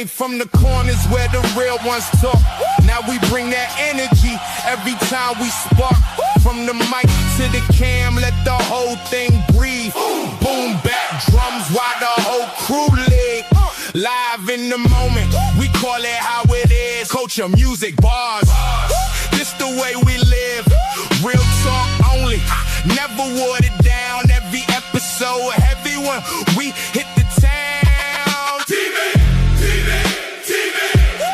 came from the corners where the real ones talk. Now we bring that energy every time we spark. From the mic to the cam, let the whole thing breathe. Boom, back drums while the whole crew leg. Live in the moment, we call it how it is. Culture, music, bars. This the way we live. Real talk only, never watered down. Every episode heavy when we hit the town. TV, TV, TV.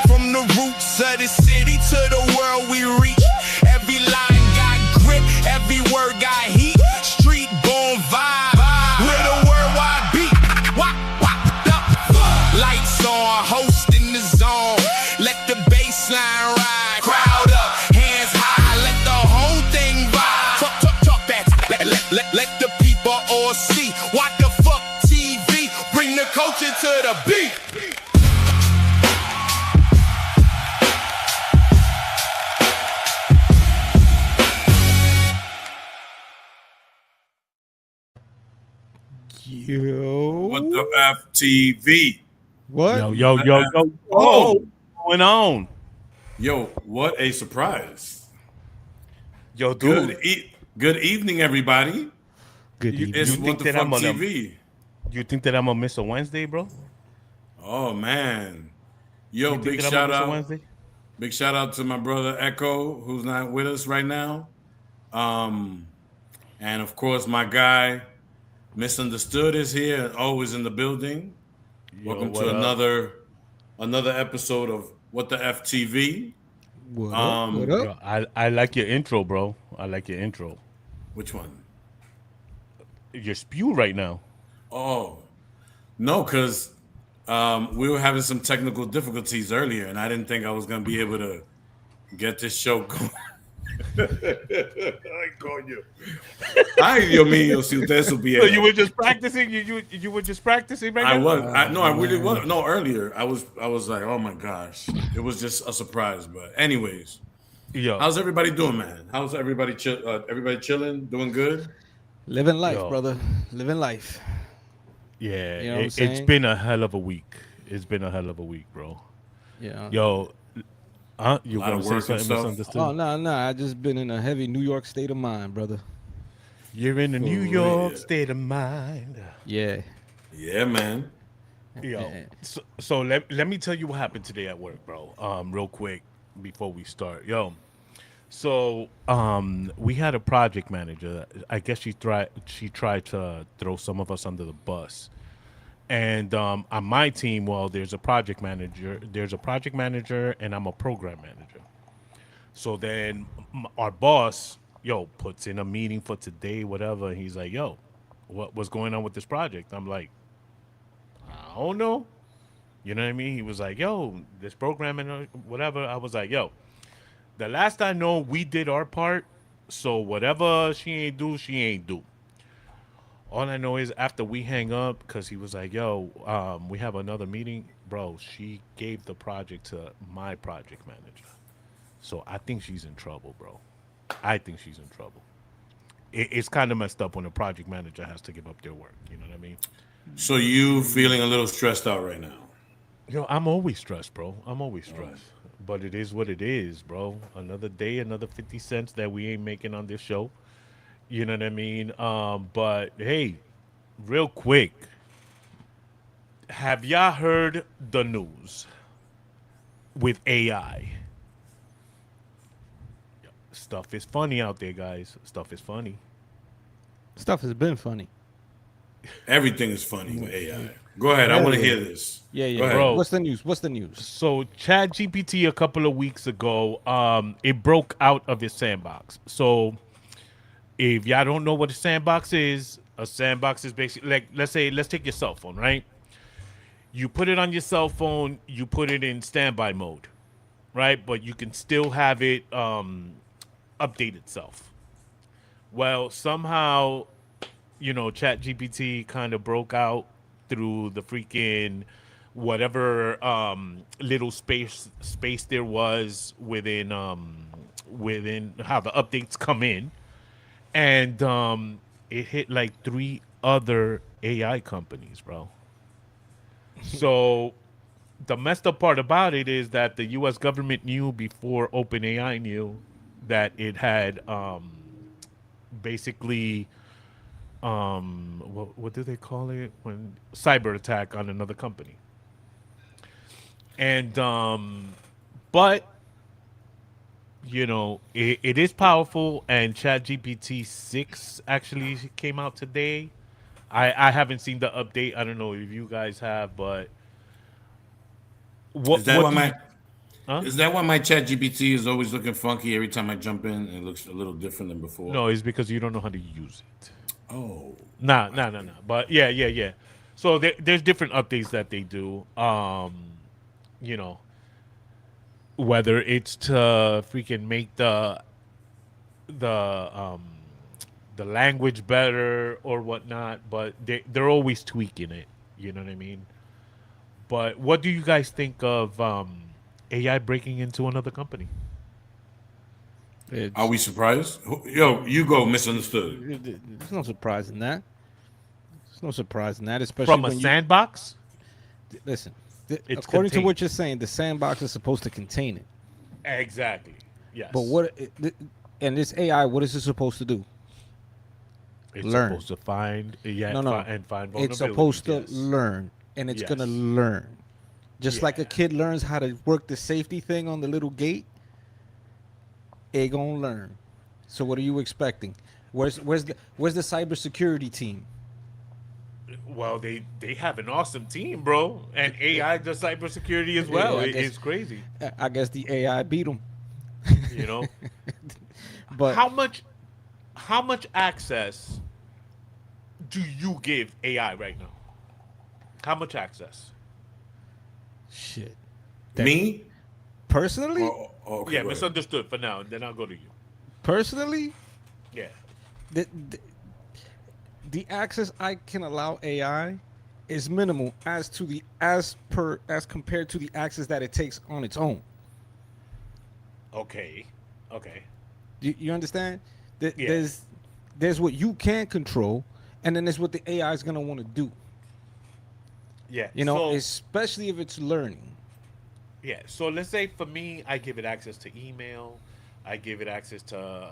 From the roots of the city to the world we reach. Every line got grit, every word got heat. Street born vibe, with a worldwide beat. Wop, wop, up. Lights on, host in the zone. Let the bass line ride. Crowd up, hands high, let the whole thing vibe. Talk, talk, talk that. Let the people all see. What the fuck TV? Bring the culture to the beat. Yo. What the FTV? What? Yo. What's going on? Yo, what a surprise. Yo, dude. Good evening, everybody. Good evening. It's You What think the that Fuck I'm gonna- TV. You think that I'm gonna miss a Wednesday, bro? Oh, man. Yo, You think big that I'm shout gonna miss a out. Wednesday? Big shout out to my brother Echo, who's not with us right now. And of course, my guy, Misunderstood, is here and always in the building. Welcome what to up? another episode of What the FTV. What up? What up? Yo, I like your intro, bro. I like your intro. Which one? Your spew right now. Oh, no, because we were having some technical difficulties earlier, and I didn't think I was going to be able to get this show going. Ay, coño. Ay, Dios mío, si usted supiera. So you were just practicing. You were just practicing right I now. was. I really was. No, earlier I was like, oh my gosh, it was just a surprise. But anyways, Yo, how's everybody doing, man? How's everybody? Everybody chilling, doing good? Living life, Yo. brother. Living life. yeah, You know what I'm it's saying? been a hell of a week. It's been a hell of a week, bro. Yeah. Yo, you lot want of to say work and something stuff. misunderstood? Oh no. I just been in a heavy New York state of mind, brother. You're in a New For York real. state of mind. Yeah. Yeah, man. Yo, so let me tell you what happened today at work, bro. Real quick before we start. Yo, so we had a project manager. I guess she tried to throw some of us under the bus. And on my team, well, there's a project manager, and I'm a program manager. So then our boss, puts in a meeting for today, whatever. And he's like, yo, what's going on with this project? I'm like, I don't know. You know what I mean? He was like, yo, this programming or whatever. I was like, yo, the last I know, we did our part. So whatever she ain't do. All I know is after we hang up, because he was like, yo, we have another meeting. Bro, she gave the project to my project manager. So I think she's in trouble, bro. I think she's in trouble. It's kind of messed up when a project manager has to give up their work. You know what I mean? So you feeling a little stressed out right now? Yo, I'm always stressed, bro. I'm always stressed. But it is what it is, bro. Another day, another 50 cents that we ain't making on this show. You know what I mean? But hey, real quick, have y'all heard the news with AI? Stuff is funny out there, guys. Stuff is funny. Stuff has been funny. Everything is funny with AI. Go ahead. I want to hear this. Yeah. Go ahead. Bro. What's the news? So ChatGPT a couple of weeks ago, it broke out of its sandbox. So if y'all don't know what a sandbox is basically like, let's take your cell phone, right? You put it on your cell phone, you put it in standby mode, right? But you can still have it update itself. Well, somehow, ChatGPT kind of broke out through the freaking whatever little space there was within how the updates come in, and it hit like 3 other AI companies, bro. So the messed up part about it is that the U.S. government knew before OpenAI knew that it had basically what do they call it when cyber attack on another company. And but it is powerful, and ChatGPT 6 actually came out today. I haven't seen the update. I don't know if you guys have, but Is that why my huh? is that why my chat GPT is always looking funky every time I jump in? It looks a little different than before. No, it's because you don't know how to use it. Oh, Nah. But yeah. So there's different updates that they do. You know, whether it's to freaking make the the language better or whatnot, but they're always tweaking it. You know what I mean? But what do you guys think of AI breaking into another company? are we surprised? Yo, you go misunderstood. There's no surprise in that. There's no surprise in that, especially From a when sandbox? listen. It's According to contained. what you're saying, the sandbox is supposed to contain it. Exactly. Yes. But and this AI, what is it supposed to do? it's learn. supposed to find No. and find vulnerabilities. It's supposed to yes. learn, and it's gonna Yes. learn. Just like a Yeah. kid learns how to work the safety thing on the little gate, it gonna learn. So what are you expecting? Where's the cybersecurity team? Well, they have an awesome team, bro, and AI does cybersecurity as well. Yeah, I guess- It's crazy, I guess the AI beat them. you know. But how much access do you give AI right now? How much access? shit, Me? personally, Okay, Yeah, go ahead. misunderstood for now, and then I'll go to you. personally, Yeah. the access I can allow AI is minimal as compared to the access that it takes on its own. Okay. You understand? Yeah. There's what you can control, and then there's what the AI is gonna want to do. Yeah. So, So, especially if it's learning. yeah. So let's say for me, I give it access to email. I give it access to.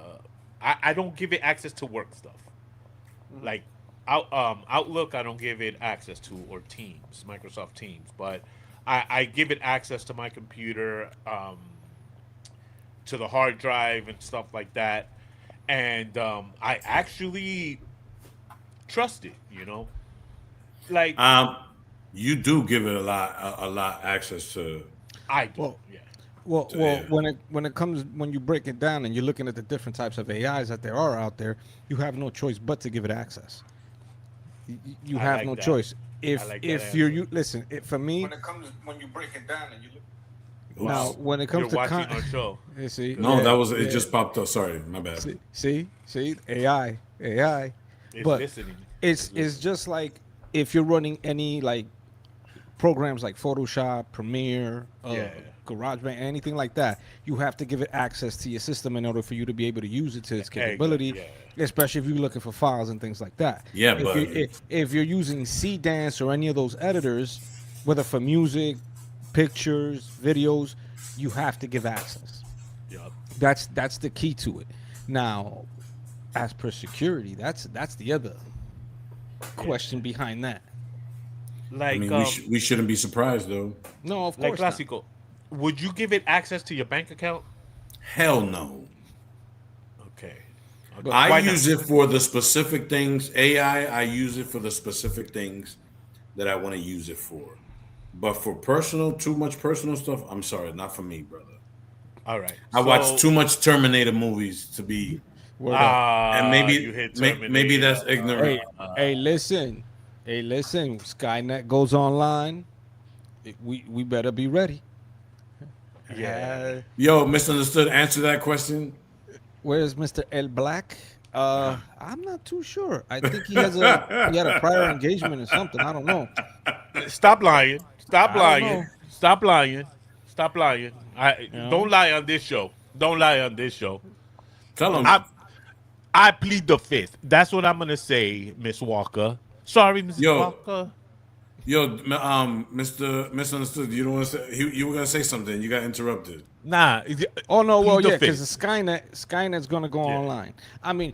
I don't give it access to work stuff. Like Outlook, I don't give it access to, or Teams, Microsoft Teams, but I give it access to my computer, to the hard drive and stuff like that, and I actually trust it. Like You do give it a lot access to. I do. Well, Yeah. Well, Yeah. when you break it down and you're looking at the different types of AIs that there are out there, you have no choice but to give it access. You I have like no that. choice. I like that If you're answer. listen, for me, When you break it down and you look. now when it comes You're to watching our show. you see, No, yeah, that was it. yeah. Just popped up. Sorry, my bad. See, AI. It's But listening. it's just like if you're running any like programs like Photoshop, Premiere, Yeah. GarageBand, anything like that, you have to give it access to your system in order for you to be able to use it to its capability, yeah. especially if you're looking for files and things like that. Yeah, if but- if you're using C-Dance or any of those editors, whether for music, pictures, videos, you have to give access. Yup. That's the key to it. Now, as per security, that's the other question behind that. Like I mean, we shouldn't be surprised though. No, of like course not. Clásico. Would you give it access to your bank account? Hell no. Okay. I Why not? use it for the specific things. I use it for the specific things that I want to use it for. But for too much personal stuff, I'm sorry, not for me, brother. All right. I watch too much Terminator movies to be, Word up. and you hit maybe that's Terminator. ignorant. Hey, listen. Skynet goes online. We better be ready. Yeah. Yo, misunderstood. Answer that question. Where's Mr. El Black? I'm not too sure. I think he had a prior engagement or something. I don't know. Stop lying. Stop I don't lying. know. Stop lying. Stop lying. know? Don't lie on this show. Don't lie on this show. Tell him. I plead the fifth. That's what I'm gonna say, Miss Walker. Sorry, Miss Yo. Walker. Yo, Mr. Misunderstood. You don't want to say you were gonna say something. You got interrupted. Nah. Oh no, well Plead the yeah, because fifth. Skynet's gonna go Yeah. online. I mean,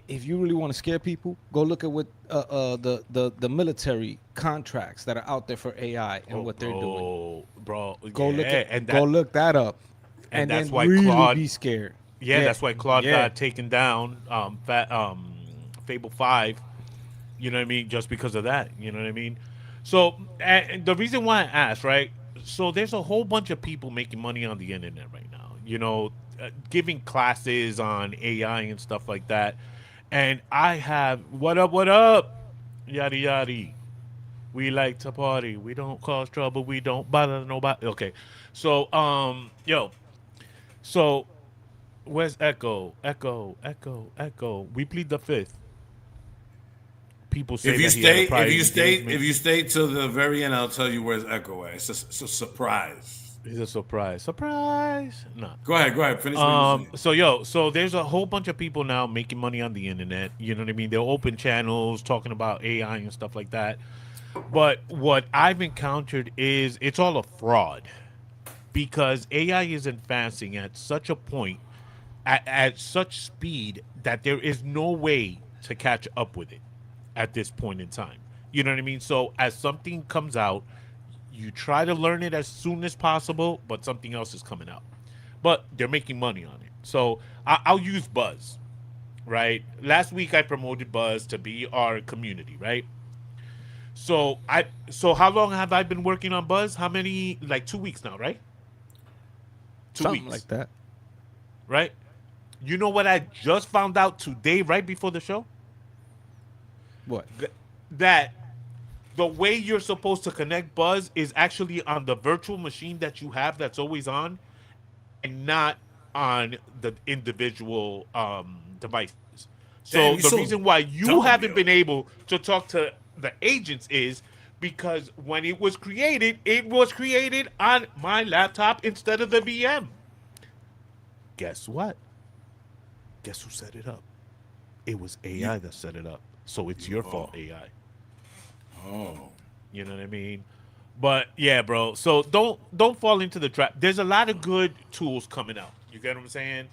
if you really want to scare people, go look at what the military contracts that are out there for AI and Oh, what they're doing. bro. Go look Yeah, at go look that up, and and that's then why really Claude. be scared. Yeah, Yeah, that's why Claude yeah. got taken down. Fable 5. You know what I mean? Just because of that. You know what I mean? So, and the reason why I asked, right? So, there's a whole bunch of people making money on the internet right now. Giving classes on AI and stuff like that. And I have what up, yada yada. We like to party. We don't cause trouble. We don't bother nobody. Okay, so yo, so where's Echo? Echo, Echo, Echo. We plead the fifth. People say that he had a prior If engagement. you stay till the very end, I'll tell you where's Echo at. It's a surprise. It's a surprise. Surprise. No. Go ahead. Finish what you were saying. So there's a whole bunch of people now making money on the internet. You know what I mean? They'll open channels talking about AI and stuff like that. But what I've encountered is it's all a fraud because AI is advancing at such a point, at such speed that there is no way to catch up with it at this point in time. You know what I mean? So as something comes out, you try to learn it as soon as possible, but something else is coming out. But they're making money on it. So I'll use Buzz, right? Last week I promoted Buzz to be our community, right? So how long have I been working on Buzz? How many? Like 2 weeks now, right? Two Something weeks, like that. right? You know what I just found out today, right before the show? What? That the way you're supposed to connect Buzz is actually on the virtual machine that you have that's always on, and not on the individual devices. Damn, So you the so reason why you dumb, haven't yo. been able to talk to the agents is because when it was created on my laptop instead of the VM. Guess what? Guess who set it up? It was You, AI that set it up. So it's your fault, oh, AI. oh. You know what I mean? But yeah, bro. So don't fall into the trap. There's a lot of good tools coming out. You get what I'm saying?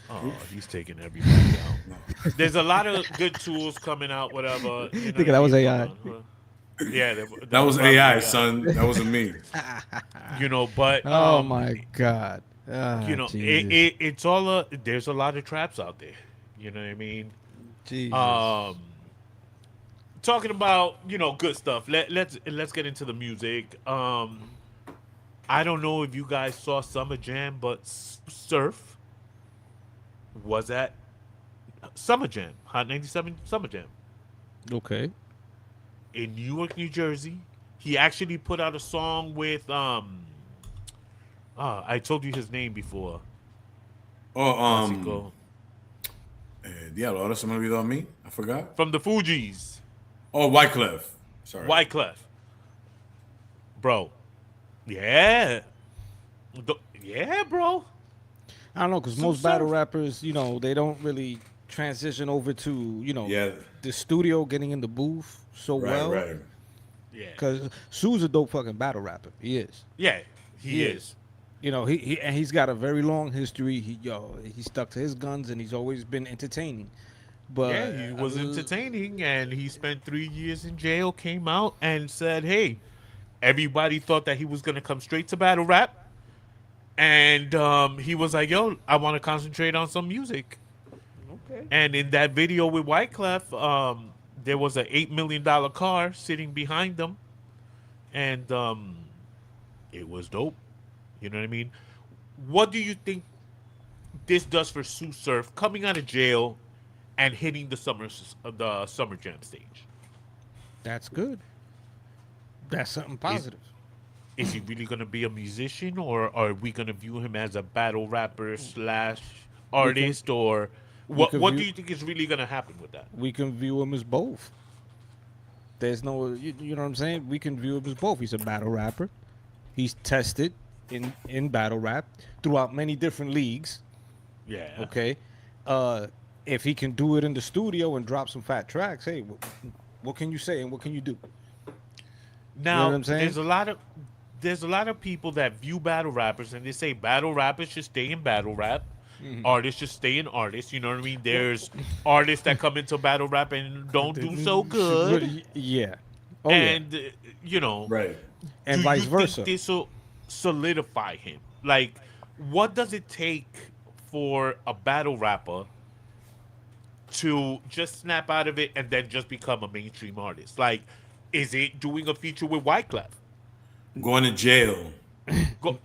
Oh, he's taking everybody out. There's a lot of good tools coming out. Whatever. You know Think what I that was mean? Hold AI. on. Yeah, That that was was probably AI, AI. son. That wasn't me. But Oh my God. Jesus. there's a lot of traps out there. You know what I mean? Jesus. Um, talking about good stuff. Let's get into the music. I don't know if you guys saw Summer Jam, but Surf was at Summer Jam, Hot 97 Summer Jam Okay. in Newark, New Jersey. He actually put out a song with I told you his name before. Oh, Clásico diablo, ahora se me olvidó a mí. I forgot. from the Fugees, Oh, Wyclef. Sorry. Wyclef, bro. Yeah, yeah, bro. I don't know, because Tsu most battle Surf. rappers, they don't really transition over to, Yeah. the studio, getting in the booth so Right, well. right. Yeah, Because Sue's a dope fucking battle rapper. He is. yeah. He He is. is. And he's got a very long history. He stuck to his guns, and he's always been entertaining. Yeah, But he was entertaining, and he spent 3 years in jail. Came out and said, "Hey, everybody thought that he was gonna come straight to battle rap, and he was like, yo, I want to concentrate on some music." okay. And in that video with Wyclef, there was a $8 million car sitting behind them, and it was dope. You know what I mean? What do you think this does for Tsu Surf coming out of jail and hitting the summer jam stage? That's good. That's something positive. Is he really gonna be a musician, or are we gonna view him as a battle rapper slash artist, or we what? can What view- do you think is really gonna happen with that? We can view him as both. There's no, you know what I'm saying? We can view him as both. He's a battle rapper. He's tested in battle rap throughout many different leagues. Yeah. Okay. If he can do it in the studio and drop some fat tracks, hey, what can you say and what can you do? Now, what I'm saying? there's a lot of people that view battle rappers and they say battle rappers should stay in battle rap. Artists should stay in artists. You know what I mean? There's artists that come into battle rap and don't do so good. Yeah. Oh yeah. And you know, Right. And do vice you versa. think this will solidify him? Like, what does it take for a battle rapper to just snap out of it and then just become a mainstream artist? Like, is it doing a feature with Wyclef? Going to jail. Go,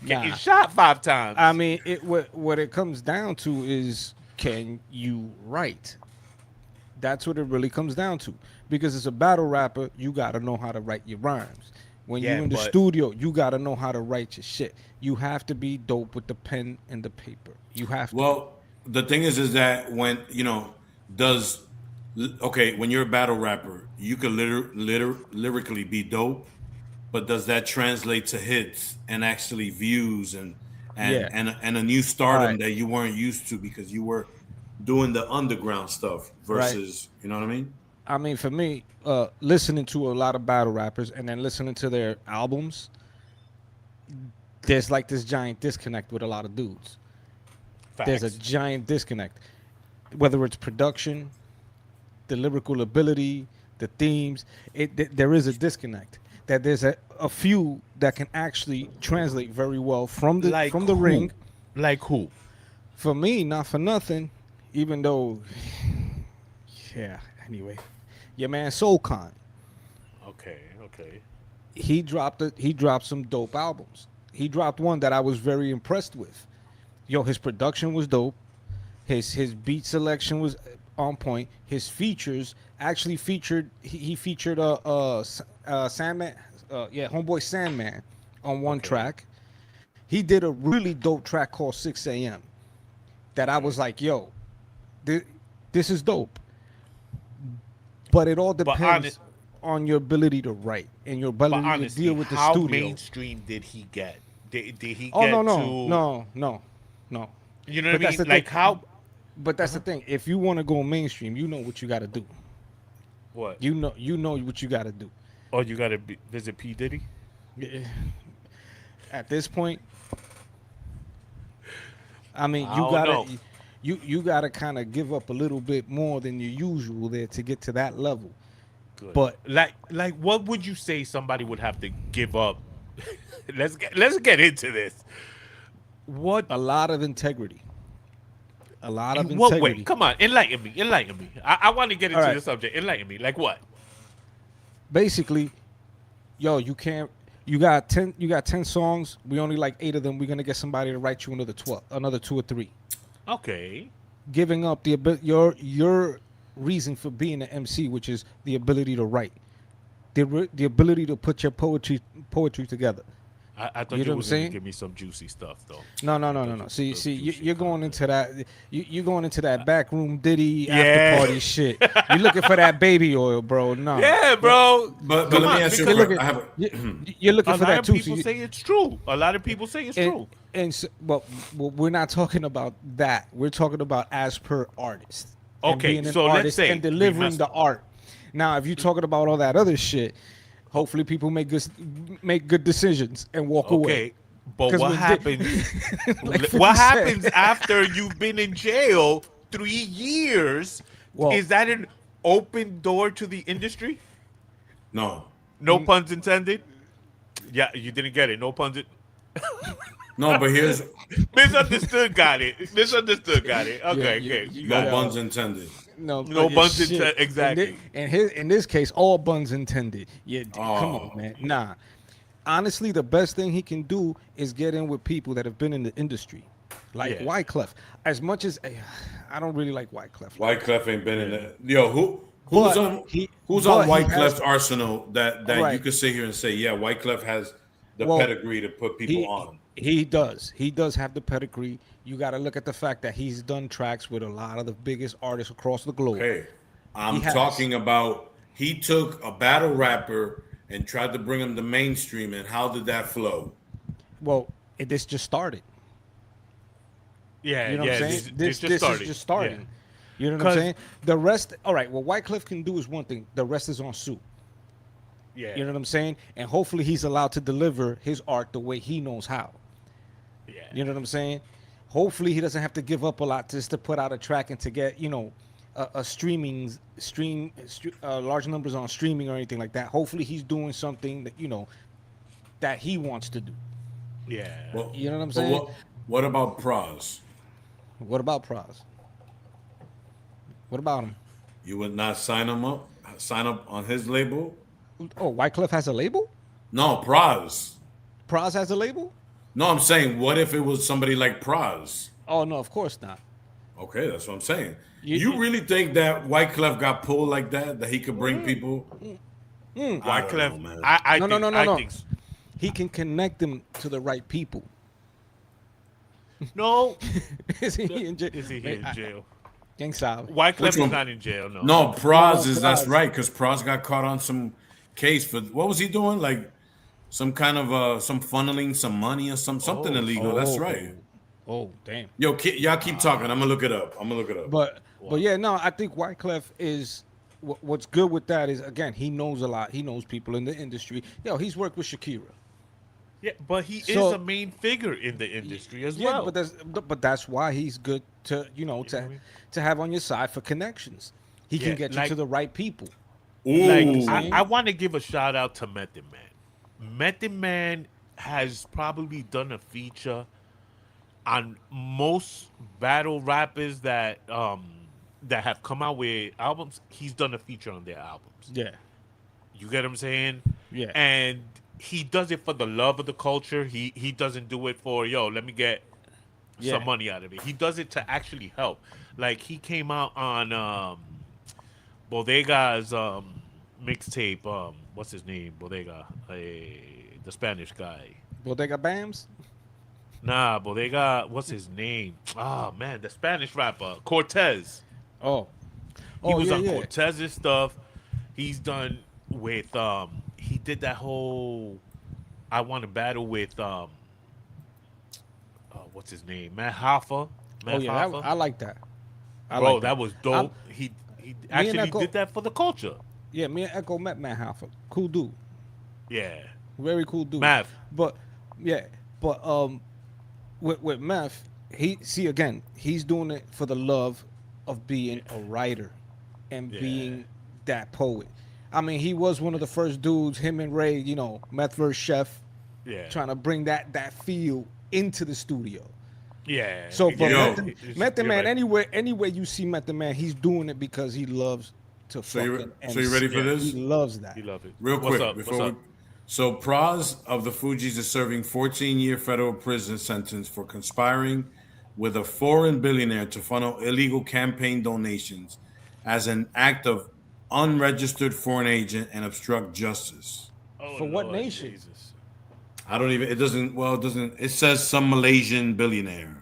Nah. getting shot 5 times. I mean, what it comes down to is, can you write? That's what it really comes down to. Because as a battle rapper, you gotta know how to write your rhymes. When Yeah, you're in the but- studio, you gotta know how to write your shit. You have to be dope with the pen and the paper. You have to. Well, the thing is that when when you're a battle rapper, you can lyrically be dope, but does that translate to hits and actually views and Yeah. a new stardom Right. that you weren't used to because you were doing the underground stuff versus you know what I mean? I mean, for me, listening to a lot of battle rappers and then listening to their albums, there's like this giant disconnect with a lot of dudes. There's a Facts. giant disconnect, whether it's production, the lyrical ability, the themes. There is a disconnect. That there's a few that can actually translate very well from the Like from the who? ring. Like who? For me, not for nothing, even though, yeah. Anyway, your man Soulcon, Okay. he dropped some dope albums. He dropped one that I was very impressed with. Yo, his production was dope. His beat selection was on point. His features actually featured he featured Sandman, homeboy Sandman on one track. He did a really dope track called 6 a.m. that I was like, yo, this is dope. But it all depends on your ability to write and your But ability to honestly, deal with the how studio. mainstream did he get? Did he Oh get no. You know But what I that's mean? the Like thing. how? But that's the thing. If you want to go mainstream, you know what you got to do. What? You know what you got to do. Oh, you gotta visit P Diddy. At this point, I mean, I you don't gotta know. you gotta kind of give up a little bit more than your usual there to get to that level. Good. But like, what would you say somebody would have to give up? let's get into this. What? a lot of integrity. A lot of In what integrity. way? Come on, enlighten me. I want to get into All right. the subject. Enlighten me. Like what? Basically, yo, you got 10 songs. We only like 8 of them. We're gonna get somebody to write you another 2 or 3. Okay. Giving up your reason for being an MC, which is the ability to write, the ability to put your poetry together. I thought You you, know what I'm was going to saying? give me some juicy stuff though. No. See, Juicy you're going into that. You're going into that backroom Diddy Yeah. after party shit. You're looking for that baby oil, bro. No. Yeah, bro. But Come let on, me ask you because a question. I have You're looking a for lot that of too. people so say it's true. A lot of people say it's true. and so, but we're not talking about that. We're talking about as per artist. And Okay, being an so let's artist say and we delivering must- the art. Now, if you're talking about all that other shit, hopefully people make good decisions and walk away. Okay, but 'Cause what when happens? Like 50 what Cent. happens after you've been in jail 3 years? Well- Is that an open door to the industry? no. No puns intended. Yeah, you didn't get it. No puns. No, but here's Misunderstood. Got it. Misunderstood. Got it. Okay. Yeah, okay. you You no got it. buns intended. No No but buns shit. intended, exactly. In this case, all buns intended. Yeah, come Oh. on, man. Nah. Honestly, the best thing he can do is get in with people that have been in the industry, like Yeah. Wyclef. As much as I don't really like Wyclef. Wyclef ain't been in it. Yo, who's But on he- who's but on he Wyclef's has- arsenal that you Right. could sit here and say, yeah, Wyclef has the Well, pedigree to put people on. He does. He does have the pedigree. You got to look at the fact that he's done tracks with a lot of the biggest artists across the globe. Hey, I'm He has. talking about he took a battle rapper and tried to bring him to mainstream, and how did that flow? Well, this just started. Yeah, You know yeah. what I'm saying? This just started. is just starting. Yeah. You know what I'm saying? The rest, all right. What Wyclef can do is one thing. The rest is on Tsu. Yeah. You know what I'm saying? And hopefully he's allowed to deliver his art the way he knows how. Yeah. You know what I'm saying? Hopefully he doesn't have to give up a lot just to put out a track and to get, you know, large numbers on streaming or anything like that. Hopefully he's doing something that, you know, that he wants to do. Yeah. Well, You know what I'm saying? What about Praz? What about Praz? What about him? You would not sign him up? Sign up on his label? Oh, Wyclef has a label? No, Praz. Praz has a label? No, I'm saying, what if it was somebody like Praz? Oh, no, of course not. Okay, that's what I'm saying. You- You really think that Wyclef got pulled like that he could bring people? I don't Wyclef, know, man. I No, think, no, no, I no. think He can connect them to the right people. no. Is he in jail? Is he here in jail? Gang sabe. Wyclef is one? not in jail. No. No, Praz is, that's Praz. right, because Praz got caught on some case for, what was he doing? Like some kind of, some funneling some money or something illegal. That's right. Oh, damn. Yo, y'all keep talking. I'm going to look it up. But yeah, no, I think Wyclef is what's good with that is, again, he knows a lot. He knows people in the industry. Yo, he's worked with Shakira. Yeah, but he So- is a main figure in the industry as Yeah, well. but that's why he's good to, you know, what I mean? to have on your side for connections. He Yeah, can get you like- to the right people. Ooh. Like I want to give a shout out to Method Man. Method Man has probably done a feature on most battle rappers that have come out with albums. He's done a feature on their albums. Yeah. You get what I'm saying? Yeah. And he does it for the love of the culture. He doesn't do it for, yo, let me get Yeah. some money out of it. He does it to actually help. Like he came out on Bodega's mixtape. What's his name? Bodega, the Spanish guy. Bodega Bams? Nah, Bodega. What's his name? Oh man, the Spanish rapper Cortez. Oh. He was yeah, on yeah. Cortez's stuff. He's done with he did that whole I want to battle with what's his name? Matt Hoffa. Oh, yeah, I like that. Bro, that was dope. He and actually Echo- did that for the culture. Yeah, me and Echo met Matt Halford. Cool dude. Yeah. Very cool dude. Math. But with Meth, again, he's doing it for the love of being a writer and Yeah. being that poet. I mean, he was one of the first dudes, him and Ray, you know, Meth vs. Chef, Yeah. trying to bring that feel into the studio. Yeah. So for Yo. Method Man, Anyway. anywhere you see Method Man, he's doing it because he loves to So you fucking so you ready for MC. this? He loves that. You love it. Real What's quick, up? before What's up? So Praz of the Fugees is serving 14-year federal prison sentence for conspiring with a foreign billionaire to funnel illegal campaign donations as an act of unregistered foreign agent and obstruct justice. Oh, For what Lord nation? Jesus. I don't even. It doesn't. It says some Malaysian billionaire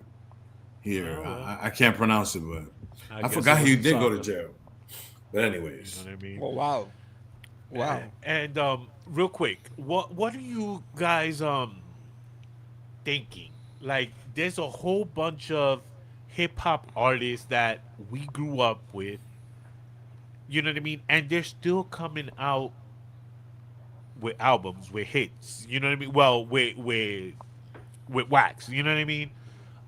here. Oh, well. I can't pronounce it, but I guess forgot it he was did go to something. jail. But anyways, You know what I mean? Oh wow. Wow. And real quick, what are you guys thinking? Like, there's a whole bunch of hip hop artists that we grew up with. You know what I mean? And they're still coming out with albums, with hits. You know what I mean? Well, with wax. You know what I mean?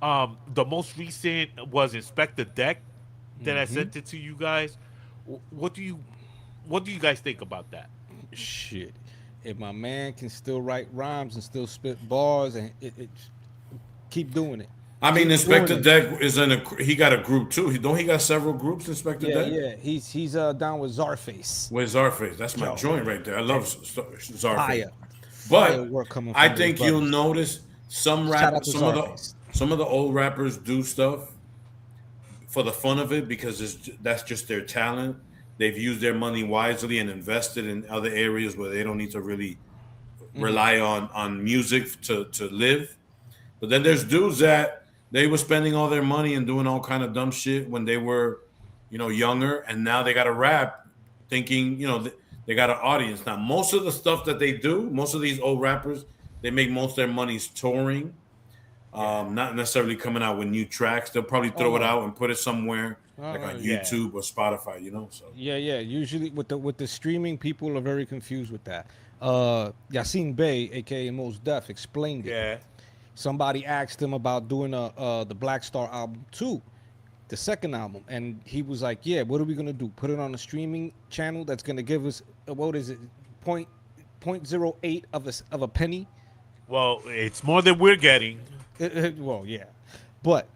The most recent was Inspector Deck that I sent it to you guys. What do you guys think about that? Shit. If my man can still write rhymes and still spit bars and it keep doing it. I mean, Keep Inspector doing it. Deck is in a. He got a group too. He got several groups. Inspector Yeah, Deck. yeah. He's down with Czarface. Where's Zarface? That's my Yo. joint right there. I love Zarface. Fire. But Fire work coming I from think those you'll brothers. notice some Shout out to some of Zarface. the old rappers do stuff for the fun of it because that's just their talent. They've used their money wisely and invested in other areas where they don't need to really rely on music to live. But then there's dudes that they were spending all their money and doing all kind of dumb shit when they were, younger, and now they got to rap, thinking, they got an audience. Now, most of the stuff that they do, most of these old rappers, they make most of their money's touring, not necessarily coming out with new tracks. They'll probably throw it out and put it somewhere like on yeah. YouTube or Spotify, you know. So Yeah. Usually with the streaming, people are very confused with that. Yassine Bey, aka Mos Def, explained it. Yeah. Somebody asked him about doing the Black Star album too, the second album, and he was like, "Yeah, what are we gonna do? Put it on a streaming channel that's gonna give us what is it, point 0.08 of a penny?" Well, it's more than we're getting. Well, yeah, but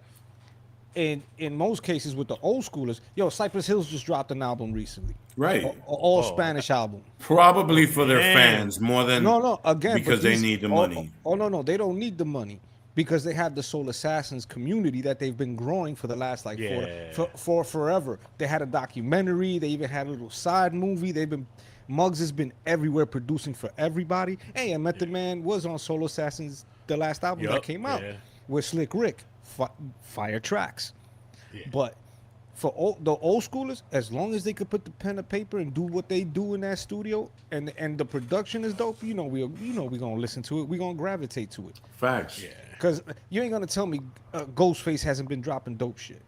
in most cases with the old schoolers, Cypress Hills just dropped an album recently, right, all Spanish album. probably for their Man. fans more than Again, because but they need the money. No, they don't need the money because they have the Soul Assassins community that they've been growing for the last for forever. They had a documentary. They even had a little side movie. Muggs has been everywhere producing for everybody. Hey, and Method Man was on Soul Assassins, the last album that came out with Slick Rick, fire tracks. Yeah. But for the old schoolers, as long as they could put the pen to paper and do what they do in that studio, and the production is dope, we're gonna listen to it. We're gonna gravitate to it. Facts. Yeah. Because you ain't gonna tell me Ghostface hasn't been dropping dope shit.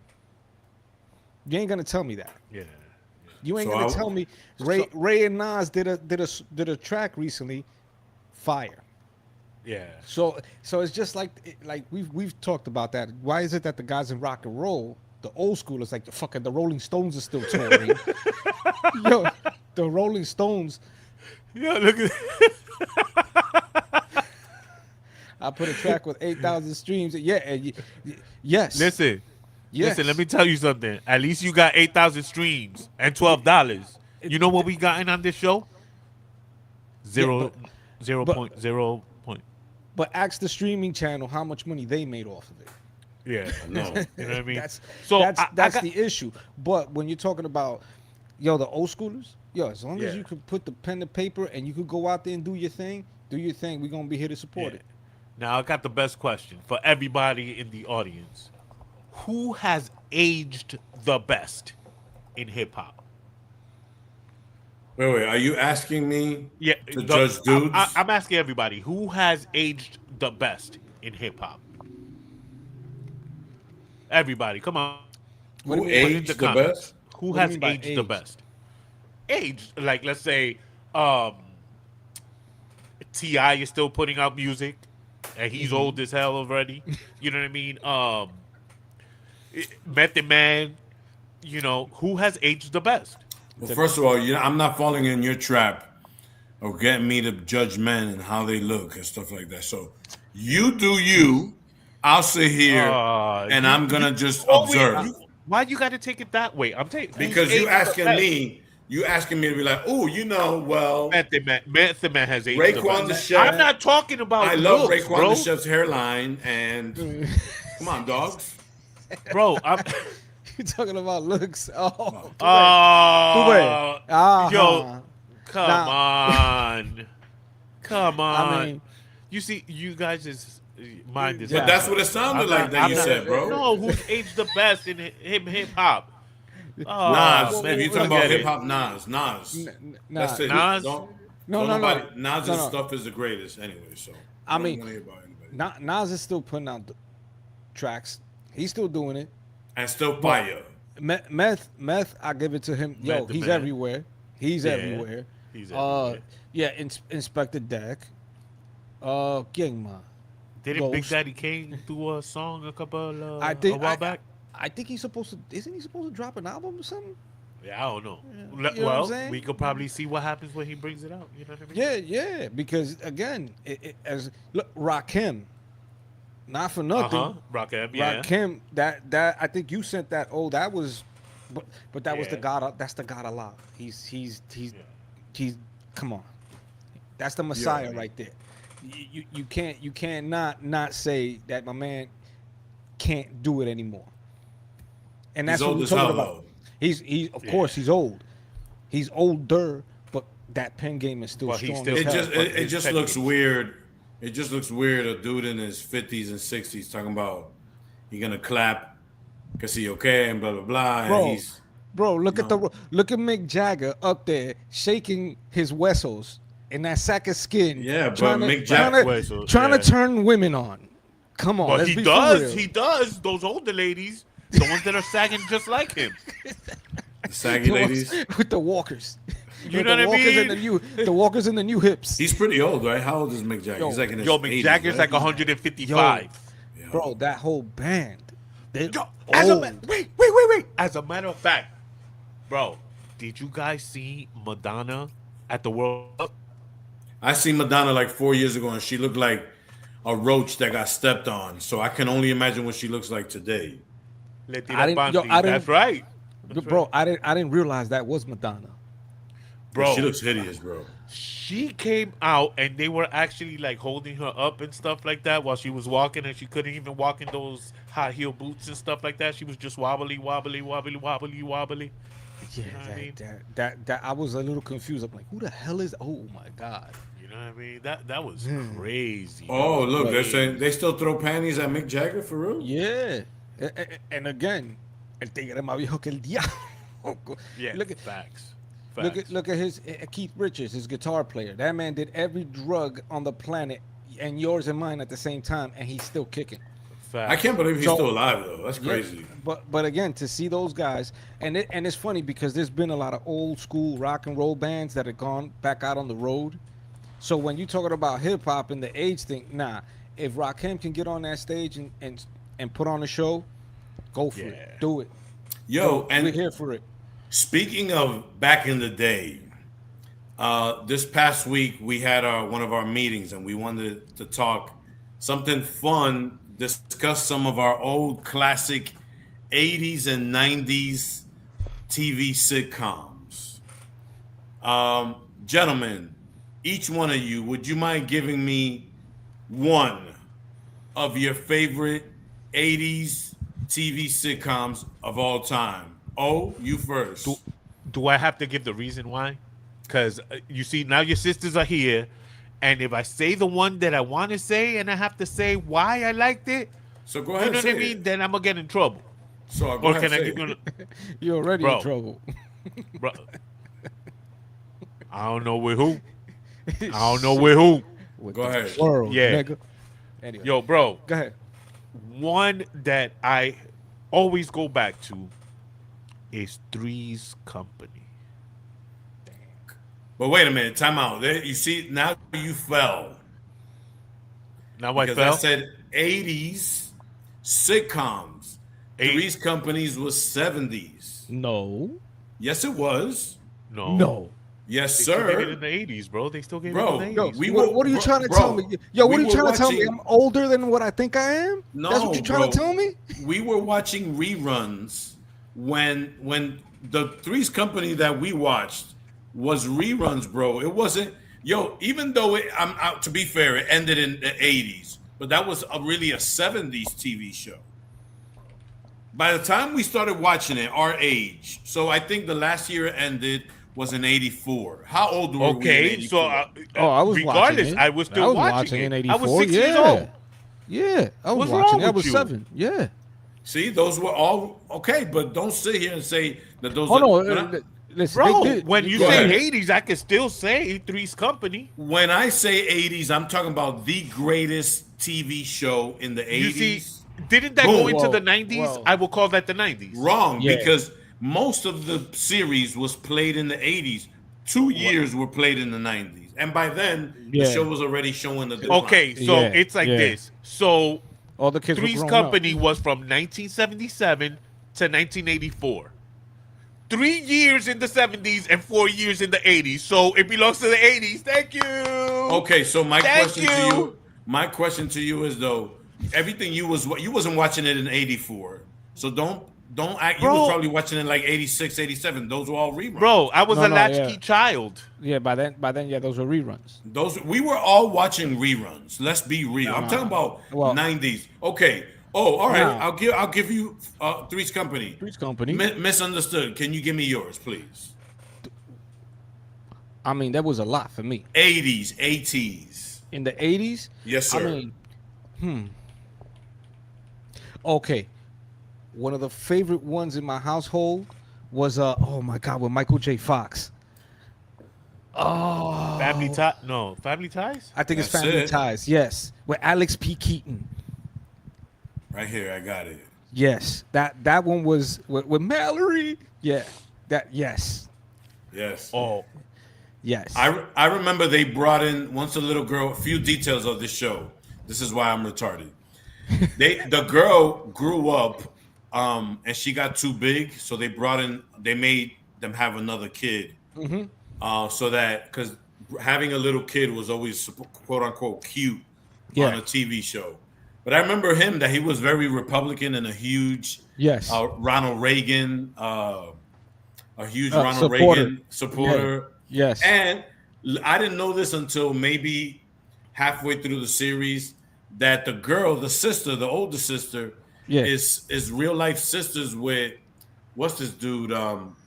You ain't gonna tell me that. Yeah. You ain't gonna tell me Ray and Nas did a track recently, fire. Yeah. So it's just like we've talked about that. Why is it that the guys in rock and roll, the old schoolers, like the Rolling Stones are still touring? Yo, the Rolling Stones. Yeah, look at I put a track with 8,000 streams. Yeah, yes. Listen, Yes. let me tell you something. At least you got 8,000 streams and $12. You know what we gotten on this show? Zero point. But ask the streaming channel how much money they made off of it. Yeah, No. you know what I mean. That's I the issue. But when you're talking about the old schoolers, as long as Yeah. you could put the pen to paper and you could go out there and do your thing, we're gonna be here to support it. Now I got the best question for everybody in the audience. Who has aged the best in hip hop? Wait, are you asking me Yeah, to judge dudes? I'm asking everybody who has aged the best in hip hop. Everybody, come on. What do Who you mean by aged the comments. best? Who What do you has mean by aged the aged? best? Aged, like let's say, T.I. is still putting out music, and he's old as hell already. You know what I mean? Method Man. Who has aged the best? Well, first of all, I'm not falling in your trap of getting me to judge men and how they look and stuff like that. So you do you. I'll sit here and I'm gonna just observe. Why you got to take it that way? I'm taking Because you asking me to be like, well, Method Man has aged Raekwon the the best. Chef. I'm not talking about. I love looks, Raekwon bro. the Chef's hairline and come on, dogs. Bro, You're talking about looks. Oh, yo, come on. I mean, you see, you guys is mind is. But that's what it sounded like that you said, bro. No, who's aged the best in hip hop? Nas. Oh, If you're talking about hip hop, Nas. That's it. Nas? Nobody. Nas's No. stuff is the greatest anyway. So I don't mean, wanna hear about anybody. Nas is still putting out tracks. He's still doing it. And still fire. Meth, I give it to him. Meth the He's man. everywhere. He's Yeah, everywhere. he's everywhere. Inspector Deck. King Ma. Didn't Big Ghost. Daddy Kane do a song a I while back? I think he's supposed to. Isn't he supposed to drop an album or something? Yeah, I don't know. You know what I'm saying? We could probably see what happens when he brings it out. You know what I mean? Yeah. Because again, Rakim. Not for nothing. Rakim, yeah. Rakim. That I think you sent that. Oh, that was, but that was the Yeah. God. That's the God Allah. He's. Come on. That's the Messiah right there. You can't not say that my man can't do it anymore. And that's He's what old we're as talking hell, about. though. He's of course he's old. He's older, but that pen game is still Well, he's strong. still- as hell. It just looks weird. It just looks weird. A dude in his 50s and 60s talking about he gonna clap because he okay and blah blah blah. Bro, And he's look at Mick Jagger up there shaking his vessels in that sack of skin. Yeah, but trying to- Mick trying Jagger- to- trying to turn women on. Come on, Well, let's he be does. for real. He does. Those older ladies, The ones that are sagging just like him. The saggy ladies. with the walkers. You With know the what I walkers mean? and the walkers and the new hips. He's pretty old, right? How old is Mick Jagger? Yo, He's like in his Yo, Mick 80s, Jagger's right? like 155. Yeah. Bro, that whole band. They're Yo, old. wait. As a matter of fact, bro, did you guys see Madonna at the World Cup? I seen Madonna like 4 years ago, and she looked like a roach that got stepped on. So I can only imagine what she looks like today. Le I didn't- yo, Tirapanti. I didn't- That's right. Bro, I didn't realize that was Madonna. Bro, She looks hideous, bro. she came out and they were actually like holding her up and stuff like that while she was walking, and she couldn't even walk in those high heel boots and stuff like that. She was just wobbly. Yeah, You know what I mean? that I was a little confused. I'm like, who the hell is? Oh my god! You know what I mean? That was crazy. Oh, look, they're Crazy. saying they still throw panties at Mick Jagger for real? Yeah, and again, el tigre más viejo que el diablo. Yeah, Look at facts. look at his Keith Richards, his guitar player. That man did every drug on the planet, and yours and mine at the same time, and he's still kicking. I can't believe he's So- still alive though. That's Yeah, crazy. but again, to see those guys, and it's funny because there's been a lot of old school rock and roll bands that have gone back out on the road. So when you're talking about hip hop and the age thing, nah. If Rakim can get on that stage and put on a show, go for it. Do it. Yo, and we're here for it. speaking of back in the day, this past week we had one of our meetings, and we wanted to talk something fun, discuss some of our old classic 80s and 90s TV sitcoms. Gentlemen, each one of you, would you mind giving me one of your favorite 80s TV sitcoms of all time? Oh, you first. Do I have to give the reason why? Because you see, now your sisters are here, and if I say the one that I want to say, and I have to say why I liked it, So go you ahead know and what say I mean? it. Then I'm gonna get in trouble. So go Or ahead can I and give say you? it. You're already Bro. in trouble. Bro, I don't know with who. I don't know with who. With Go the ahead. World, Yeah. nigga. Anyway, Yo, bro, go ahead. one that I always go back to is Three's Company. But wait a minute, time out. There, you see, now you fell. Now I Because fell. I said 80s sitcoms. Eight- Three's Companies was 70s. No. Yes, it was. No. Yes, They still gave it sir. in the 80s, bro. They still gave Bro, it in the Yo, 80s. we what are you were- trying to bro, tell me? Yo, what we are you were trying to tell me? watching- I'm older than what I think I am? No, That's what you're trying bro. to tell me? We were watching reruns when the Three's Company that we watched was reruns, bro. It wasn't. Yo, even though I'm out, to be fair, it ended in the 80s, but that was really a 70s TV show. By the time we started watching it, our age, so I think the last year it ended was in 84. How old were we in Okay, 84? so I was regardless, watching it. I was still watching in it. 84. I was 6 yeah. years old. Yeah, I was What's watching wrong it. I with was you? 7. Yeah. See, those were all okay, but don't sit here and say that those Oh, no. when I- Listen, Bro, they did- when you Go say ahead. 80s, I can still say Three's Company. when I say 80s, I'm talking about the greatest TV show in the 80s. You see, didn't that go Boom. into Whoa, the 90s? whoa. I will call that the 90s. Wrong, Yeah. because most of the series was played in the 80s. 2 years were played in the 90s. And by then, Yeah. the show was already showing the decline. Okay, so Yeah, it's like yeah. this. So all the kids were Three's grown Company up. was from 1977 to 1984. 3 years in the 70s and 4 years in the 80s. So it belongs to the 80s. Thank you. Okay, so my Thank question to you. you, my question to you is though, everything you wasn't watching it in 84. So don't act, you Bro. was probably watching it like 86, 87. Those were all reruns. Bro, I was No, a no, latchkey yeah. child. Yeah, by then, yeah, those were reruns. Those we were all watching reruns. Let's be real. I'm talking about Well- 90s. Okay. Oh, all right. Nah. I'll give you Three's Company. Three's Company. Misunderstood. Can you give me yours, please? I mean, that was a lot for me. 80s, 80s. In the 80s, Yes, sir. I mean, okay. One of the favorite ones in my household was oh my god, with Michael J. Fox. Oh, Family Ties? No, Family Ties? I think it's That's Family it. Ties. Yes, with Alex P. Keaton. Right here, I got it. Yes, that one was with Mallory. Yeah, that yes, Yes. Oh, yes. I remember they brought in once a little girl. A few details of this show. This is why I'm retarded. The girl grew up, and she got too big, so they brought in. They made them have another kid, so that because having a little kid was always quote unquote cute on Yeah. a TV show. But I remember him that he was very Republican and a huge Yes. Ronald Reagan, a huge Ronald Supporter. Reagan supporter. Yes. And I didn't know this until maybe halfway through the series that the girl, the sister, the older sister, Yeah. is real life sisters with what's this dude?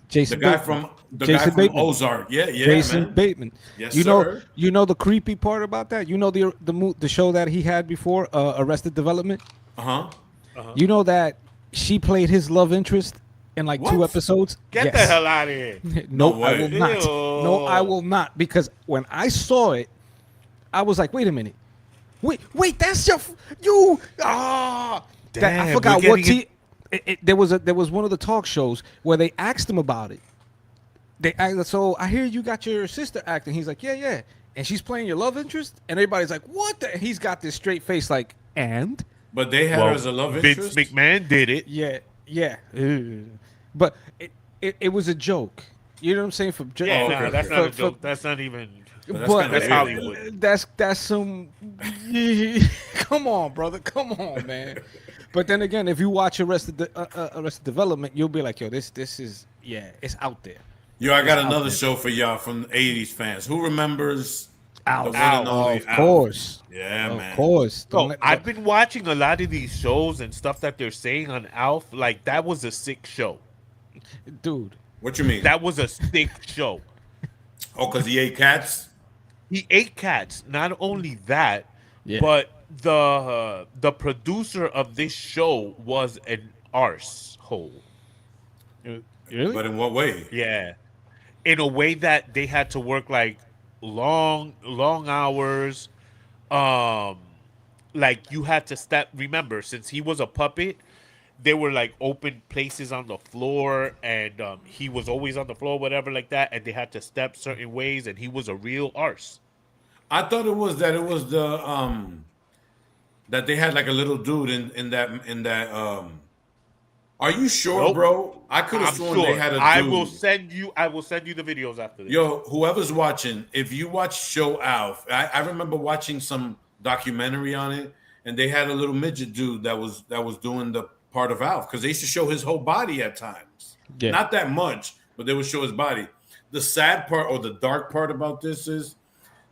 Jason the guy Bateman. from the Jason guy from Bateman. Ozark. Yeah, Jason man. Bateman. Yes, you sir. know the creepy part about that. You know the show that he had before, Arrested Development. Uh-huh. You know that she played his love interest in like 2 What? episodes. get the Yes. hell out of here! No, No I way. will not. Ew. No, I will not. Because when I saw it, I was like, wait a minute. Wait, that's you. I Damn, forgot we're what getting there was one of the talk shows where they asked him about it. So I hear you got your sister acting. He's like, yeah. And she's playing your love interest? And everybody's like, what the? He's got this straight face like, and? But they had her as a love Vince interest. McMahon did it. Yeah. But it was a joke. You know what I'm saying? Yeah, okay, no, that's okay. not a joke. That's not even. But But kinda That's weird. Hollywood. that's some. Come on, brother. Come on, man. But then again, if you watch Arrested Development, you'll be like, yo, this is it's out there. Yo, I got another show for y'all from the 80s fans. Who remembers Alf. the one and only Of Alf? course. Yeah, Of man. course. Don't So let- I've been watching a lot of these shows and stuff that they're saying on Alf. Like that was a sick show. dude. What you mean? That was a sick show. Oh, because he ate cats? He ate cats. Not only that, Yeah. but the producer of this show was an arsehole. Really? But in what way? Yeah, in a way that they had to work like long hours. Like you had to step. Remember, since he was a puppet, there were like open places on the floor, and he was always on the floor, whatever, like that. And they had to step certain ways, and he was a real arse. I thought it was the that they had like a little dude in that Are you sure, Nope. bro? I could have I'm sworn sure. they had a dude. I will send you the videos after this. Yo, whoever's watching, if you watch Show Alf, I remember watching some documentary on it, and they had a little midget dude that was doing the part of Alf because they used to show his whole body at times. Yeah. Not that much, but they would show his body. The sad part or the dark part about this is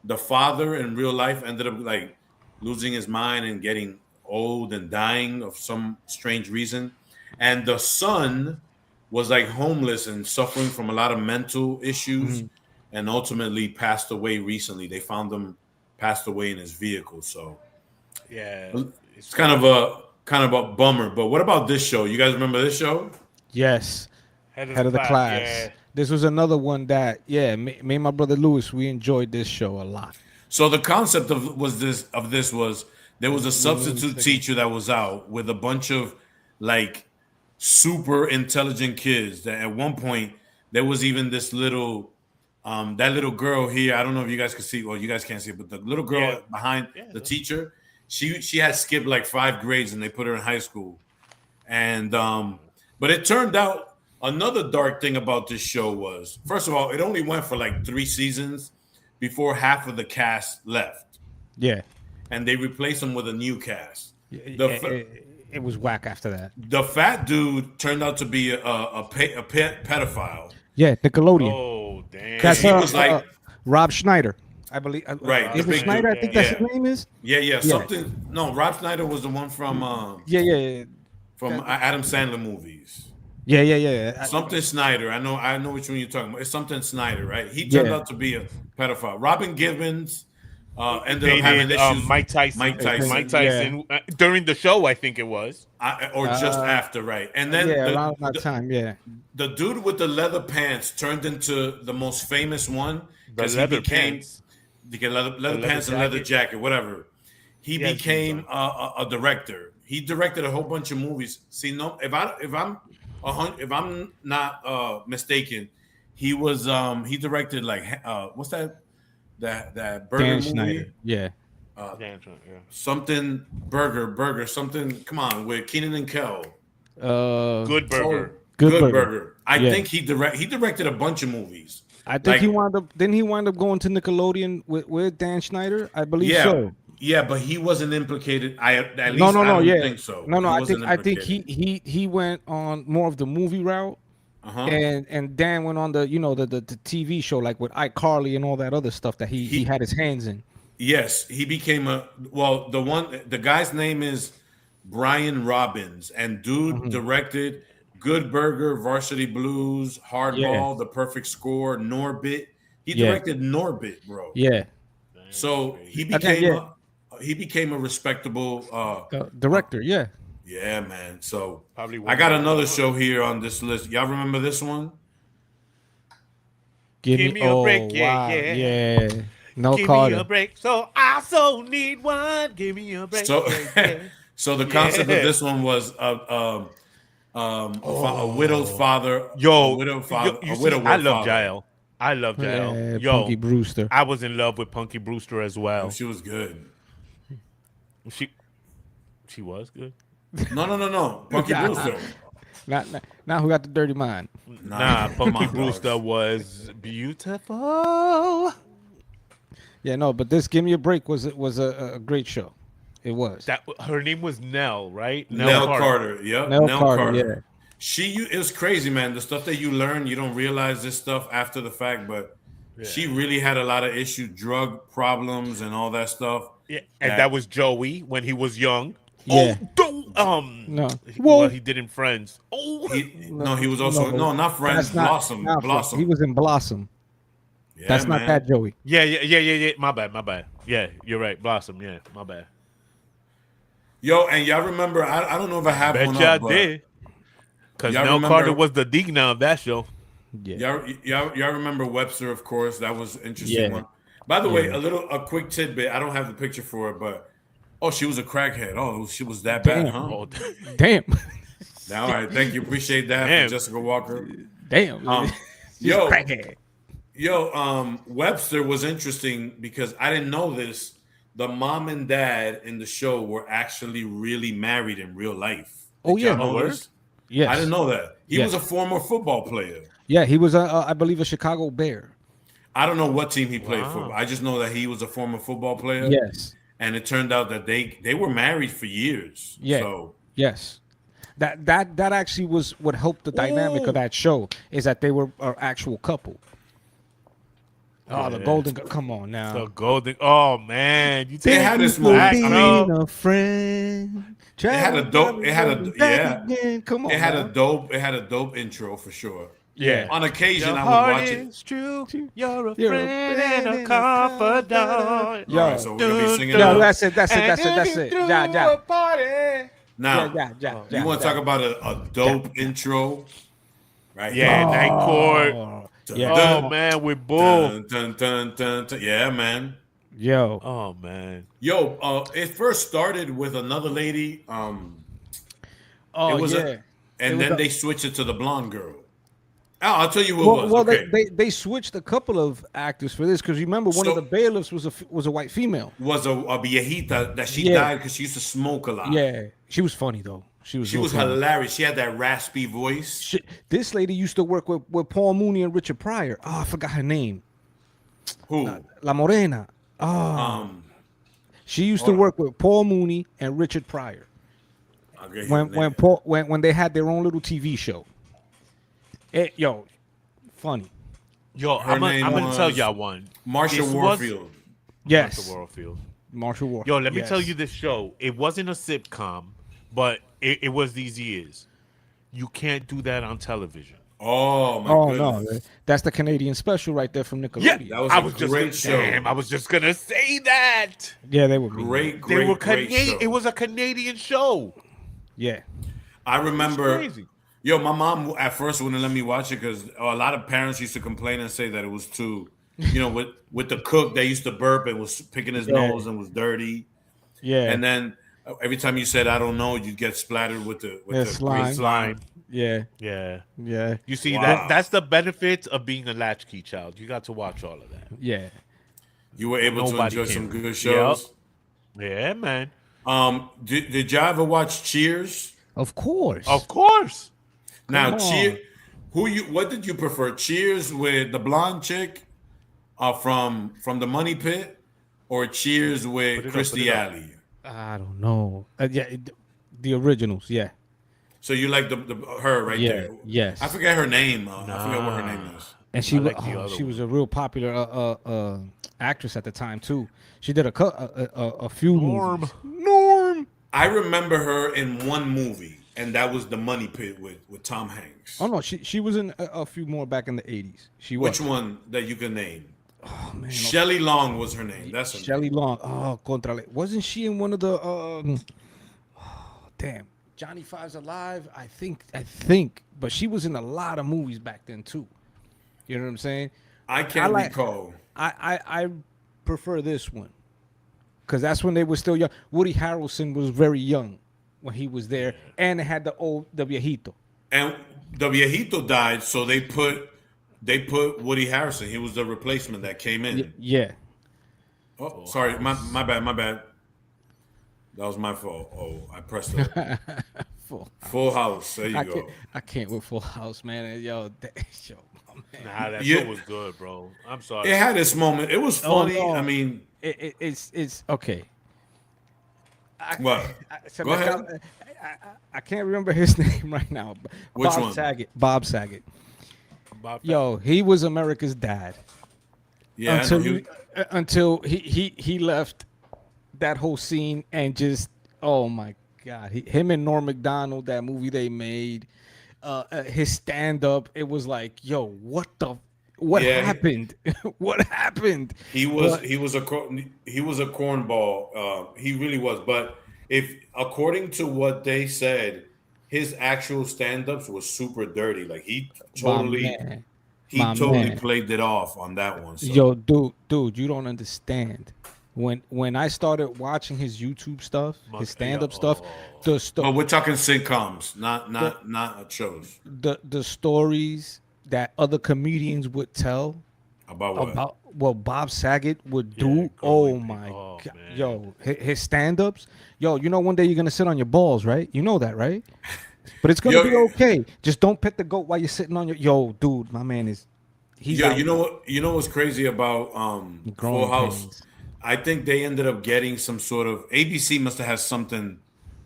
the father in real life ended up like losing his mind and getting old and dying of some strange reason. And the son was like homeless and suffering from a lot of mental issues and ultimately passed away recently. They found him passed away in his vehicle. So Yeah, it's kind of a bummer. But what about this show? You guys remember this show? Yes. Head of the class. Yeah. This was another one that, me and my brother Louis, we enjoyed this show a lot. So the concept of this was there was a substitute teacher that was out with a bunch of like super intelligent kids that at one point there was even this little that little girl here. I don't know if you guys can see, well, you guys can't see it, but the little girl behind the teacher, she had skipped like 5 grades and they put her in high school. And but it turned out another dark thing about this show was, first of all, it only went for like 3 seasons before half of the cast left. Yeah. And they replaced them with a new cast. It was whack after that. The fat dude turned out to be a pedophile. Yeah, Nickelodeon. Oh damn! That's he was like Rob Schneider, I believe. Right, Is the it big Schneider? dude. I think Yeah. that's his name is. yeah, something. No, Rob Schneider was the one from Yeah. Adam Sandler movies. Yeah. Something Snyder. I know which one you're talking about. It's something Snyder, right? He turned out to be a pedophile. Robin Givens ended up having issues. Mike Tyson. Mike Tyson. Mike Tyson during the show, I think it was. Or just after, right? And then around that time, the dude with the leather pants turned into the most famous one because leather pants. leather pants and leather jacket, whatever. He became a director. he directed a whole bunch of movies. See, no, if I'm not mistaken, he was he directed like what's that burger Dan movie? Schneider. Yeah. Something burger something. Come on, with Keenan and Kel. Good Burger. Good Burger. I think he directed a bunch of movies. I think he wound up. Didn't he wind up going to Nickelodeon with Dan Schneider? I believe so. Yeah, but he wasn't implicated. I don't think so. No. I think he went on more of the movie route, and Dan went on the the TV show like with iCarly and all that other stuff that he had his hands in. Yes, he became the guy's name is Brian Robbins, and dude directed Good Burger, Varsity Blues, Hardball, The Perfect Score, Norbit. He directed Norbit, bro. Yeah. So he became a respectable director. Yeah. Yeah, man. So I got another show here on this list. Y'all remember this one? Give me a break, yeah. No Give Carter. me a break, so I so need one. Give me a break. So, so the concept of this one was a widowed father. Yo, a widowed father. I love Jael. I love Jael. Yeah, Yo, Punky Brewster. I was in love with Punky Brewster as well. She was good. She was good. No. Punky Brewster. Now who got the dirty mind? Nah, Punky Brewster was beautiful. Yeah, no, but this "Give Me a Break" was a great show. It was. Her name was Nell, right? Nell Carter. Yep. Nell Carter. Yeah. It was crazy, man. The stuff that you learn, you don't realize this stuff after the fact, but she really had a lot of issues, drug problems, and all that stuff. Yeah, and that was Joey when he was young. Yeah. No. Well, he did in Friends. He was also not Friends. Blossom. Blossom. He was in Blossom. Yeah, that's not that Joey. Yeah. My bad. Yeah, you're right. Blossom. Yeah, my bad. Yo, and y'all remember? I don't know if I have one. Bet y'all did. Because Nell Carter was the Digna of that show. Yeah. Y'all remember Webster? Of course, that was an interesting one. By the way, a quick tidbit. I don't have the picture for it, but she was a crackhead. Oh, she was that bad, huh? Oh, damn. All right, thank you. Appreciate that from Jessica Walker. Damn. Crackhead. Webster was interesting because I didn't know this. The mom and dad in the show were actually really married in real life. Yes. I didn't know that. He was a former football player. Yeah, he was, I believe, a Chicago Bear. I don't know what team he played for. I just know that he was a former football player. Yes. And it turned out that they were married for years. Yeah. So. Yes. That actually was what helped the dynamic of that show, is that they were an actual couple. Oh, the Golden. Come on now. The Golden. Oh man, they had this movie. A friend. It had a dope. Come on. It had a dope intro for sure. Yeah. On occasion, I would watch it. It's true. You're a friend and a confidant. All right, so we're gonna be singing. Yo, that's it. Yeah. Now, you want to talk about a dope intro, right? Yeah, Night Court. Yeah. Oh man, with Bull. Yeah, man. Yo. Oh man. Yo, it first started with another lady. They switched it to the blonde girl. I'll tell you who it was. Well, okay. they switched a couple of actors for this because remember one of the bailiffs was a white female. Was a viejita that she died because she used to smoke a lot. Yeah, she was funny though. She was hilarious. She had that raspy voice. This lady used to work with Paul Mooney and Richard Pryor. Oh, I forgot her name. Who? La Morena. She used to work with Paul Mooney and Richard Pryor. When they had their own little TV show. Funny. Yo, I'm gonna tell y'all one. Marcia Warfield. Yes. Marcia Warfield. Yo, let me tell you this show. It wasn't a sitcom, but it was these years. You can't do that on television. Oh my goodness. No, that's the Canadian special right there from Nickelodeon. Yeah, that was a great show. Damn, I was just gonna say that. Yeah, they were great. Great show. It was a Canadian show. Yeah, I remember. Crazy. Yo, my mom at first wouldn't let me watch it because a lot of parents used to complain and say that it was too, with the cook, they used to burp and was picking his nose and was dirty. Yeah. And then Every time you said I don't know, you get splattered with the slime. green slime. Yeah, Yeah. yeah, You see Wow. that's the benefit of being a latchkey child. You got to watch all of that. yeah. You were able to Nobody enjoy can. some good Yep. shows. Yeah, man. Did y'all ever watch Cheers? Of course. Of course. Now, on. Cheer, what did you prefer? Cheers with the blonde chick, from the Money Pit, or Cheers with Put it up, Christy put it up. Alley? I don't know. Yeah, the originals. Yeah, So you like the her right yeah, there? yes. I forget her name. I forget what her name is. And she I was like the other she was a real popular actress at the time too. She did a few movies. Norm. I remember her in one movie, and that was The Money Pit with Tom Hanks. Oh no, she was in a few more back in the 80s. She was. Which one that you can name? Oh man, Shelley Long was her name. That's her Shelley name. Long. Oh, wasn't she in one of the damn, Johnny Five's Alive? I think, but she was in a lot of movies back then too. You know what I'm saying? I can't like- recall. I prefer this one because that's when they were still young. Woody Harrelson was very young when he was there, and it had the viejito. And the viejito died, so they put Woody Harrelson. He was the replacement that came in. Yeah. Oh, sorry, my bad. That was my fault. Oh, I pressed it. Full House. There you go. I can't with Full House, man. Yo, my man. Nah, that Yeah. show was good, bro. I'm sorry. It had its moment. It was funny. no. I mean, It's okay. what? So Go ahead. I can't remember his name right now. Which Bob one? Saget. Bob Saget. About that. Yo, he was America's dad Yeah, I know. until he left that whole scene and just, oh my God, him and Norm Macdonald, that movie they made, his stand up, it was like, yo, what Yeah. happened? What happened? He was a cornball. He really was. But if according to what they said, his actual stand-ups was super dirty. Like he totally My man. played it off on that one. So. Yo, dude, you don't understand. When I started watching his YouTube stuff, his stand-up stuff, But we're talking sitcoms, not shows. the stories that other comedians would tell About what? about what Bob Saget would do. Oh my God, man. yo, his stand-ups. Yo, you know one day you're gonna sit on your balls, right? You know that, right? But it's gonna Yo, be okay. Just don't pet the goat while you're sitting on your. Yo, dude, my man is. He's Yo, out you know what? You know what's crazy about Full Growing House? pains. I think they ended up getting some sort of ABC must have had something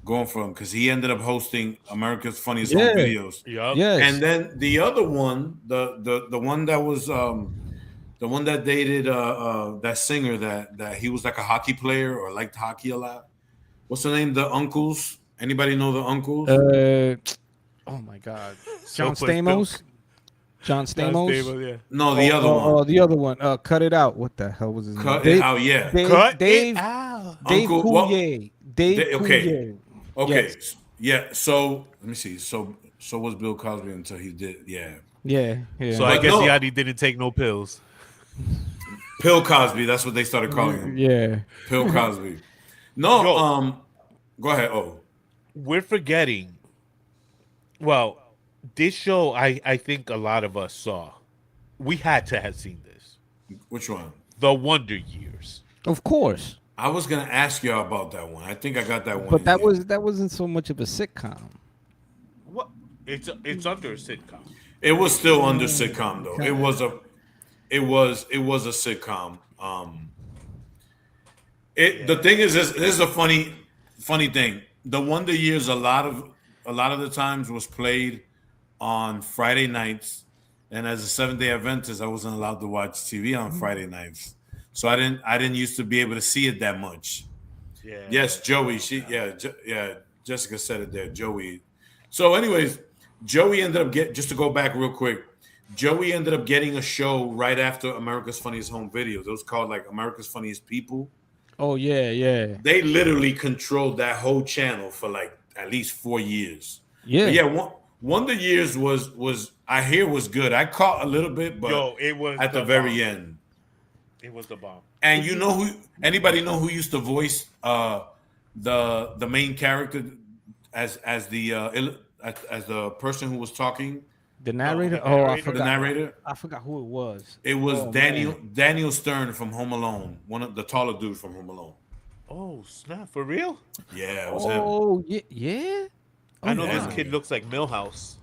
going for him because he ended up hosting America's Funniest Home Videos. Yup. Yes. And then the other one, the one that was the one that dated that singer that he was like a hockey player or liked hockey a lot. What's the name? The Uncles. Anybody know the Uncles? Oh my God, So John much Stamos. John Stamos. Yeah. No, the other one. Oh, the other one. Cut it out. What the hell was his Cut name? it out. Yeah. Cut Dave it out. Dave Uncle- what- Coulier. Dave Okay. Coulier. Okay. Yes. Yeah. So let me see. So was Bill Cosby until he did. Yeah. Yeah. So I But guess no. Yanni didn't take no pills. Pill Cosby. That's what they started calling him. Yeah. Pill Cosby. No. Yo. Go ahead. Oh. We're forgetting. Well, this show, I think a lot of us saw. We had to have seen this. Which one? The Wonder Years. Of course. I was gonna ask y'all about that one. I think I got that one. But that in here. that wasn't so much of a sitcom. What? It's under a sitcom. It was still under sitcom though. It was a sitcom. The thing is, this is a funny thing. The Wonder Years a lot of the times was played on Friday nights, and as a Seventh-day Adventist, I wasn't allowed to watch TV on Friday nights, so I didn't used to be able to see it that much. Yeah. Yes, Joey. Jessica said it there, Joey. So, anyways, Joey ended up just to go back real quick. Joey ended up getting a show right after America's Funniest Home Videos. It was called like America's Funniest People. Oh yeah, yeah. They literally controlled that whole channel for like at least 4 years. Yeah. But yeah. Wonder Years was I hear was good. I caught a little bit, but it was at the very end. It was the bomb. And you know anybody know who used to voice the main character as the person who was talking, The narrator. the narrator? I forgot. the narrator. I forgot who it was. It was Oh, Daniel man. Daniel Stern from Home Alone, one of the taller dudes from Home Alone. Oh snap! For real? Yeah, it was him. Oh yeah, yeah. I know yeah. this kid looks like Millhouse.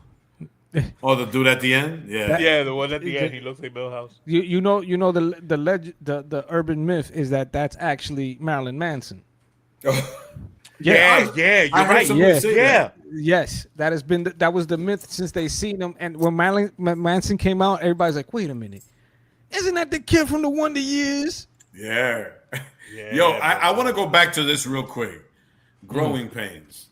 Oh, the dude at the end. Yeah. Yeah, the one at the end, he looks like Millhouse. You know the legend, the urban myth is that that's actually Marilyn Manson. Yeah, yeah, you're I heard right. somebody Yeah. say Yeah. that. Yes, that was the myth since they seen him. And when Marilyn Manson came out, everybody's like, "Wait a minute, isn't that the kid from the Wonder Years?" Yeah. Yeah, Yo, bro. I want to go back to this real quick. Growing Pains.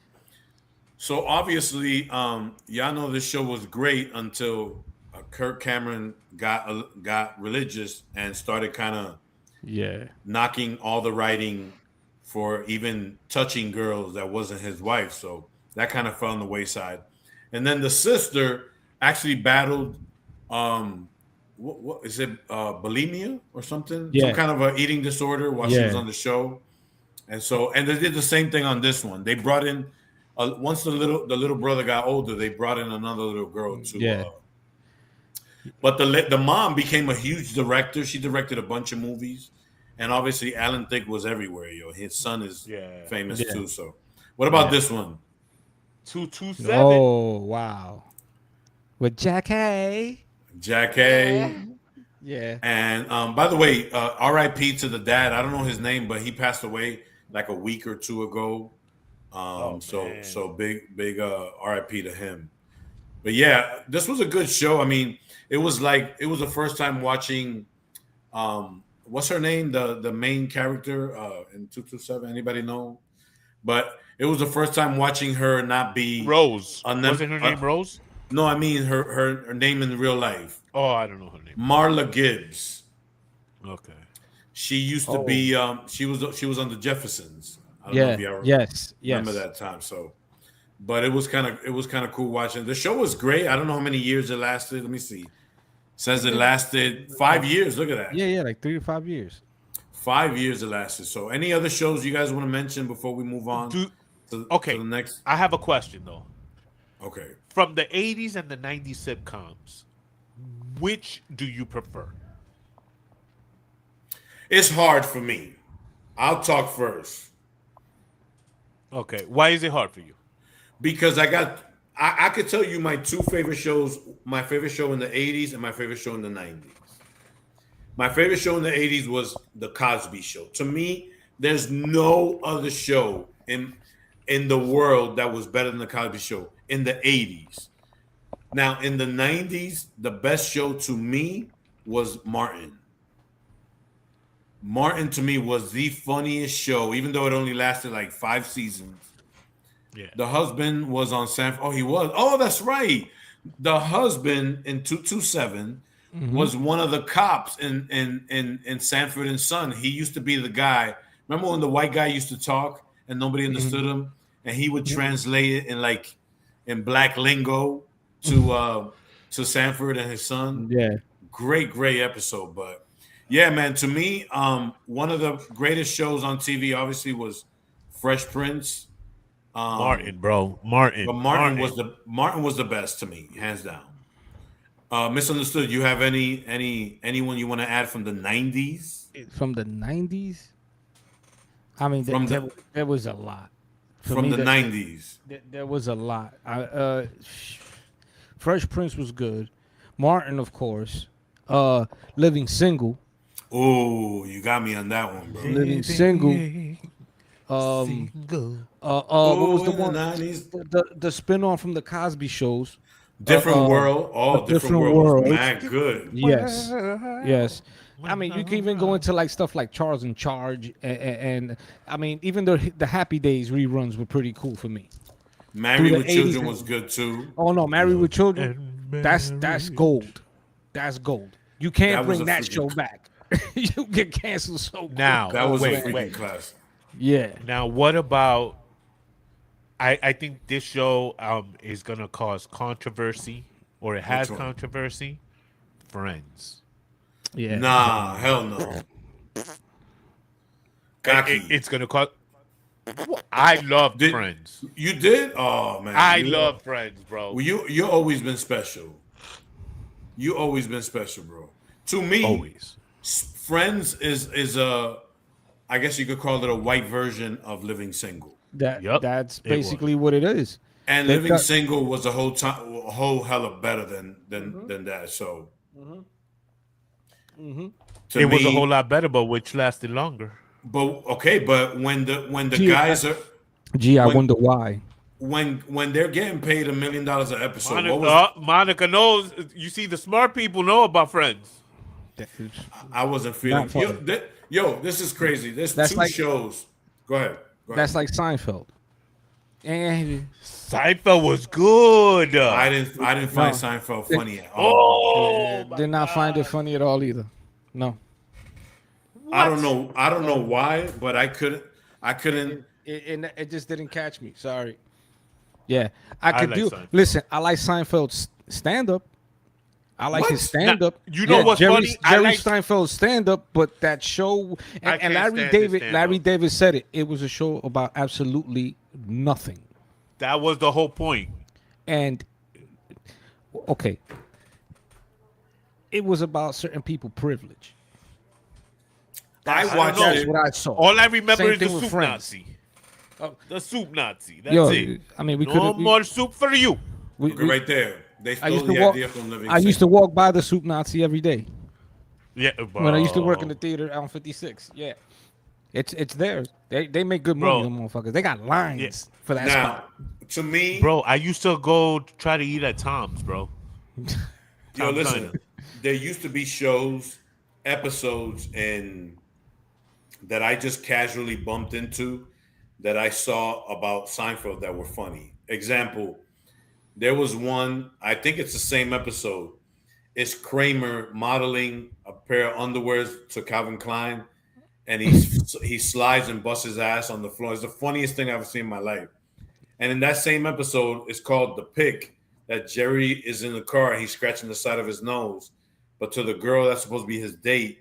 So obviously, y'all know this show was great until Kirk Cameron got religious and started kind of Yeah, knocking all the writing for even touching girls that wasn't his wife. So that kind of fell on the wayside. And then the sister actually battled what is it, bulimia or something? Yeah. Some kind of a eating disorder while she was on the show. And they did the same thing on this one. They brought in once the little brother got older, they brought in another little girl too. Yeah. But the mom became a huge director. She directed a bunch of movies, and obviously Alan Thicke was everywhere. Yo, his son is famous too. So, what about this one? 227. Oh wow, with Jack Hay. Jack A. Yeah. And by the way, R.I.P. to the dad. I don't know his name, but he passed away like a week or two ago. So big R.I.P. to him. But yeah, this was a good show. I mean, it was the first time watching. What's her name? The main character in 227. Anybody know? But it was the first time watching her not be Rose. Wasn't her name Rose? No, I mean her name in real life. Oh, I don't know her name. Marla Gibbs. Okay. She used to be. She was on the Jeffersons. I don't know if you ever remember that time. So, but it was kind of cool watching. The show was great. I don't know how many years it lasted. Let me see. It says it lasted 5 years. Look at that. Yeah, like 3 to 5 years. 5 years it lasted. So, any other shows you guys want to mention before we move on? To the next. I have a question though. Okay. From the 80s and the 90s sitcoms, which do you prefer? It's hard for me. I'll talk first. Okay. Why is it hard for you? Because I could tell you my two favorite shows, my favorite show in the 80s and my favorite show in the 90s. My favorite show in the 80s was The Cosby Show. To me, there's no other show in the world that was better than The Cosby Show in the 80s. Now, in the 90s, the best show to me was Martin. Martin, to me, was the funniest show, even though it only lasted like 5 seasons. Yeah. The husband was on Sanford. Oh, he was. Oh, that's right. The husband in 227 was one of the cops in Sanford and Son. He used to be the guy. Remember when the white guy used to talk and nobody understood him, and he would translate it in black lingo to Sanford and his son. Yeah. Great episode. But yeah, man, to me, one of the greatest shows on TV obviously was Fresh Prince. Martin, bro. Martin. But Martin was the best to me, hands down. Misunderstood. You have anyone you want to add from the 90s? From the 90s? I mean, there was a lot. From the 90s. There was a lot. Fresh Prince was good. Martin, of course. Living Single. Oh, you got me on that one, bro. Living Single. What was the one? The spin-off from the Cosby shows. Different World. Oh, Different World. Man, good. Yes. I mean, you can even go into like stuff like Charles in Charge, and I mean, even the Happy Days reruns were pretty cool for me. Married with Children was good too. Oh no, Married with Children, that's gold. That's gold. You can't bring that show back. You get canceled so quick. Now, That was a freaking classic. Yeah. Now, what about? I think this show is gonna cause controversy, or it has one? controversy. Friends. Yeah. Nah, hell no. Cocky. It's gonna cause. I loved Did Friends. you did? Oh man, I love Friends, bro. Well, you always been special. You always been special, bro. To me, Always. Friends is a, I guess you could call it a white version of Living Single. Yep, That's it was. basically what it is. And They've Living got- Single was a whole hella better than that. So to It was a me- whole lot better, but which lasted longer. But okay, but when the Gee, guys are Gee, I when- wonder why. when they're getting paid $1 million an episode, Monica, what was Monica knows. You see, the smart people know about Friends. I wasn't feeling. Not funny. This is crazy. There's That's two like- shows. Go ahead. That's like Seinfeld. And Seinfeld was good. I didn't find Seinfeld funny at all. Oh, did not find it funny at all either. No. I don't know why, but I couldn't. It just didn't catch me. Sorry. Yeah, I could like do. Seinfeld. Listen, I like Seinfeld's stand up. I like What? his stand up. Now, you know what's funny? I Jerry like- Steinfeld's stand up, but that show I and can't Larry stand his David. stand-up. Larry David said it. It was a show about absolutely nothing. That was the whole point. And okay, it was about certain people privilege. I don't watched know. That's it. what I saw. All I remember Same is the thing with soup Friends. Nazi. The soup Nazi. That's Yo, it. I mean, we No could. more soup for you. Okay, right there. They I stole used to the walk. idea from Living I used to Single. walk by the soup Nazi every day Yeah, when I used to work in bro. the theater on 56. Yeah, it's there. They make good money, Bro. them motherfuckers. They got lines Yeah. for that Now, spot. to me, Bro, I used to go try to eat at Tom's, bro. yo, listen. China. There used to be shows, episodes, and that I just casually bumped into that I saw about Seinfeld that were funny. Example, there was one, I think it's the same episode. It's Kramer modeling a pair of underwears to Calvin Klein, and he slides and busts his ass on the floor. It's the funniest thing I've ever seen in my life. And in that same episode, it's called The Pick, that Jerry is in the car and he's scratching the side of his nose. But to the girl that's supposed to be his date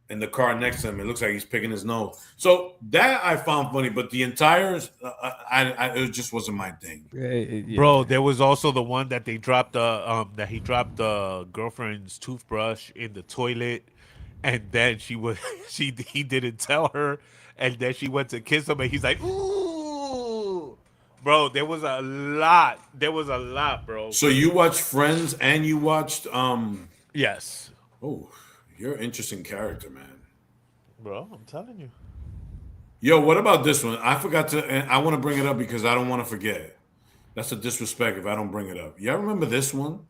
in the car next to him, it looks like he's picking his nose. So that I found funny, but the entire, it just wasn't my thing. Yeah. Bro, there was also the one that they dropped that he dropped the girlfriend's toothbrush in the toilet, and then he didn't tell her, and then she went to kiss him, and he's like, ooh, bro. There was a lot, bro. So you watched Friends and you watched, Yes, oh, you're an interesting character, man. bro. I'm telling you. Yo, what about this one? I forgot to, and I want to bring it up because I don't want to forget. That's a disrespect if I don't bring it up. Y'all remember this one?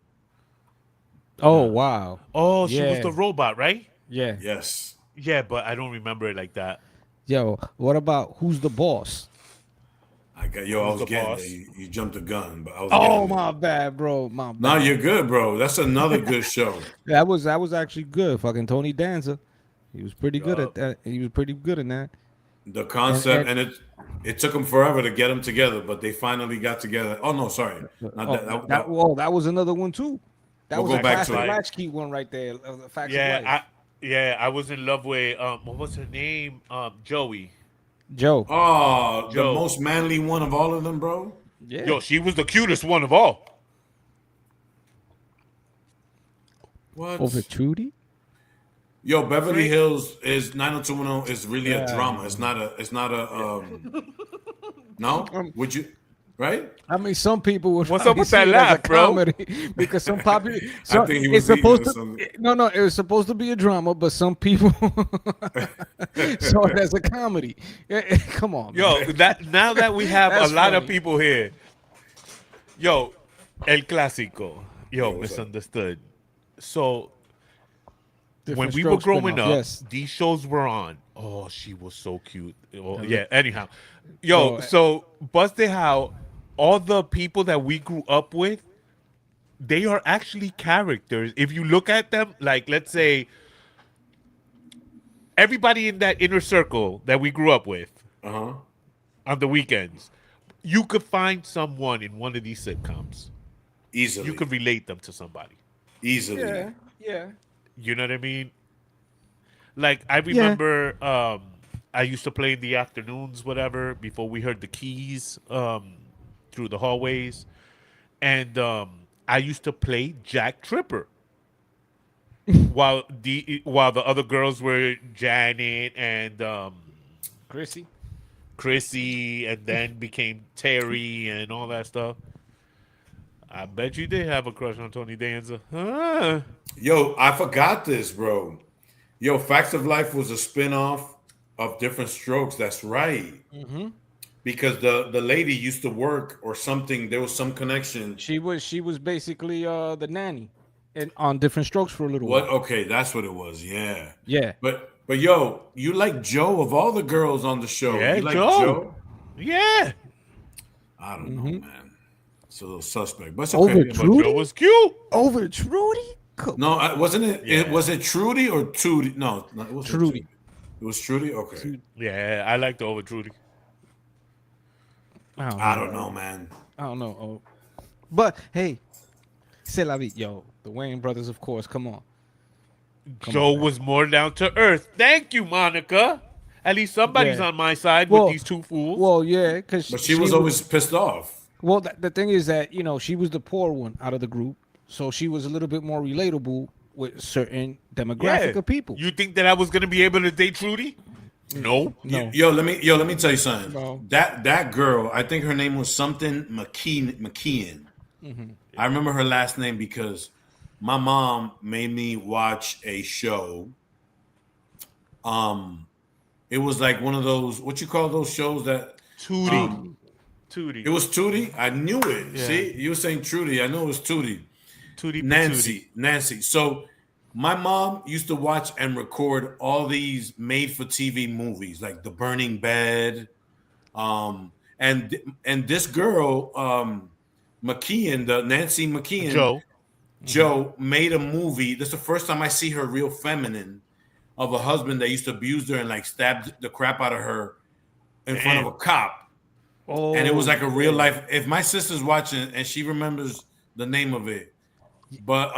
Oh wow. Oh, she was Yeah. the robot, right? Yeah. Yes. Yeah, but I don't remember it like that. Yo, what about Who's the Boss? I was the getting boss? there. You jumped the gun, but I was Oh getting there. my bad, bro. My bad. No, you're good, bro. That's another good show. That was actually good. Fucking Tony Danza. He was pretty good Yup. at that. He was pretty good in that. The concept, And- and it took them forever to get them together, but they finally got together. Oh no, sorry, not That was another one too. That We'll was go a back to classic it. latchkey one right there. Facts of Yeah, Life. I was in love with what was her name? Joey. Joe. Oh, the Joe. most manly one of all of them, bro. Yeah. Yo, she was the cutest one of all. What? Over Trudy. Yo, Beverly Hills is 90210 is really a Yeah. drama. It's not a no? Would you right? I mean, some people would. What's probably up with that see it as a laugh, bro? comedy because some popular. I think he was it's supposed eating to. something. No, it was supposed to be a drama, but some people saw it as a comedy. Come on, Yo, man. now that we have That's a lot of funny. people here, yo, El Clásico, yo, what's up? Misunderstood. So when Different we were Strokes growing spin-off, up, yes. these shows were on. Oh, she was so cute. Oh, yeah. Anyhow, yo, Bro, so busted how all the people that we grew up with, they are actually characters. If you look at them, like let's say everybody in that inner circle that we grew up with Uh-huh. on the weekends, you could find someone in one of these sitcoms. Easily. You could relate them to somebody. easily. Yeah. You know what I mean? Like I remember I used to play in the afternoons, whatever, before we heard the keys through the hallways, and I used to play Jack Tripper while the other girls were Janet and Chrissy. Chrissy, and then became Terry and all that stuff. I bet you did have a crush on Tony Danza. Huh? Yo, I forgot this, bro. Yo, Facts of Life was a spin-off of Different Strokes. That's right. Mm-hmm. Because the lady used to work or something. There was some connection. She was basically the nanny, and on Different Strokes for a little What? while. Okay, that's what it was. Yeah. Yeah. But yo, you like Joe of all the girls on the show. Yeah, You like Joe. Yeah. I don't know, man. It's a little suspect, but it's Over okay. But Trudy? Joe was cute. Over Trudy? Come No, wasn't it? Yeah. Was it Trudy or Tootie? No, it wasn't Trudy. It was Trudy. Okay. Yeah, I liked the over Trudy. I don't know, man. I don't know. Oh. But hey, c'est la vie, yo. The Wayne brothers, of course. Come on. Joe was more down to earth. Thank you, Monica. At least somebody's Yeah. on my side Well- with these two fools. Well, yeah, because But she was always pissed off. Well, the thing is that she was the poor one out of the group, so she was a little bit more relatable with certain demographic of people. You think that I was gonna be able to date Trudy? No. No. Yo, let me tell you something. No. That girl, I think her name was something McKeon. I remember her last name because my mom made me watch a show. It was like one of those, what you call those shows that Tootie. Tootie. it was Tootie. I knew it. Yeah. See, you were saying Trudy. I knew it was Tootie. Tootie. Nancy. So my mom used to watch and record all these made-for-TV movies, like The Burning Bed, and this girl, McKeon, the Nancy McKeon, Joe made a movie. This is the first time I see her real feminine, of a husband that used to abuse her and like stabbed the crap out of her in front of a cop. Oh, And it was like a real life. If my sister's watching and she remembers the name of it, but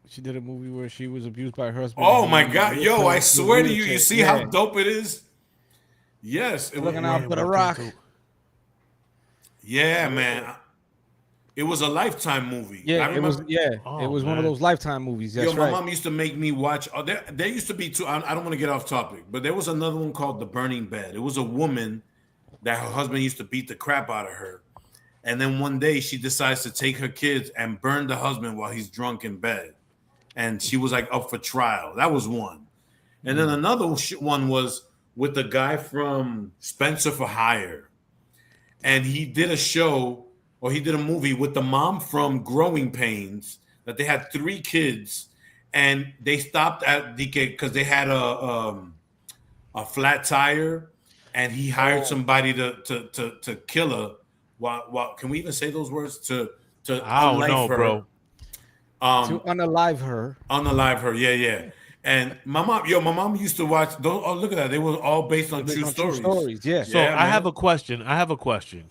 she did a movie where she was abused by her husband. oh my god, yo, I The swear to you, wheelchair. you see how dope it is? Yes, it was, Looking out for the rock. yeah, man. It was a Lifetime movie. Yeah, I it was. remember- Yeah, Oh, it was one of man. those Lifetime movies. That's Yo, my right. mom used to make me watch. There used to be two. I don't want to get off topic, but there was another one called The Burning Bed. It was a woman that her husband used to beat the crap out of her, and then one day she decides to take her kids and burn the husband while he's drunk in bed, and she was like up for trial. That was one, and then another one was with the guy from Spencer for Hire, and he did a show. Or he did a movie with the mom from Growing Pains that they had 3 kids, and they stopped at DK because they had a flat tire, and he hired somebody to kill her. While can we even say those words to I don't unlife know, her? bro. To unalive her. Unalive her, yeah. And my mom used to watch those. Oh, look at that! They were all based on true stories. Yeah. So Yeah, I have man. a question.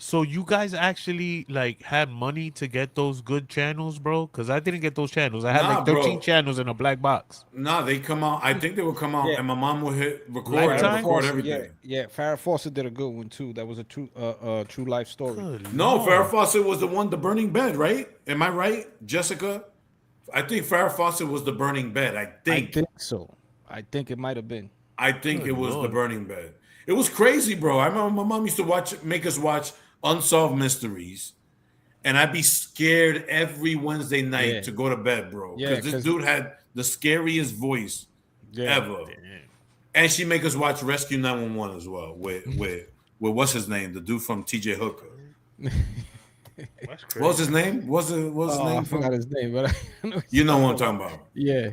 So you guys actually like had money to get those good channels, bro? Because I didn't get those channels. I had Nah, like 13 bro. channels in a black box. Nah, they come out. I think they would come out, Yeah. and my mom would record Lifetime? everything. Yeah. Farrah Fawcett did a good one too. That was a true life story. No, Lord. Farrah Fawcett was the one, The Burning Bed, right? Am I right, Jessica? I think Farrah Fawcett was The Burning Bed. I I think think so. I think it might have been. it was Lord. The Burning Bed. It was crazy, bro. I remember my mom used to make us watch Unsolved Mysteries, and I'd be scared every Wednesday night Yeah. to go to bed, bro. Yeah, Because this 'cause- dude had the scariest voice ever. And she make us watch Rescue 911 as well with what's his name? The dude from TJ Hooker. That's crazy. What's his name? What's his Oh, I name? forgot his name, but You know what I'm talking about. Yeah.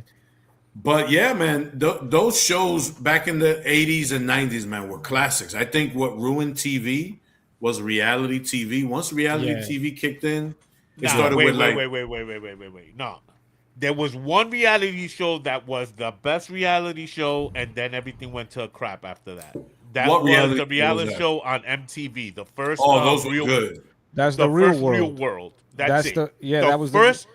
But yeah, man, those shows back in the 80s and 90s, man, were classics. I think what ruined TV was reality TV. Once reality Yeah. TV kicked in, it Nah, started wait. with like Wait. No. There was one reality show that was the best reality show, and then everything went to crap after that. That What was reality the show was reality that? show on MTV. The first oh, those were real, good. That's the the real first world. real world. That's it. That was the- first.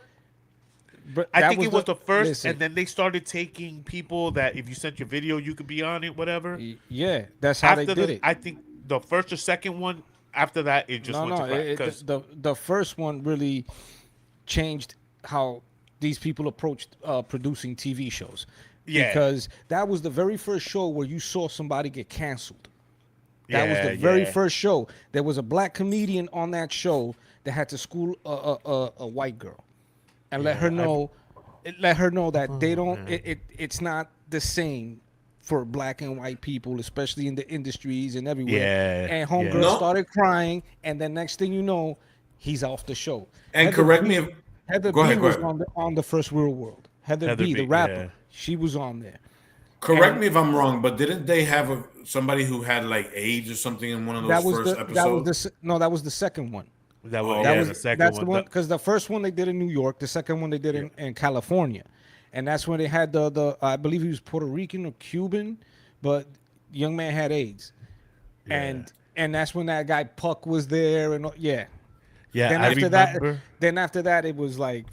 But I that think it was the first, listen, and then they started taking people that if you sent your video, you could be on it, whatever. yeah, that's how they did it. I think the first or second one. After that, it just went to crap. Because the first one really changed how these people approached producing TV shows. Yeah. Because that was the very first show where you saw somebody get canceled. That was the very first show. There was a black comedian on that show that had to school a white girl and let her know that they don't. It's not the same for black and white people, especially in the industries and everywhere. Yeah. And homegirl started crying, and then next thing you know, he's off the show. And Heather correct B, me if Heather go B ahead, was go ahead. on the first Real World. Heather B, the rapper, she was on there. Correct me if I'm wrong, but didn't they have somebody who had like AIDS or something in one of those first episodes? That was the second one. That was the second one. The one because the first one they did in New York, the second one they did in California, and that's when they had the I believe he was Puerto Rican or Cuban, but the young man had AIDS, and that's when that guy Puck was there, and Yeah, Then after that, it was like.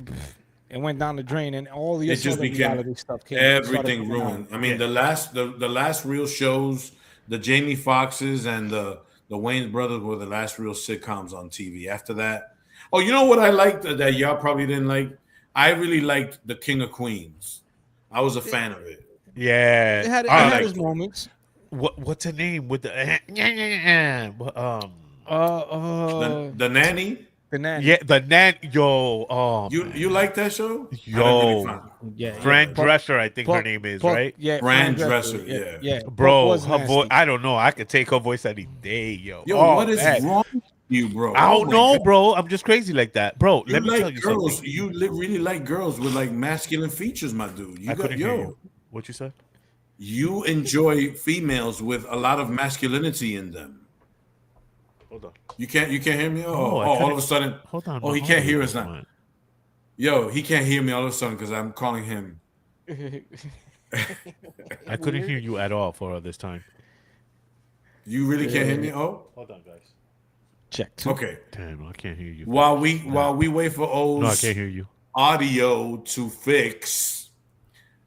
It went down the drain, and all the it just became reality stuff came. Everything ruined. I mean, the last real shows, the Jamie Foxxes and the Wayans brothers were the last real sitcoms on TV. After that, you know what I liked that y'all probably didn't like? I really liked The King of Queens. I was a fan of it. Yeah, it had his moments. What's her name with the the nanny? The nanny. Yeah, the nanny. Yo, you like that show? Yo, yeah, Fran Drescher, I think her name is, right? Yeah, Fran Drescher. Yeah. Bro, her voice. I don't know. I could take her voice any day, yo. What is wrong with you, bro? I don't know, bro. I'm just crazy like that, bro. Let me tell you girls. something. You really like girls with like masculine features, my dude. I couldn't hear you. What you said? You enjoy females with a lot of masculinity in them. Hold on. You can't hear me? All of a sudden. Hold on. Oh, he can't hear us now. Yo, he can't hear me all of a sudden because I'm calling him. I couldn't hear you at all for this time. You really can't hear me? Oh, hold on, guys. Check. Okay. Damn, I can't hear you. While we wait for O's I can't hear you. Audio to fix,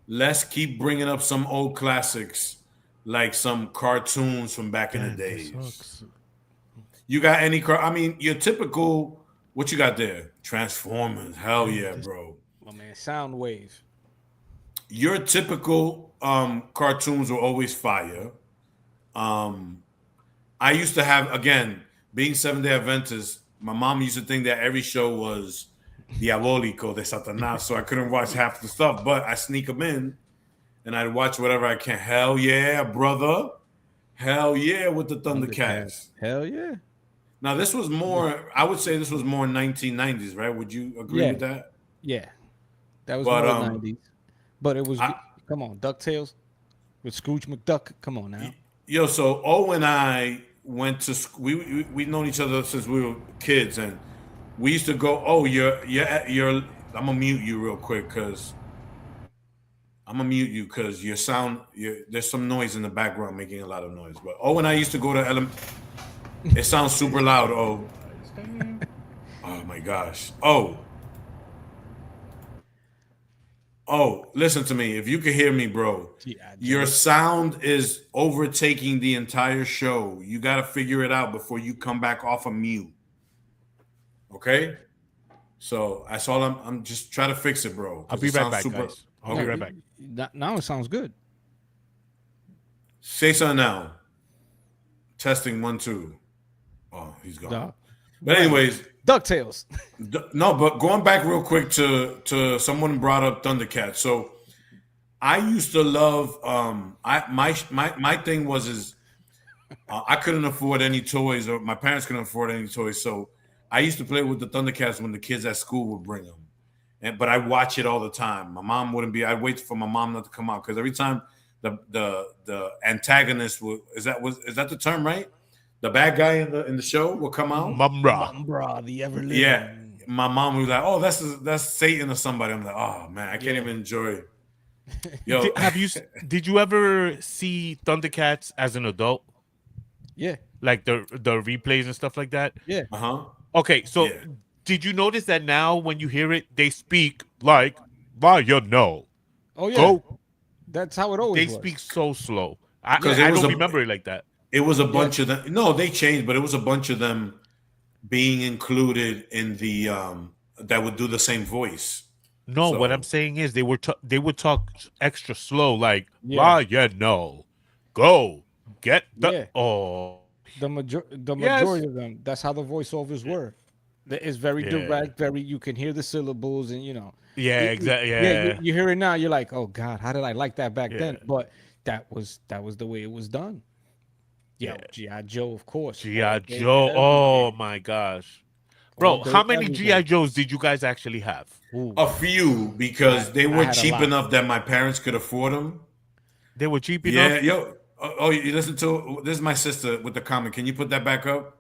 let's keep bringing up some old classics like some cartoons from back in the days. You got any car? I mean, your typical. What you got there? Transformers. Hell yeah, bro. My man, Soundwave. Your typical cartoons were always fire. I used to have, again, being Seventh-day Adventist, my mom used to think that every show was Diabólico de Satanás, so I couldn't watch half the stuff, but I sneak them in and I'd watch whatever I can. Hell yeah, brother. Hell yeah with the Thundercats. Hell yeah. Now, this was more, I would say this was more 1990s, right? Would you agree with that? Yeah. That was more 90s. But it was, come on, DuckTales with Scrooge McDuck. Come on now. Yo, so O and I went to school. We've known each other since we were kids, and we used to go, you're I'm going to mute you real quick because your sound, there's some noise in the background making a lot of noise. But O and I used to go to it sounds super loud. Oh my gosh. Oh, listen to me. If you can hear me, bro, your sound is overtaking the entire show. You got to figure it out before you come back off of mute. Okay? So that's all I'm just trying to fix it, bro. I'll be right back, guys. I'll be right back. Now it sounds good. Say something now. Testing 1, 2. Oh, he's gone. No. But anyways, DuckTales. No, but going back real quick to someone brought up Thundercats. So I used to love my thing was I couldn't afford any toys, or my parents couldn't afford any toys. So I used to play with the Thundercats when the kids at school would bring them. But I watch it all the time. My mom wouldn't be. I'd wait for my mom not to come out because every time the antagonist is that the term, right? The bad guy in the show will come out. Mumbra, the ever living. Yeah, my mom was like, "Oh, that's Satan or somebody." I'm like, "Oh man, I can't even enjoy it." Yo, did you ever see Thundercats as an adult? Yeah, like the replays and stuff like that. Yeah. Okay, so did you notice that now when you hear it, they speak like Vaya no. Oh yeah, Go. that's how it They always was. speak so slow. I, Because I don't remember it like that. it was a bunch of them. No, they changed, but it was a bunch of them being included in the that would do the same voice. No, what I'm So saying is they would talk extra slow, like Yeah, vaya no. Go. Get the yeah. oh The yes. majority of them. That's how the voiceovers were. It's very Yeah. direct. Very you can hear the syllables, and you know, Yeah, exactly. yeah. Yeah. You hear it now. You're like, oh God, how did I like that back Yeah. then? But that was the way it was done. Yeah. Yo, GI Joe, of course, all G.I. day, Joe. every Oh day, my gosh. all Bro, how day, many every G.I. day. Joes did you guys actually have? Ooh, a few because they I were had a cheap lot. enough that my parents could afford them. They were cheap Yeah, enough? yo. Oh, you listen to this is my sister with the comment. Can you put that back up?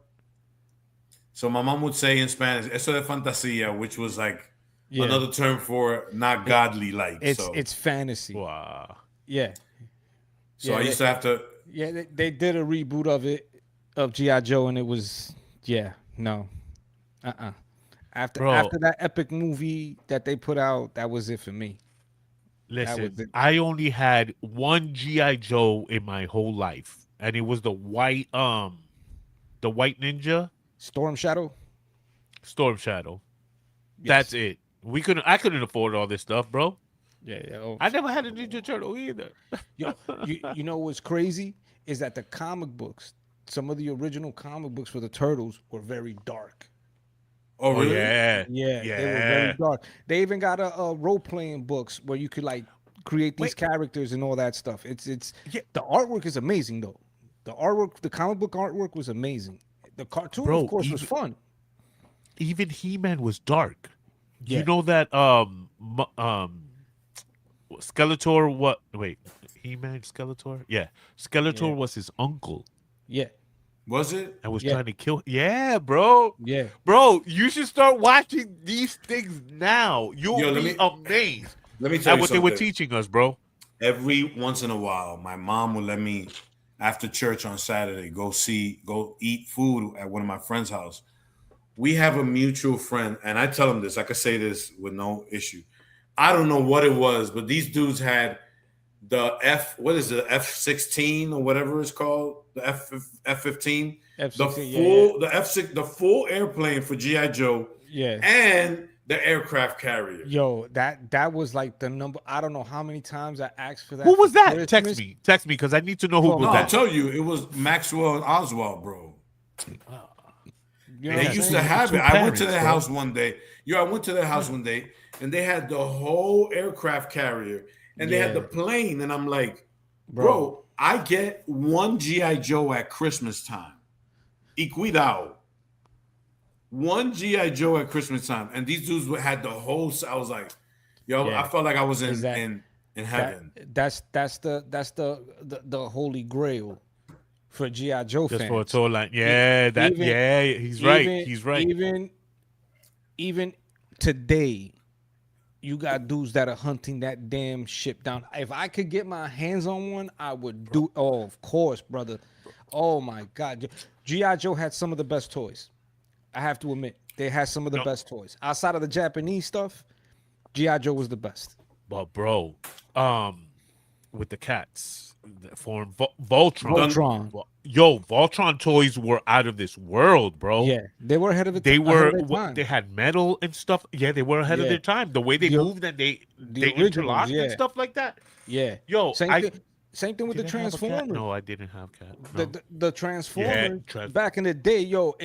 So my mom would say in Spanish, "Eso de fantasía," which was like Yeah, another term for not it, godly like. So it's fantasy. Wow. Yeah, so yeah, I used to have to. yeah. They did a reboot of it of GI Joe, and it was yeah, no, Bro, After that epic movie that they put out, that was it for me. That was listen, it. I only had one G.I. Joe in my whole life, and it was the white ninja, Storm Shadow. Storm Shadow. That's Yes. it. I couldn't afford all this stuff, bro. Yeah. Yeah. Oh, I never had a Ninja Turtle either. yo, you know what's crazy is that the comic books, some of the original comic books for the Turtles were very dark. Oh, Oh really? yeah. Yeah, they were very Yeah. dark. They even got a role playing books where you could like create these Wait. characters and all that stuff. It's Yeah, the artwork is amazing though. The artwork, the comic book artwork was amazing. The cartoon, of bro, course, was fun. even He-Man was dark. You Yeah, know that Skeletor what wait, He-Man Skeletor? Yeah. yeah, Skeletor was his uncle yeah, Was it? and was yeah, trying to kill. Yeah, bro. yeah. Bro, you should start watching these things now. You'll Yo, be amazed let me tell at you what they were something. teaching us, bro. Every once in a while, my mom would let me after church on Saturday go eat food at one of my friends' house. We have a mutual friend, and I tell him this. I could say this with no issue. I don't know what it was, but these dudes had the what is it, F-16 or whatever it's called, the F-15, the F-16. Yeah, yeah, full the F-6, the full airplane for GI Joe, yeah. and the aircraft carrier. Yo, that was like the number. I don't know how many times I asked for that Who for was that? Christmas. Text me, because I need to know who From was No, I'll that. tell you, it was Maxwell and Oswald, bro. You know They what I'm used saying? to have two it. I went to parents, their bro. house one day. I went to their house one day, and they had the whole aircraft carrier, and they had the Yeah, plane. And I'm like, bro. bro, I get one GI Joe at Christmas time. Y cuidado. One GI Joe at Christmas time, and these dudes had the whole. I was like, yo, I Yeah, felt like I was in exact. in That heaven. that's the holy grail for GI Joe Just for a fans. tour line. E- Yeah, Even he's right. even He's right. even today, you got dudes that are hunting that damn ship down. If I could get my hands on one, I would do. Oh, of course, brother. Oh my God, GI Joe had some of the best toys. I have to admit, they had some of the No, best toys outside of the Japanese stuff. GI Joe was the best. but bro, with the cats, for Voltron. Voltron. Yo, Voltron toys were out of this world, bro. Yeah, they were ahead of They ahead were of their time. they had metal and stuff. Yeah, they were ahead of Yeah, their time. The way they the moved and they the originals. interlocked and Yeah, stuff like that. yeah. Yo, Same I thing. Same thing with the didn't have a cat. Transformers. No, I didn't have cat. The, No, the Transformers trans- back in the day, yo,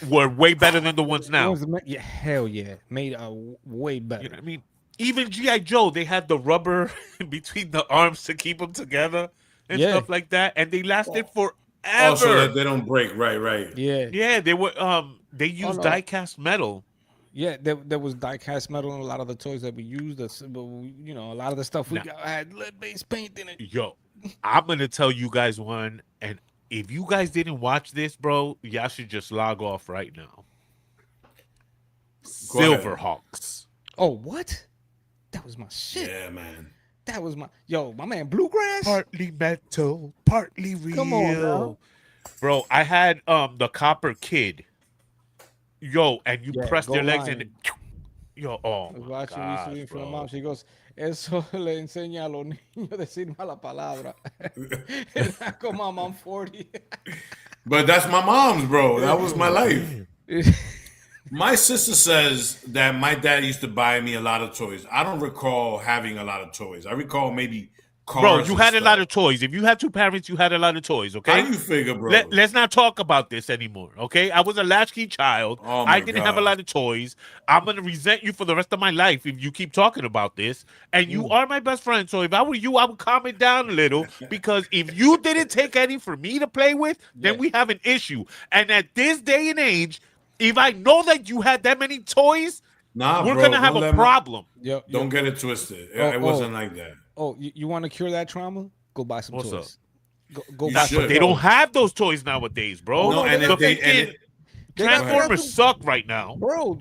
were way better than the ones it now. was yeah, hell yeah, made way You know better. what I mean? Even GI Joe, they had the rubber between the arms to keep them together and Yeah, stuff like that, and they lasted Oh, so that forever. they don't break. Right, right. yeah. Yeah, they were they Oh used no, die-cast metal. yeah. There was die-cast metal in a lot of the toys that we used. But you know, a lot of the stuff we Now, got had lead-based paint in it. yo, I'm gonna tell you guys one, and if you guys didn't watch this, bro, y'all should just log off right now. Go ahead. Silverhawks. Oh, what? That was my shit. Yeah, man. That was my man Bluegrass. Partly metal, partly Come on now. real. Bro, I had the Copper Kid. Yo, and you Yeah, press Go their legs and Lion. Yo, oh I was my watching gosh, recently from my bro. mom. She goes, eso le enseña a los niños a decir mala palabra. And I go, Mom, I'm 40. But that's my mom's, bro. That was my Oh, life. damn. My sister says that my dad used to buy me a lot of toys. I don't recall having a lot of toys. I recall maybe Bro, cars you and had a lot stuff. of toys. If you had two parents, you had a lot of toys, How okay? you figure, bro? Let's not talk about this anymore, okay? I was a latchkey child. Oh I my didn't have a God. lot of toys. I'm going to resent you for the rest of my life if you keep talking about this. And you are my best friend. So if I were you, I would calm it down a little because if you didn't take any for me to play with, then we have an issue. And at this day and age, if I know that you had that many toys, Nah, we're bro. going to have Don't a let my, problem. don't get it twisted. Oh, It wasn't like that. Oh, you want to cure that trauma? Go buy some What's toys. Go You buy should. some They don't toys. have those toys nowadays, bro. No, and the if they freaking They got Transformers some- suck right now. Bro,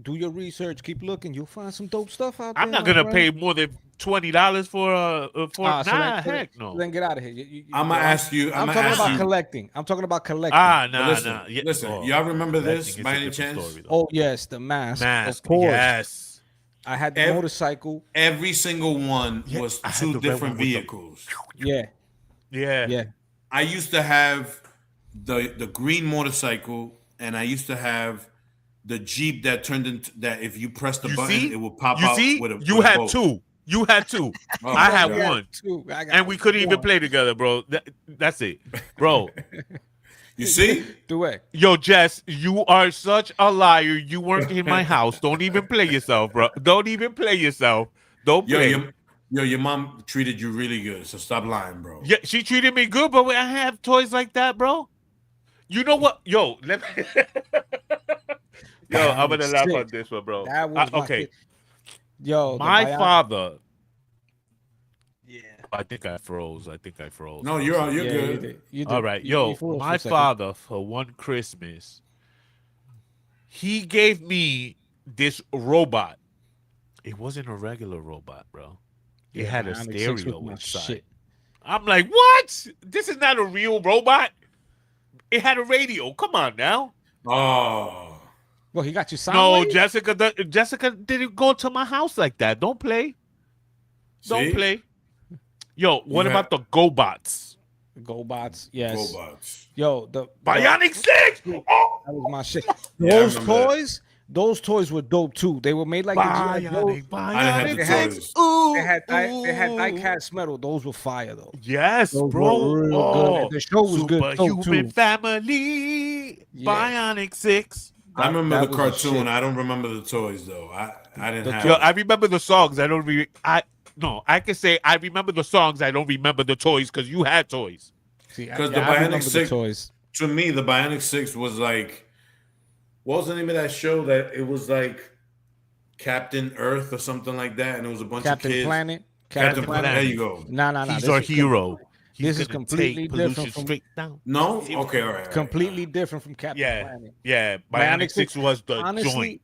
do your research. Keep looking. You'll find some dope stuff out there. I'm not my gonna friend. pay more than $20 for So heck no. Then get out of here. I'm gonna ask you. I'm talking about collecting. I'm talking about collecting. Listen, Yeah. listen. Oh, y'all remember that this thing is by a any different chance? story, though. Oh yes, the mask. Mask, Of course. yes. I had the motorcycle. Every single one was I had two the red different one with the- vehicles. Yeah, Yeah. yeah. I used to have the green motorcycle, and I used to have the Jeep that turned into that. If you press the You button, see? it will pop You out. see? With a, You with a had boat. two. You had two. Oh, I had yeah. one. Two. I got And we couldn't even one. play together, bro. That's it. Bro. You see? Do it. Yo, Jess, you are such a liar. You weren't in my house. Don't even play yourself, bro. Don't even play yourself. Don't Yo, play. your mom treated you really good, so stop lying, bro. Yeah, she treated me good, but I have toys like that, bro. You know what? Yo, let me. Yo, I'm gonna laugh on this one, bro. That was my okay. kid. Yo, My the father. Yeah. I think I froze. No, you're Yeah, good. you did. All right, You yo, froze for my a second. father for one Christmas, he gave me this robot. It wasn't a regular robot, bro. It Yeah, had a Bionic Six was stereo my inside. shit. I'm like, what? This is not a real robot. It had a radio. Come on now. Oh, Well, he got you sound No, waves? Jessica didn't go to my house like that. Don't play. Don't see? play. Yo, what You about the GoBots? GoBots, yes. GoBots. Yo, the Bionic 6! Oh! that was my shit. Yeah, I Those remember that. those toys were dope too. They were made like the G.I. Joe. I didn't have the They had- toys. Ooh, They had ooh. die-cast metal. Those were fire though. Yes, Those bro. were real Oh, good. And the show was good too. Superhuman Family. Yeah. Bionic 6. I remember That the was the cartoon. shit. I don't remember the toys though. I didn't have. Yo, it. I remember the songs. I can say I remember the songs. I don't remember the toys because you had toys. See, Because I the Bionic remember the Six, toys. to me, the Bionic Six was like, what was the name of that show? That it was like Captain Earth or something like that, and it was a bunch Captain of kids. Planet. Captain Planet. There you go. No. He's our hero. This is gonna completely take pollution different from straight down. No, okay, all right. completely different from Captain Yeah, Planet. yeah. Bionic 6 was the Honestly, joint.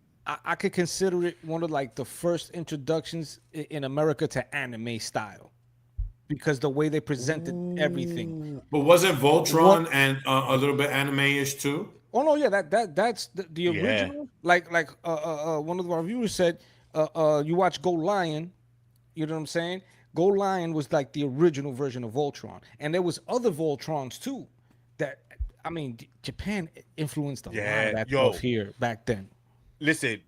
I could consider it one of like the first introductions in America to anime style, because the way they presented everything. But wasn't Voltron and a little bit anime-ish too? Oh no, yeah, that's the Yeah. original. Like one of our viewers said, you watch Go Lion, you know what I'm saying? Go Lion was like the original version of Voltron, and there was other Voltrons too. That I mean, Japan influenced a lot of that stuff here back then. Listen.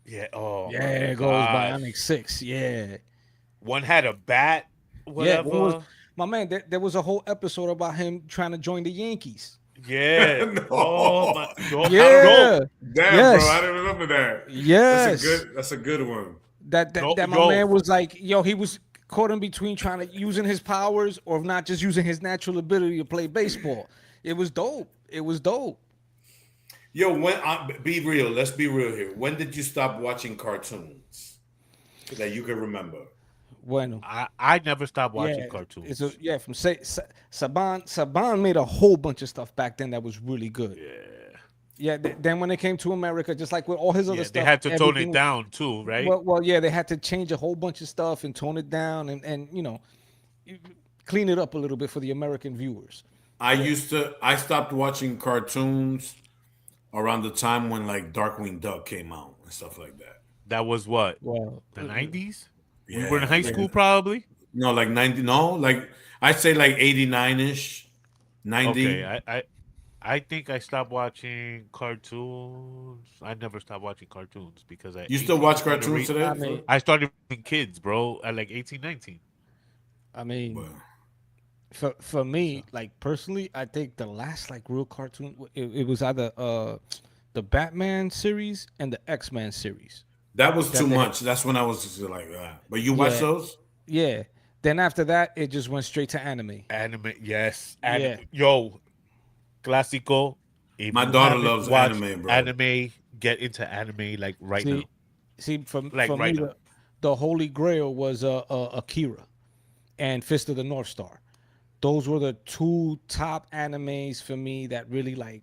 Yeah. Oh. Yeah, my it goes gosh. Bionic 6. Yeah. One had a bat. Whatever. Yeah, what was, my man, there was a whole episode about him trying to join the Yankees. Yeah. No. Oh my. No, Yeah. Damn, Yes. bro, I didn't remember that. Yes. That's a good one. That No, my yo. man was like, yo, he was caught in between trying to using his powers or not just using his natural ability to play baseball. It was dope. It was dope. Yo, be real. Let's be real here. When did you stop watching cartoons that you can remember? Bueno. I never stopped watching cartoons. From Saban made a whole bunch of stuff back then that was really good. Yeah. Then when it came to America, just like with all his other stuff, they had to tone everything- it down too, right? Well, yeah, they had to change a whole bunch of stuff and tone it down and you know, clean it up a little bit for the American viewers. I stopped watching cartoons around the time when like Darkwing Duck came out and stuff like that. That was what? Well, The 90s? We Yeah, were in high man. school probably. No, like 90. No, like I'd say like 89-ish, 90. Okay, I think I stopped watching cartoons. I never stopped watching cartoons because at You still 18, watch cartoons I today? mean, I started being kids, bro, at like 18, 19. I mean, Well, for me, like personally, I think the last like real cartoon, it was either the Batman series and the X-Men series. that was That too they had, much. That's when I was just like, but you watch yeah, those? yeah. Then after that, it just went straight to anime. Anime, yes. Yeah. Yo, Clásico. If My you daughter haven't loves watched anime, bro. anime, get into anime like right now. See, see, Like for me, right now. the Holy Grail was Akira and Fist of the North Star. Those were the two top animes for me that really like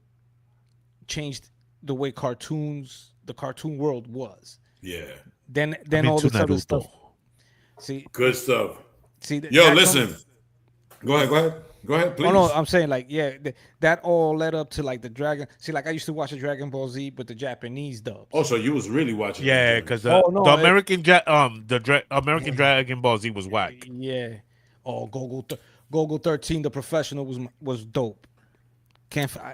changed the way the cartoon world was. Yeah, Then I'm all into this other Naruto. stuff. See, good stuff. see, Yo, that listen. comes- Go ahead, please. Oh no, I'm saying like yeah, that all led up to like the Dragon. See, like I used to watch the Dragon Ball Z with the Japanese dubs. Oh, so you was really watching? Yeah, them because joints. Oh, no, the it- American Dragon Ball Z was whack. Yeah. Oh, Gogo 13, the professional was dope.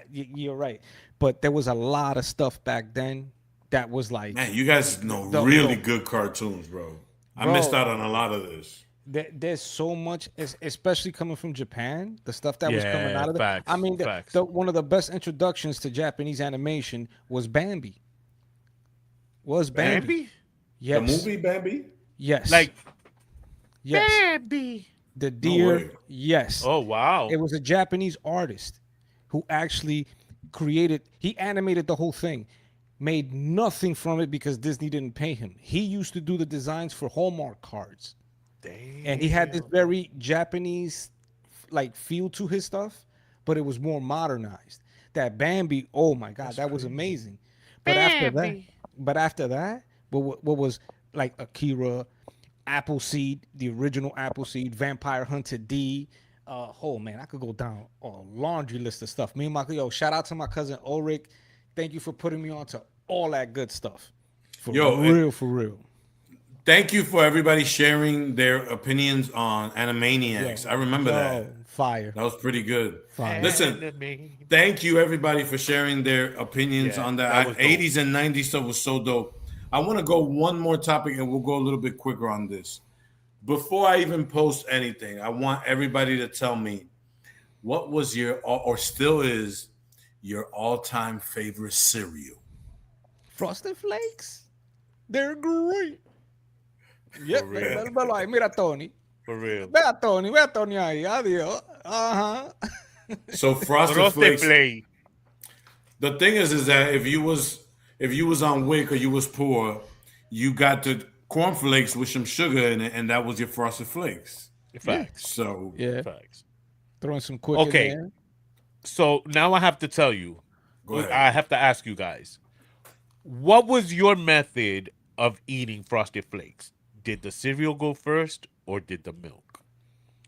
You're right, but there was a lot of stuff back then that was like Man, you guys know really good cartoons, bro. I Bro. missed out on a lot of this. there's so much, especially coming from Japan. The stuff that was coming out of there. facts, I mean, facts. one of the best introductions to Japanese animation was Bambi. Bambi? Yes. The movie Bambi? Yes. Like yes. Bambi. The deer. way. Yes. Oh wow. It was a Japanese artist who actually he animated the whole thing, made nothing from it because Disney didn't pay him. He used to do the designs for Hallmark cards. Damn. And he had this very Japanese like feel to his stuff, but it was more modernized. That Bambi, oh my God, that was amazing. But after that, what was like Akira, Appleseed, the original Appleseed, Vampire Hunter D. Oh man, I could go down a laundry list of stuff. Me and my shout out to my cousin Ulrich. Thank you for putting me on to all that good stuff. For real. Thank you for everybody sharing their opinions on Animaniacs. I remember that. Fire. That was pretty good. Fire. Listen, thank you everybody for sharing their opinions on that. was dope. 80s and 90s stuff was so dope. I want to go one more topic and we'll go a little bit quicker on this. Before I even post anything, I want everybody to tell me what was your, or still is, your all-time favorite cereal. Frosted Flakes. They're great. Yep. real. Mira, Tony. For real. Ve a Tony ahí. Adiós. Ajá. So Frosted Roste Flakes. play. The thing is that if you was on WIC or you was poor, you got the cornflakes with some sugar in it, and that was your Frosted Flakes. Facts. So Yeah. Facts. Throwing some quick Okay. in there. So now I have to tell you. Go ahead. I have to ask you guys. What was your method of eating Frosted Flakes? Did the cereal go first or did the milk?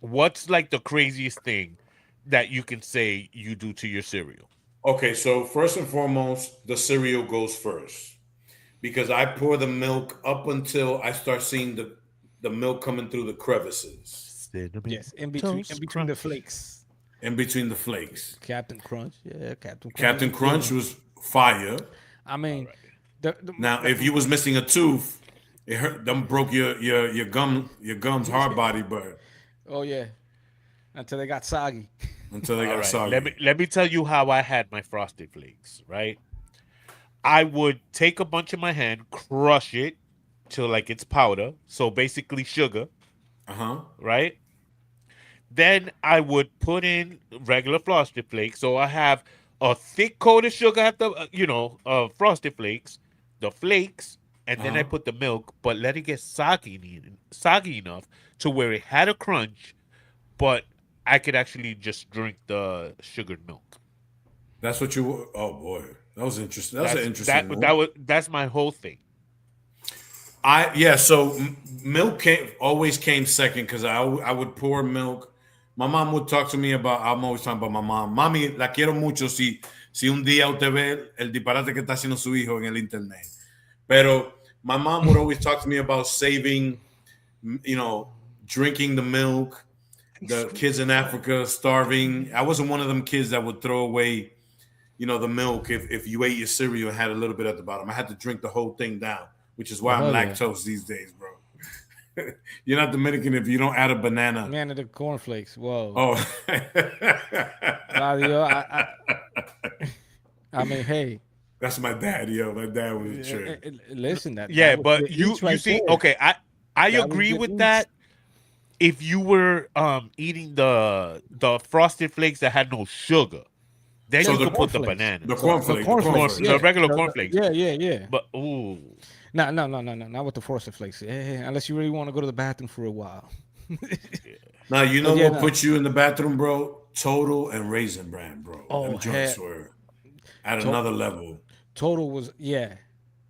What's like the craziest thing that you can say you do to your cereal? Okay, so first and foremost, the cereal goes first because I pour the milk up until I start seeing the milk coming through the crevices Yes, in between the flakes. in between the flakes. Captain Crunch. Yeah, Captain Crunch. Captain Crunch was fire. I mean, Now, if you was missing a tooth, it hurt. Them broke your gums hard body, but oh yeah, until they got soggy. until they got All right, soggy. let me tell you how I had my Frosted Flakes, right? I would take a bunch in my hand, crush it till like it's powder, so basically sugar, right? Then I would put in regular Frosted Flakes, so I have a thick coat of sugar at the Frosted Flakes, the flakes, and then I put the milk, but let it get soggy enough to where it had a crunch, but I could actually just drink the sugared milk. That's what you. Oh boy, that was interesting. That's an interesting. That's my whole thing. So milk always came second because I would pour milk. My mom would talk to me about. I'm always talking about my mom. Mami, la quiero mucho. Si un día usted ve el disparate que está haciendo su hijo en el internet, pero My mom would always talk to me about saving, drinking the milk. The kids in Africa starving. I wasn't one of them kids that would throw away, the milk if you ate your cereal and had a little bit at the bottom. I had to drink the whole thing down, which is why I'm lactose these days, bro. You're not Dominican if you don't add a banana. Man of the cornflakes. Whoa. Oh. I mean, hey. That's my dad, yo. My dad was a trip. Listen, that. Yeah, that but you see, there. okay, I agree with that. If you were eating the frosted flakes that had no sugar, then you could put the banana. The cornflakes. The regular cornflakes. Yeah. But ooh. No, not with the frosted flakes. Unless you really want to go to the bathroom for a while. Now what puts you in the bathroom, bro? Total and Raisin Bran, bro. Oh, them joints were at another level. Total was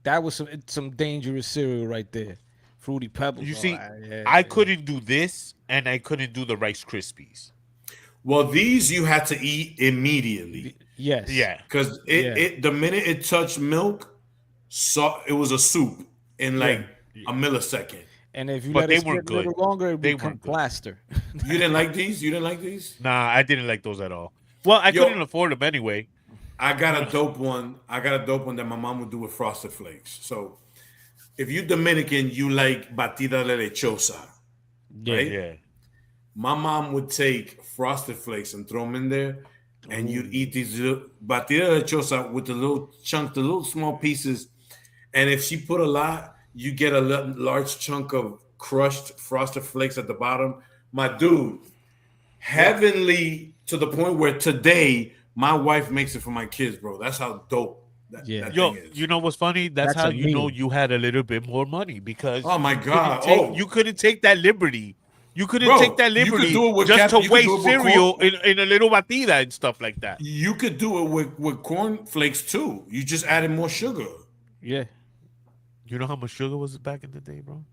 that was some dangerous cereal right there. Fruity Pebbles. You see, I couldn't do this, and I couldn't do the Rice Krispies. Well, these you had to eat immediately. Yes. Yeah. Because the minute it touched milk, it was a soup in like a millisecond. And if you let it sit a little longer, it would become plaster. You didn't like these? You didn't like these? Nah, I didn't like those at all. Well, I couldn't afford them anyway. I got a dope one. That my mom would do with Frosted Flakes. So if you Dominican, you like batida de lechosa. Right? Yeah. My mom would take Frosted Flakes and throw them in there, and you'd eat these little batida de lechosa with the little small pieces. And if she put a lot, you get a large chunk of crushed Frosted Flakes at the bottom. My dude, heavenly to the point where today my wife makes it for my kids, bro. That's how dope that thing is. You know what's funny? That's how you know you had a little bit more money because oh my god, you couldn't take that liberty. You couldn't take that liberty just to waste cereal in a little batida and stuff like that. You could do it with corn flakes too. You just added more sugar. Yeah. You know how much sugar was back in the day, bro?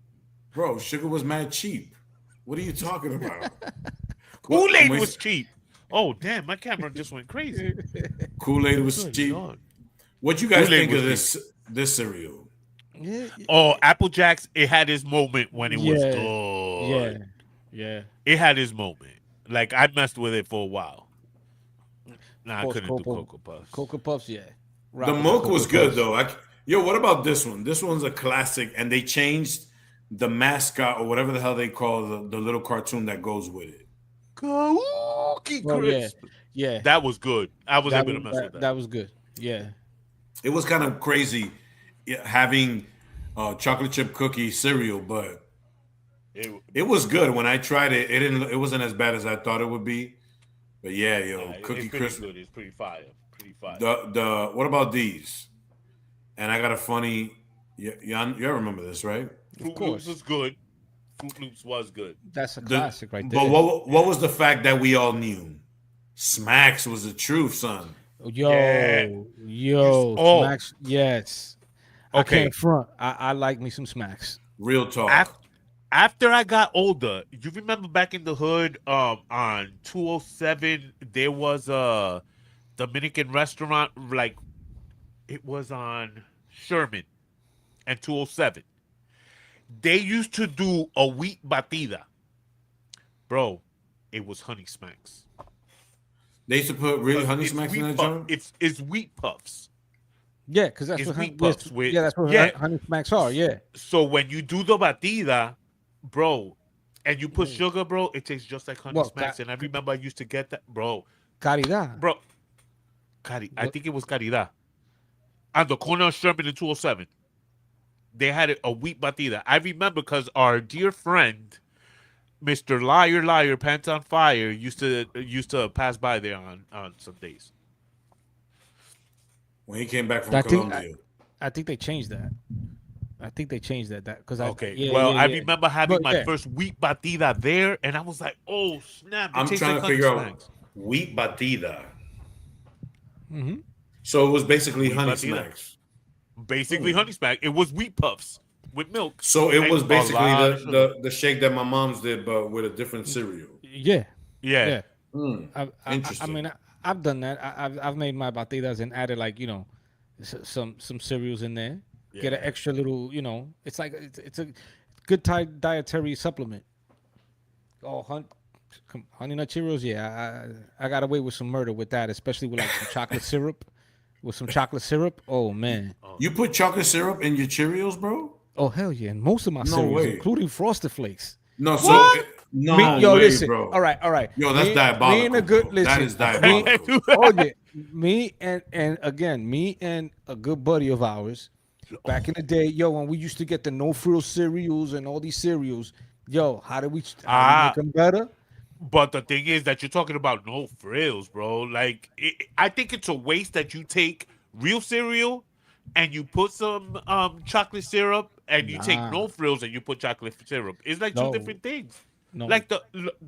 Bro, sugar was mad cheap. What are you talking about? Kool-Aid was cheap. Oh, damn, my camera just went crazy. Kool-Aid was cheap. What you guys think of this cereal? Yeah. Oh, Apple Jacks, it had its moment when it was good. Yeah. It had its moment. Like, I messed with it for a while. Nah, I couldn't do Cocoa Puffs. Cocoa Puffs, yeah. The milk was good, though. What about this one? This one's a classic, and they changed the mascot or whatever the hell they call the little cartoon that goes with it. Cookie Crisp. Yeah. That was good. I was able to mess with that. That was good. Yeah. It was kind of crazy having chocolate chip cookie cereal, but it was good. When I tried it, it wasn't as bad as I thought it would be. But yeah, Cookie Crisp. Good. It's pretty fire. What about these? And I got a funny. You remember this, right? Fruit Loops was good. Fruit Loops was good. That's a classic right there. But what was the fact that we all knew? Smacks was the truth, son. Smacks. Yes. Okay. I can't front. I like me some Smacks. Real talk. After I got older, you remember back in the hood, on 207, there was a Dominican restaurant, like it was on Sherman and 207. They used to do a wheat batida. Bro, it was Honey Smacks. They used to put Honey Smacks in that joint? It's wheat puffs. Yeah, because that's what Honey Smacks are, yeah. So when you do the batida, bro, and you put sugar, bro, it tastes just like Honey Smacks. And I remember I used to get that, bro. Caridad. Bro. I think it was Caridad. On the corner of Sherman and 207. They had a wheat batida. I remember because our dear friend, Mr. Liar, Pants on Fire, used to pass by there on some days. When he came back from Colombia. I think they changed that. I remember having my first wheat batida there, and I was like, "Oh snap!" I'm trying to figure out wheat batida. Mm-hmm. So it was basically Honey Smacks. Basically, Honey Smack. It was wheat puffs with milk. So it was basically the shake that my mom's did, but with a different cereal. Yeah. Interesting. I mean, I've done that. I've made my batidas and added some cereals in there. Get an extra little, it's like it's a good dietary supplement. Oh, Honey Nut Cheerios, yeah, I got away with some murder with that, especially with like some chocolate syrup. With some chocolate syrup, oh man. You put chocolate syrup in your Cheerios, bro? Oh hell yeah! And most of my No cereals, way. including Frosted Flakes. No, so no way, listen. bro. All right. Yo, that's diabolical. Me and a good bro. listen. That is diabolical. Oh yeah, me and a good buddy of ours, back in the day, when we used to get the no frill cereals and all these cereals, how do we make them better? But the thing is that you're talking about no frills, bro. Like, I think it's a waste that you take real cereal and you put some chocolate syrup, and you take no frills and you put chocolate syrup. It's like two different things. No. Like the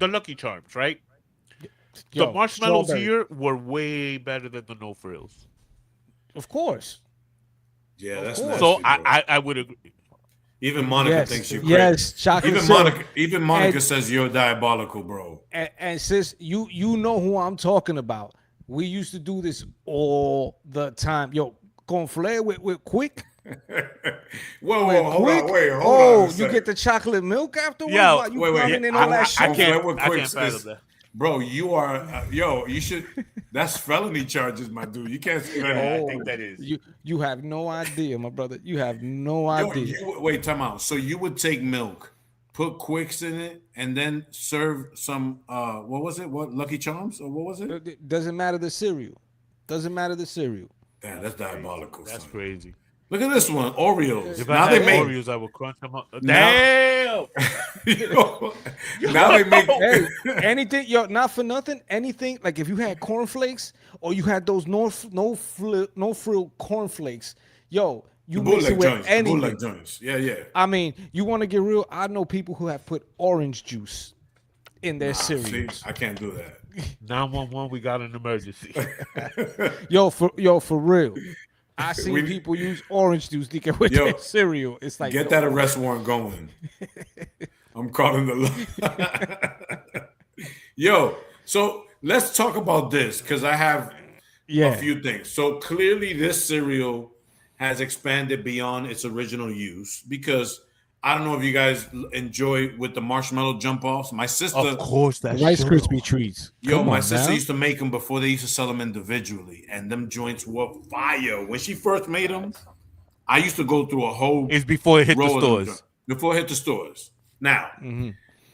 Lucky Charms, right? Yo, the marshmallows strawberry. here were way better than the no frills. Of course. Yeah, that's course. nasty, So bro. I would agree. Even Monica thinks you're crazy. Yes, chocolate syrup. Even Monica says you're diabolical, bro. And sis, you know who I'm talking about. We used to do this all the time. Yo, conflé with quick. Whoa, With hold quick. on, wait, hold on. Oh, you get the chocolate milk afterwards? Yo, While you wait. pounding in all that shit? I can't Quick fathom is- that. Bro, you are you should. That's felony charges, my dude. You can't say that. I think that is. You have no idea, my brother. You have no Yo, idea. wait, time out. So you would take milk, put Quicks in it, and then serve some what was it? What, Lucky Charms or what was it? It doesn't matter the cereal. Doesn't matter the cereal. Damn, that's diabolical. That's son. crazy. Look at this one, Oreos. If Now I they had make Oreos, I would crunch them up. Now- Damn. now they make Hey, anything, not for nothing. Anything like if you had cornflakes or you had those no frill cornflakes, you mix bootleg it with joints. anything. Bootleg joints. Yeah. I mean, you want to get real? I know people who have put orange juice in their See, cereals. I can't do that. 911, we got an emergency. For real. I seen We- people use orange juice to get with Yo, their cereal. It's like Get that arrest warrant going. I'm calling the Yo, so let's talk about this because I have a few things. So clearly this cereal has expanded beyond its original use because I don't know if you guys enjoy with the marshmallow jump offs. My sister, Of course, that's Rice true. Krispie treats. yo, Come my on sister now. used to make them before they used to sell them individually, and them joints were fire. When she first made them, I used to go through a whole It's before it hit row the of them stores. joints. Before it hit the stores. Now,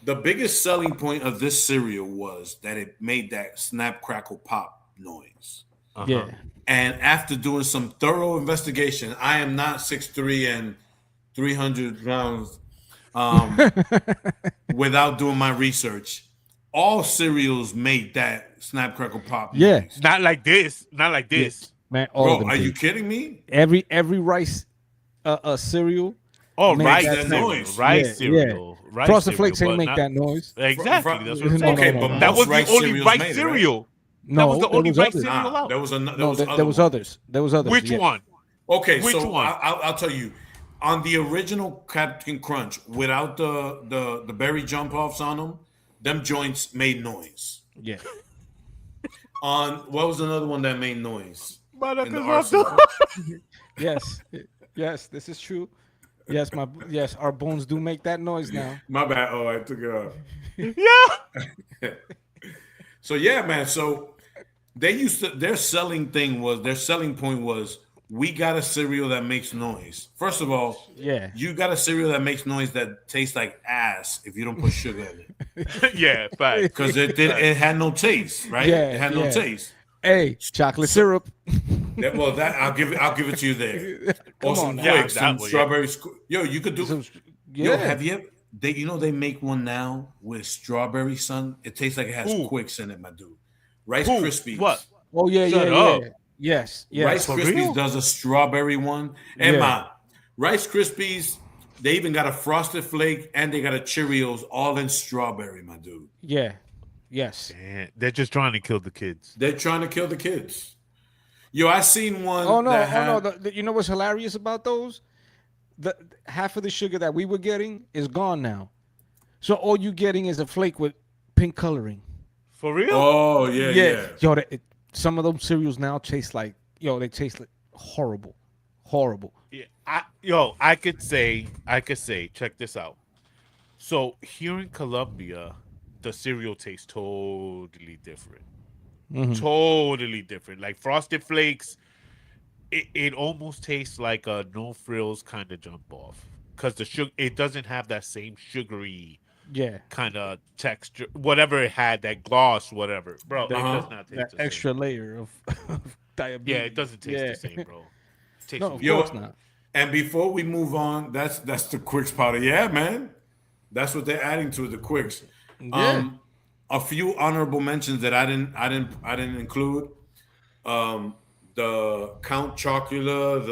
the biggest selling point of this cereal was that it made that snap, crackle, pop noise. Yeah. And after doing some thorough investigation, I am not 6'3" and 300 pounds. Without doing my research, all cereals made that snap, crackle, pop Yeah. noise. Not like this. Not like this. Man, all Bro, of them are did. you kidding me? Every rice cereal. Oh, Made rice that cereal. noise. Rice Yeah, cereal. Rice Frosted cereal, Flakes ain't but make not- that noise. Exactly. Fr- That's what I'm No, saying. Okay, no, but no. That most was the rice only cereals rice made it, right? cereal. No, That was the there only was rice others. cereal out. There was No, other there was one. others. There was others. Which yeah. one? Okay, Which so one? I'll tell you. On the original Captain Crunch, without the berry jump offs on them joints made noise. Yeah. On what was another one that made noise? In the Motherfuckers arsenal? also- Yes, this is true. Yes, our bones do make that noise now. My bad. Oh, I took it off. Yeah. So yeah, man. So they used to their selling point was we got a cereal that makes noise. First of all, Yeah. you got a cereal that makes noise that tastes like ass if you don't put sugar in it. Yeah, fact. Because it had no taste, right? Yeah, It had no yeah. taste. Hey, chocolate syrup. I'll give it to you there. Or some on now. Quicks, That some one, yeah. strawberry. Yo, you could do. Yeah. Yo, have you ever? They make one now with strawberry, son. It tastes like it has Ooh. Quicks in it, my dude. Rice Who? Krispies. What? Oh yeah, Shut yeah, up. yeah. Yes, yes. Rice For Krispies real? does a strawberry one. And Yeah. Rice Krispies, they even got a Frosted Flake and they got a Cheerios all in strawberry, my dude. Yeah. Yes. Man, they're just trying to kill the kids. They're trying to kill the kids. Yo, I seen one. Oh no, that oh no. had- You know what's hilarious about those? The half of the sugar that we were getting is gone now. So all you getting is a flake with pink coloring. For real? Oh yeah. Yo, some of those cereals now taste like they taste like horrible. Yeah, I could say, check this out. So here in Colombia, the cereal tastes totally different. Hmm. Totally different. Like Frosted Flakes, it almost tastes like a no frills kind of jump off because the sugar it doesn't have that same sugary Yeah, kind of texture. Whatever it had, that gloss, whatever, bro, that it Uh-huh. does not taste that the same. extra layer of, of Yeah, it diabetes. doesn't taste Yeah. the same, bro. It tastes No, of weird. course Yo, not. and before we move on, that's the quicks powder. Yeah, man. That's what they're adding to it, the quicks. Yeah. Um, a few honorable mentions that I didn't include. Um, the Count Chocula,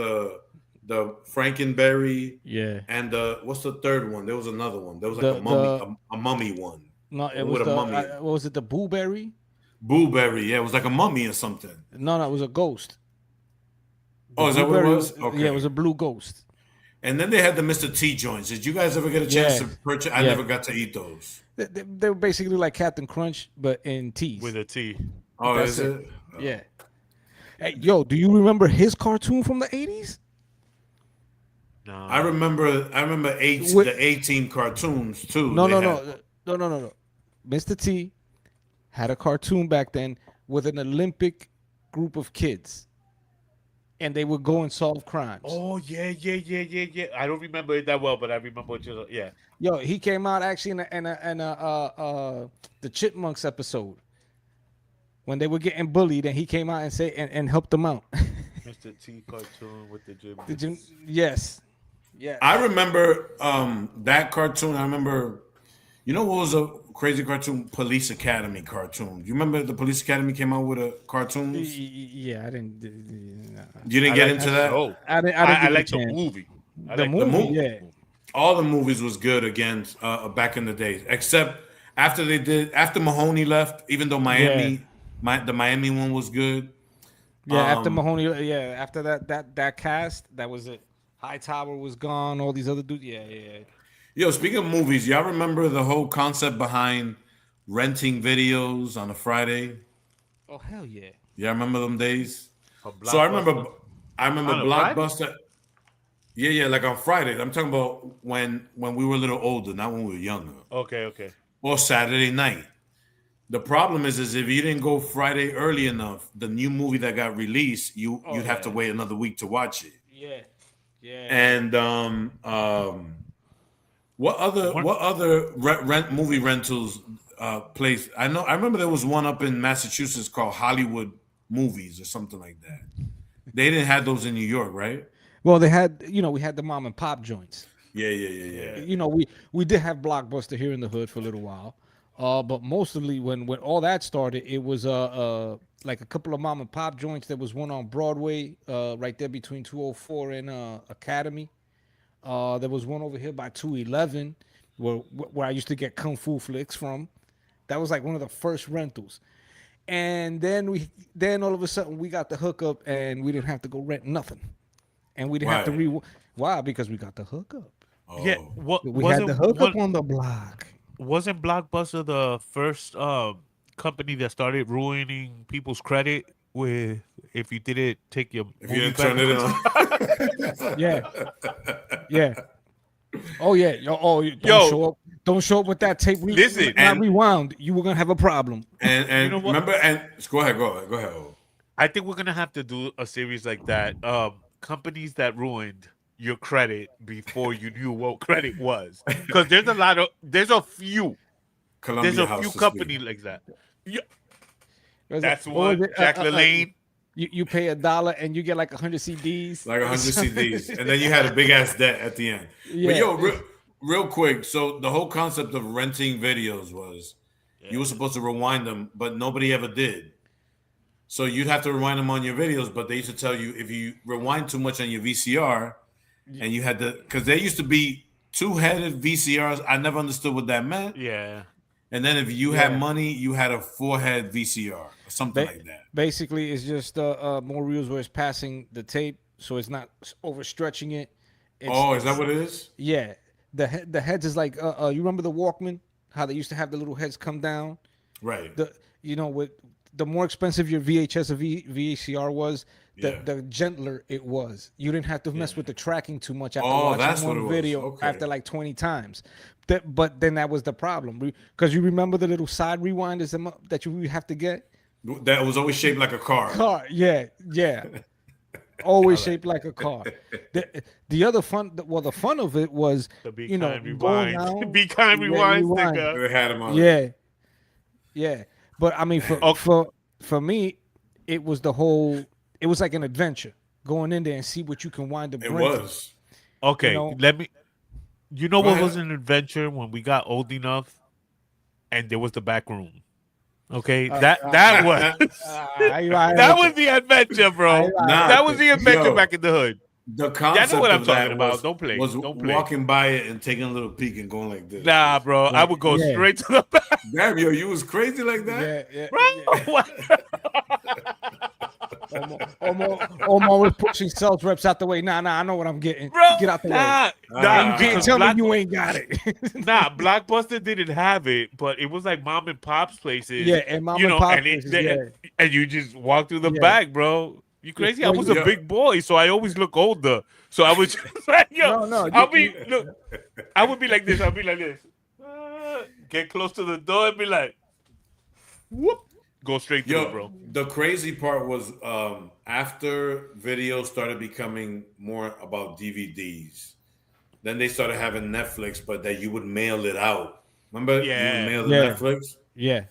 the Frankenberry, Yeah. and the what's the third one? There was another one. There was like a mummy, The a mummy one, no, it one with was a the mummy. what was it? The blueberry? Blueberry, yeah, it was like a mummy or something. No, it was a ghost. The Oh, is that what it blueberry, was? yeah, it Okay. was a blue ghost. And then they had the Mr. T joints. Did you guys ever get a chance Yeah, to purchase? I yeah. never got to eat those. They were basically like Captain Crunch, but in teas. With a T. Oh, That's is it. it? Yeah. Hey, yo, do you remember his cartoon from the 80s? No. I remember With, the 18 cartoons too. no, They no, had. no, no, no, no, no. Mr. T had a cartoon back then with an Olympic group of kids, and they would go and solve crimes. Oh yeah. I don't remember it that well, but I remember what you. Yeah. Yo, he came out actually in a the Chipmunks episode when they were getting bullied, and he came out and say and helped them out. Mr. T cartoon with the gym. Did you? Yes. Yeah. I remember that cartoon. I remember. You know what was a crazy cartoon? Police Academy cartoon. You remember the Police Academy came out with a cartoons? Yeah, I didn't. You didn't get into that. Oh, I didn't I give it a like the chance. movie. I The like movie, movie. yeah. All the movies was good again back in the days, except after Mahoney left. Even though the Miami one was good. Yeah, after Um, Mahoney, yeah, after that cast, that was it. Hightower was gone. All these other dudes, yeah. Yo, speaking of movies, y'all remember the whole concept behind renting videos on a Friday? Oh hell yeah. Yeah, remember them days? A So I Blockbuster. remember On a Friday? Blockbuster. Yeah, like on Friday. I'm talking about when we were a little older, not when we were younger. Okay. Or Saturday night. The problem is if you didn't go Friday early enough, the new movie that got released, you'd have to yeah. wait another week to watch it. Yeah. And what other movie rentals place? I remember there was one up in Massachusetts called Hollywood Movies or something like that. They didn't have those in New York, right? Well, they had, we had the mom and pop joints. Yeah. We did have Blockbuster here in the hood for a little while. But mostly when all that started, it was like a couple of mom and pop joints. There was one on Broadway, right there between 204 and Academy. There was one over here by 211 where I used to get Kung Fu flicks from. That was like one of the first rentals. And then all of a sudden we got the hookup and we didn't have to go rent nothing. And we didn't have to Why? why? Because we got the hookup. Oh. Yeah. What We wasn't had the hookup one- on the block. wasn't Blockbuster the first company that started ruining people's credit with if you didn't take your If you movie didn't turn back? it on. Yeah. Oh yeah. Don't show up with that tape. Listen, not rewound. You were gonna have a problem. And You know what? remember, and go ahead. I think we're gonna have to do a series like that. Companies that ruined your credit before you knew what credit was, because there's a few Columbia House to speak. companies like that. Yeah, Was that's it- what one. was it? Jack LaLanne. You pay $1 and you get like 100 CDs. Like 100 CDs, and then you had a big ass debt at the end. Yeah. But yo, real quick. So the whole concept of renting videos was you were supposed to rewind them, but nobody ever did. So you'd have to rewind them on your videos, but they used to tell you if you rewind too much on your VCR, and you had to, because there used to be two-headed VCRs. I never understood what that meant. Yeah. And then if you had money, you had a four-head VCR or something like that. Basically, it's just more reels where it's passing the tape, so it's not overstretching it. Is that what it is? Yeah. The heads is like you remember the Walkman? How they used to have the little heads come down. Right. With the more expensive your VHS or VCR was, the gentler it was. You didn't have to mess with the tracking too much after that's watching what it one was. video Okay. after like 20 times. But then that was the problem, because you remember the little side rewinders that you would have to get. That was always shaped like a car. Yeah. Always shaped like a car. The other fun, the fun of it was, The Be going Kind Rewind. down, Be Kind Rewind rewind. sticker. They had him on. Yeah. But I mean, for me, it was it was like an adventure, going in there and see what you can wind up. It was. Okay, know? You know what was an adventure when we got old enough, and there was the back room. Okay, that was that was the adventure, bro. That was the adventure back in the hood. The concept know what I'm of talking that about. was Don't play. walking by it and taking a little peek and going like this. Nah, bro, I would go straight to the back. Damn, yo, you was crazy like that? Bro, Omar was pushing sales reps out the way. Nah, I know what I'm getting. Bro, Get out the way. Nah, You can't tell me you ain't got it. Nah, Blockbuster didn't have it, but it was like mom and pop's places. Yeah, and mom and pop places, and you just walk through the back, bro. You crazy? I was a big boy, so I always look older. So I was just like, yo, I would be like this. I'll be like this. Get close to the door and be like, whoop. Go straight through, bro. The crazy part was after videos started becoming more about DVDs, then they started having Netflix, but that you would mail it out. Remember? Yeah. You would mail the Netflix? Yeah.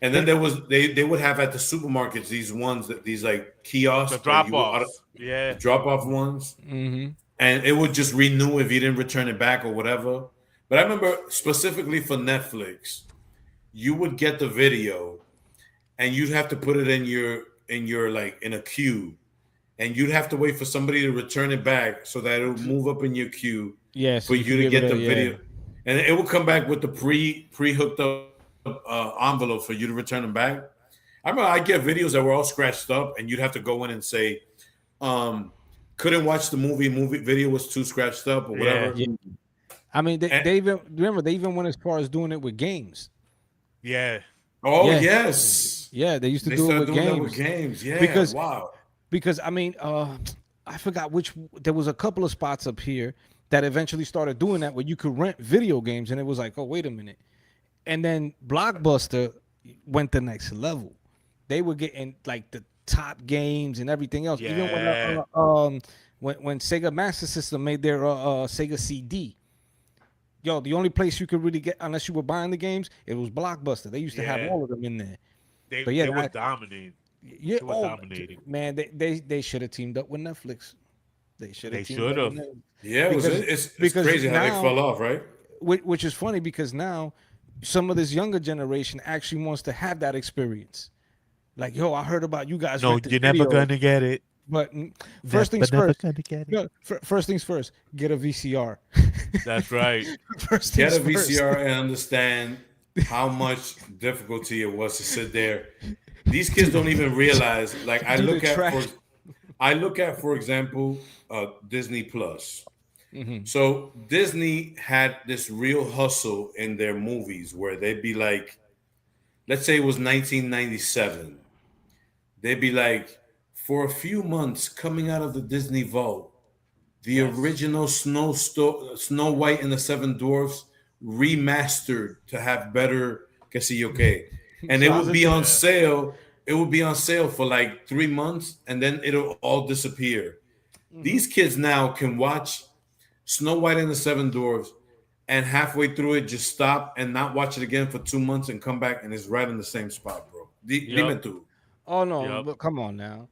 And then there was they would have at the supermarkets these like kiosks, the drop off, drop off ones, mm-hmm. and it would just renew if you didn't return it back or whatever. But I remember specifically for Netflix, you would get the video, and you'd have to put it in your like in a queue, and you'd have to wait for somebody to return it back so that it would move up in your queue. Yeah, for you to get the video, and it would come back with the pre hooked up envelope for you to return them back. I remember I get videos that were all scratched up, and you'd have to go in and say, couldn't watch the movie video was too scratched up or whatever. Yeah. I mean, they even went as far as doing it with games. Yeah. Oh yes. Yeah, they used to do it with games. Yeah. Because I mean, I forgot there was a couple of spots up here that eventually started doing that where you could rent video games, and it was like, oh, wait a minute. And then Blockbuster went the next level. They were getting like the top games and everything else. Yeah. Even when Sega Master System made their Sega CD, the only place you could really get, unless you were buying the games, it was Blockbuster. They used to have all of them in there. They were dominating. Yeah, they were dominating. Man, they should have teamed up with Netflix. They should have. Yeah, it's crazy how they fell off, right? Which is funny because now some of this younger generation actually wants to have that experience. Like, I heard about you guys. No, you're never gonna get it. But first things first. First things first. Get a VCR. That's right. Get a VCR and understand how much difficulty it was to sit there. These kids don't even realize. Like I look at, for example, Disney Plus. Mm-hmm. So Disney had this real hustle in their movies where they'd be like, let's say it was 1997. They'd be like, for a few months coming out of the Disney vault, the original Snow White and the Seven Dwarfs remastered to have better que si yo que. And it would be on sale. It would be on sale for like 3 months, and then it'll all disappear. Mm-hmm. These kids now can watch Snow White and the Seven Dwarfs, and halfway through it, just stop and not watch it again for 2 months and come back, and it's right in the same spot, bro. Dime tú. Oh no, but come on now.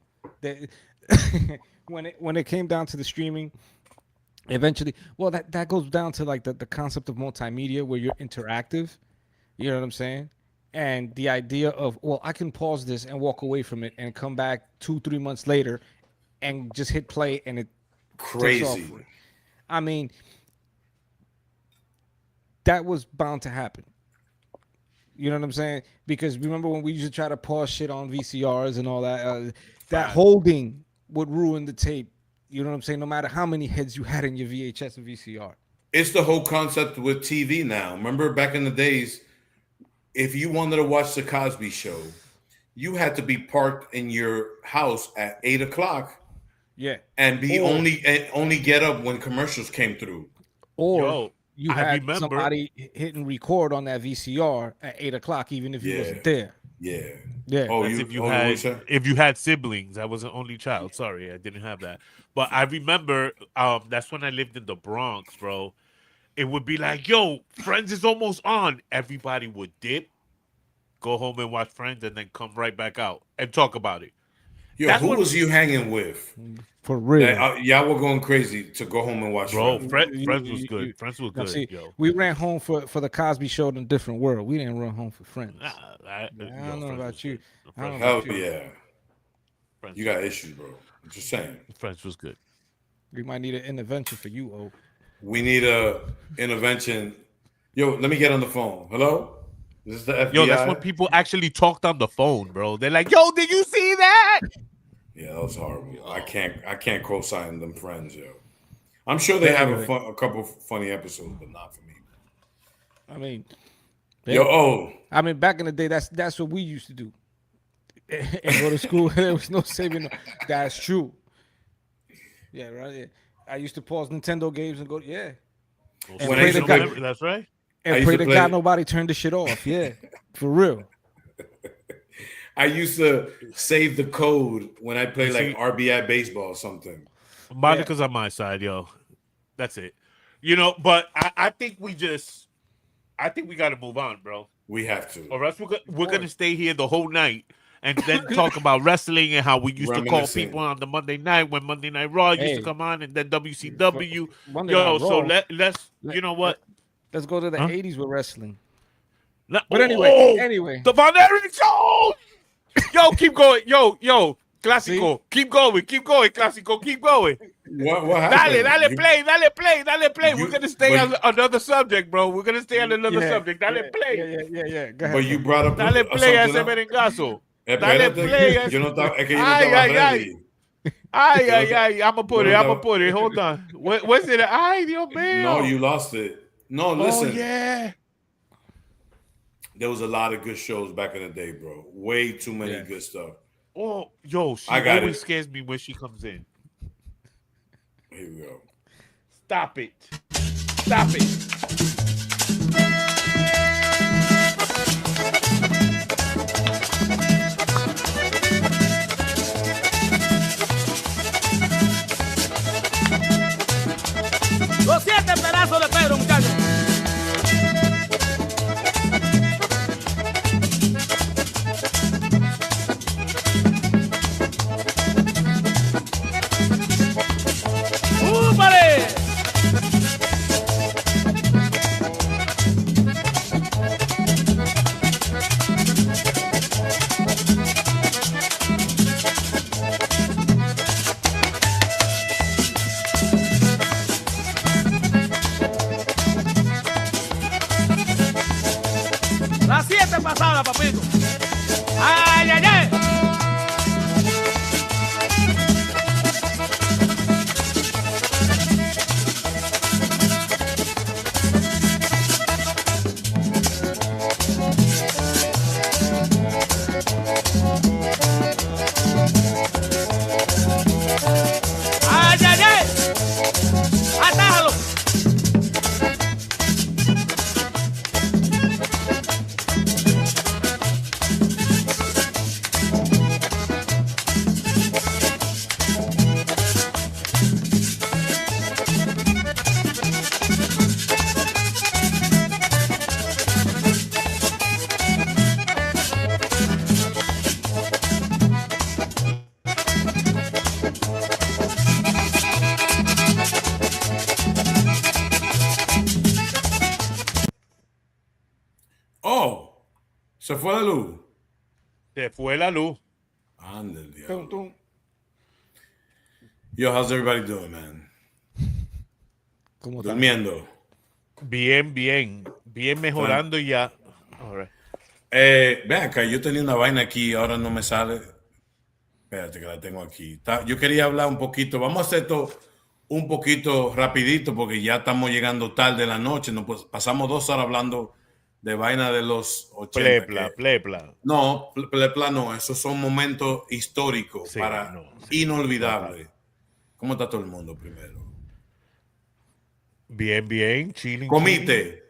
When it came down to the streaming, eventually, well, that goes down to like the concept of multimedia where you're interactive. You know what I'm saying? And the idea of, well, I can pause this and walk away from it and come back 2-3 months later and just hit play and it crazy. I mean, that was bound to happen. You know what I'm saying? Because remember when we used to try to pause shit on VCRs and all that, that holding would ruin the tape. You know what I'm saying? No matter how many heads you had in your VHS and VCR. It's the whole concept with TV now. Remember back in the days, if you wanted to watch The Cosby Show, you had to be parked in your house at 8 o'clock. Yeah. And only get up when commercials came through. Or you I had remember. somebody hitting record on that VCR at 8 o'clock, even if you wasn't there. Yeah. Yeah. Oh, That's if you had siblings. I was an only child. Sorry, I didn't have that. But I remember that's when I lived in the Bronx, bro. It would be like, yo, Friends is almost on. Everybody would dip, go home and watch Friends, and then come right back out and talk about it. Yo, who was you hanging with? For real. Y'all were going crazy to go home and watch Bro, Friends. Friends was good. Friends was good, See, yo. we ran home for the Cosby Show in a different world. We didn't run home for Friends. I don't know about you. Hell yeah. You got issues, bro. I'm just saying. Friends was good. We might need an intervention for you, O. We need a intervention. Yo, let me get on the phone. Hello? This is the FBI. Yo, that's when people actually talked on the phone, bro. They're like, yo, did you see that? Yeah, that was horrible. I can't co-sign them Friends, yo. I'm sure they have a couple funny episodes, but not for me. I mean, I mean, back in the day, that's what we used to do. And go to school. There was no saving. That's true. Yeah, right. Yeah. I used to pause Nintendo games and go, yeah. And pray to God, that's right. And pray to God nobody turned the shit off. Yeah, for real. I used to save the code when I play like RBI baseball or something. Monica's on my side, yo. That's it. But I think we got to move on, bro. We have to. Or else we're going to stay here the whole night and then talk about wrestling and how we used to call people on the Monday night when Monday Night Raw used to come on, and then WCW. So let's you know what? Let's go to the 80s with wrestling. But anyway. The Von Erich Show! Yo, keep going. Yo, Clásico. Keep going, Clásico. Keep going. What happened? Dale play. We're going to stay on another subject, bro. We're going to stay on another subject. Dale play. Yeah. Go ahead. But you brought up Dale play a ese merengazo. Dale play. Yo no estaba, es que yo no estaba ready. Ay. I'm going to put it. Hold on. What's it? Ay, Dios mío. No, you lost it. No, listen. Oh, yeah. There was a lot of good shows back in the day, bro. Way too many good stuff. Oh, yo, she always scares me when she comes in. Here we go. Stop it. Los 7 pedazos de Pedro, muchachos. Las 7 pasadas, papito. Ay. Atájalo. Oh, se fue la luz. Se fue la luz. Ande el diablo. Yo, how's everybody doing, man? ¿Cómo está? Durmiendo. Bien mejorando ya. All right. Ven acá, yo tenía una vaina aquí, ahora no me sale. Espérate que la tengo aquí. Yo quería hablar un poquito. Vamos a hacer esto un poquito rapidito porque ya estamos llegando tarde en la noche. Pues, pasamos 2 horas hablando de vaina de los 80. Plepla. No, plepla no, esos son momentos históricos Sí, para no, sí, inolvidables. ¿Cómo está todo el mundo primero? Bien, chilling. Comite.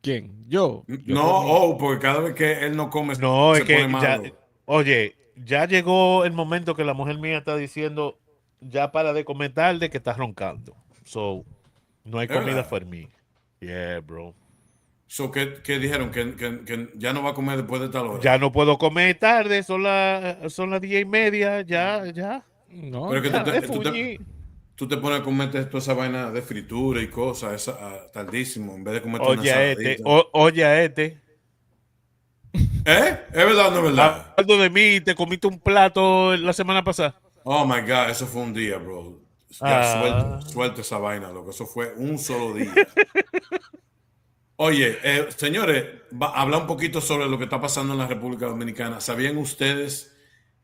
¿Quién? Yo comí. No, porque cada vez que él no come No, es se pone que ya, malo. oye, ya llegó el momento que la mujer mía está diciendo, ya para de comer tarde que estás roncando. So, no hay ¿Es comida verdad? for me. Yeah, bro. So, ¿qué dijeron? ¿Que ya no va a comer después de tal hora? Ya no puedo comer tarde, son las 10:30, ya. No, Pero es que Ya, es tú te, fuñi. tú te pones a comerte toda esa vaina de fritura y cosas tardísimo, en vez de comerte una Oye a este, ensaladita. oye a este. ¿Eh? ¿Es verdad o no es verdad? Hablando de mí, te comiste un plato la semana pasada. Oh my God, eso fue un día, bro. Ya Ah, suelto esa vaina, loco. Eso fue un solo día. Oye, señores, habla un poquito sobre lo que está pasando en la República Dominicana. ¿Sabían ustedes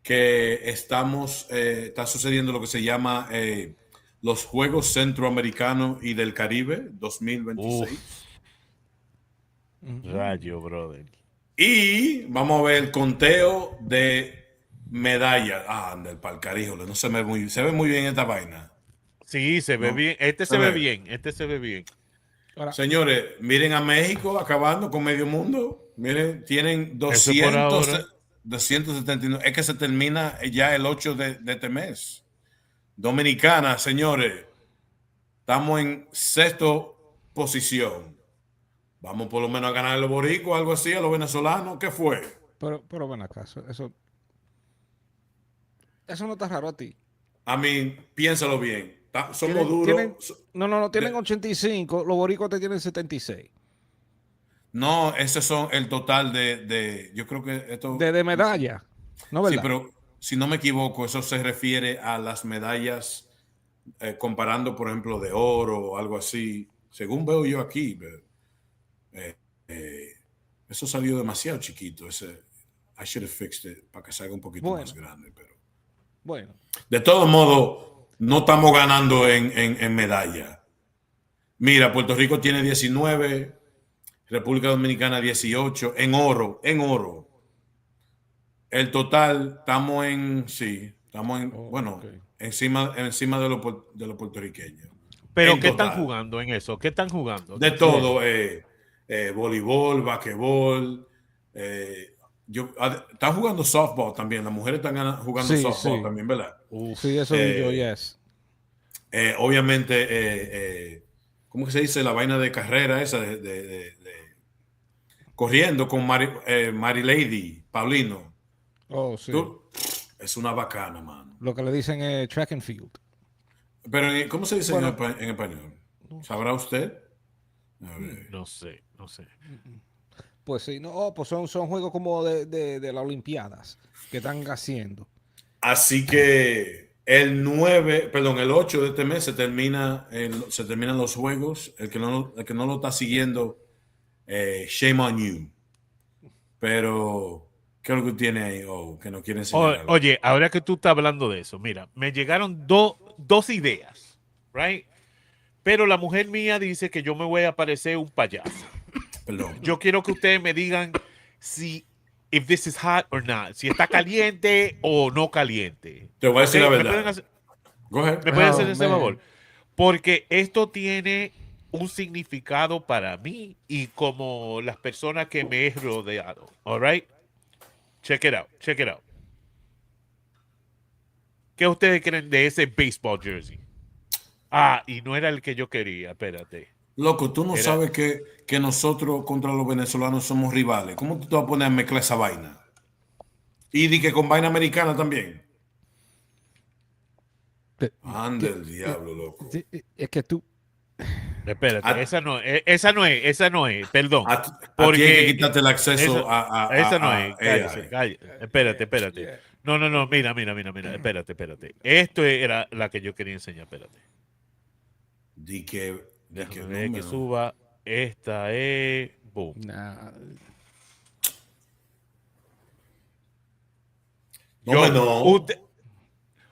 que está sucediendo lo que se llama los Juegos Centroamericanos y del Caribe 2026? uf, rayo, brother. Y vamos a ver el conteo de medallas. Ah, anda, el palcaríjole. No se ve muy bien esta vaina. Sí, se ve ¿No? bien. Este Se se ve ve. bien. Este se ve bien. ahora, Señores, miren a México acabando con medio mundo. Miren, tienen Eso por ahora. 279. Es que se termina ya el 8 de este mes. Dominicana, señores, estamos en sexto posición. Vamos por lo menos a ganar a los boricuas, algo así, a los venezolanos. ¿Qué fue? pero ven acá, eso no está raro a ti. A mí, piénsalo bien. Somos Tienen, duros. no, tienen 85, los boricuas te tienen 76. No, ese son el total yo creo que esto, De medalla, ¿no sí, verdad? pero si no me equivoco, eso se refiere a las medallas, comparando, por ejemplo, de oro o algo así. Según veo yo aquí, eh, eh, eso salió demasiado chiquito. I should have fixed it para que salga un poquito más Bueno, grande, pero bueno. de todos modos, no estamos ganando en medalla. Mira, Puerto Rico tiene 19, República Dominicana 18, en oro. El total, Oh, bueno, ok. encima de los puertorriqueños. Pero En ¿qué están total. jugando en eso? ¿Qué están jugando? De Dime. todo, voleibol, basquetbol. Están jugando softball también. Las mujeres están jugando Sí, softball sí. también, ¿verdad? Sí, Uf. eso vi yo, Eh, yes. Obviamente, ¿cómo que se dice? La vaina de carrera esa corriendo con Mary Lady, Paulino. Oh, sí. Tú, es una bacana, mano. Lo que le dicen es track and field. Pero, ¿cómo se dice Bueno, en español? no sé. ¿Sabrá usted? A ver. No sé. Pues sí, no, pues son juegos como de las Olimpiadas que están haciendo. Así que el 8 de este mes se terminan los juegos. El que no lo está siguiendo, shame on you. Pero, ¿qué es lo que tiene ahí? Que no quiere enseñar algo. Oye, ahora que tú estás hablando de eso, mira, me llegaron dos ideas, right? Pero la mujer mía dice que yo me voy a parecer un payaso. Perdón. Yo quiero que ustedes me digan if this is hot or not, si está caliente o no caliente. Te voy a decir la ¿Me verdad. Go ahead. me pueden hacer Oh, ese man. favor? Porque esto tiene un significado para mí y como las personas que me he rodeado. All right? Check it out. ¿Qué ustedes creen de ese baseball jersey? Ah, y no era el que yo quería, espérate. Loco, tú no Era, sabes que nosotros contra los venezolanos somos rivales. ¿Cómo tú te vas a poner a mezclar esa vaina? Y di que con vaina americana también. Anda el diablo, loco. Es que tú, espérate, A, esa no es, perdón. a ti hay que Porque quitarte el acceso esa no es, AI. cállese. Espérate. No, mira, espérate. Esto era la que yo quería enseñar, espérate. Di que Déjame ver que número. suba. Esta es, boom. nah, No.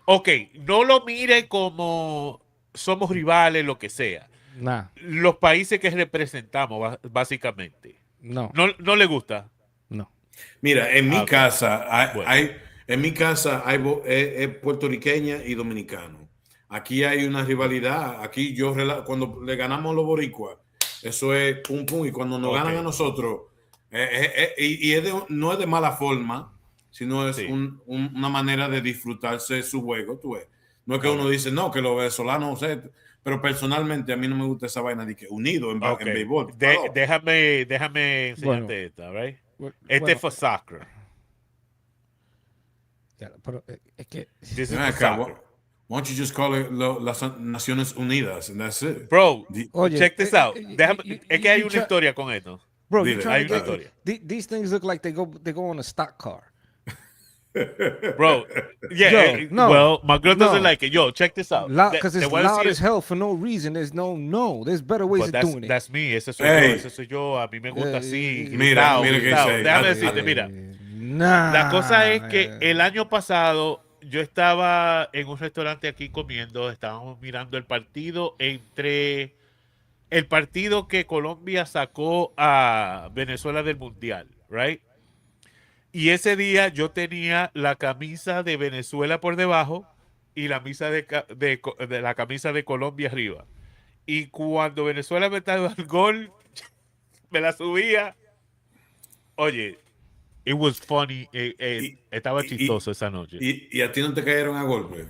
Ok, no lo mire como somos rivales, lo que sea. Nah, los países que representamos, básicamente. no, ¿No le gusta? no. Mira, en mi Ok. casa Bueno. en mi casa es puertorriqueña y dominicano. Aquí hay una rivalidad. Aquí cuando le ganamos a los boricuas, eso es pum pum. Y cuando nos Ok. ganan a nosotros, no es de mala forma, sino es Sí. una manera de disfrutarse su juego. Tú ves. No es que Ok. uno dice, no, que los venezolanos, no sé, pero personalmente a mí no me gusta esa vaina de que unido Ok. en béisbol. Está loco. Déjame Bueno, enseñarte esta, right? bueno, Este es for soccer. pero es que, This is Ven for acá, soccer. why don't you just call it las Naciones Unidas and that's it? Bro, oye, check this out. Es que hay una try- historia con esto. bro, Dile. you're trying Hay to una get historia. these things look like they go on a stock car. Bro, yeah, Yo, no, well, my girl doesn't no. like it. Yo, check this out. Because Te it's voy a loud decir- as hell for no reason. There's better ways But of doing it. that's me, ese soy Hey. yo, ese soy yo. A mí me gusta así, Mira, gritado, mira qué gritado. dice. Déjame Dale, decirte, dale. mira. Nah. La cosa es que el año pasado yo estaba en un restaurante aquí comiendo, estábamos mirando el partido que Colombia sacó a Venezuela del Mundial, right? Y ese día yo tenía la camisa de Venezuela por debajo y la camisa de la camisa de Colombia arriba. Y cuando Venezuela metía el gol, me la subía. Oye, it was funny. Estaba chistoso esa noche. Y a ti no te cayeron a golpe.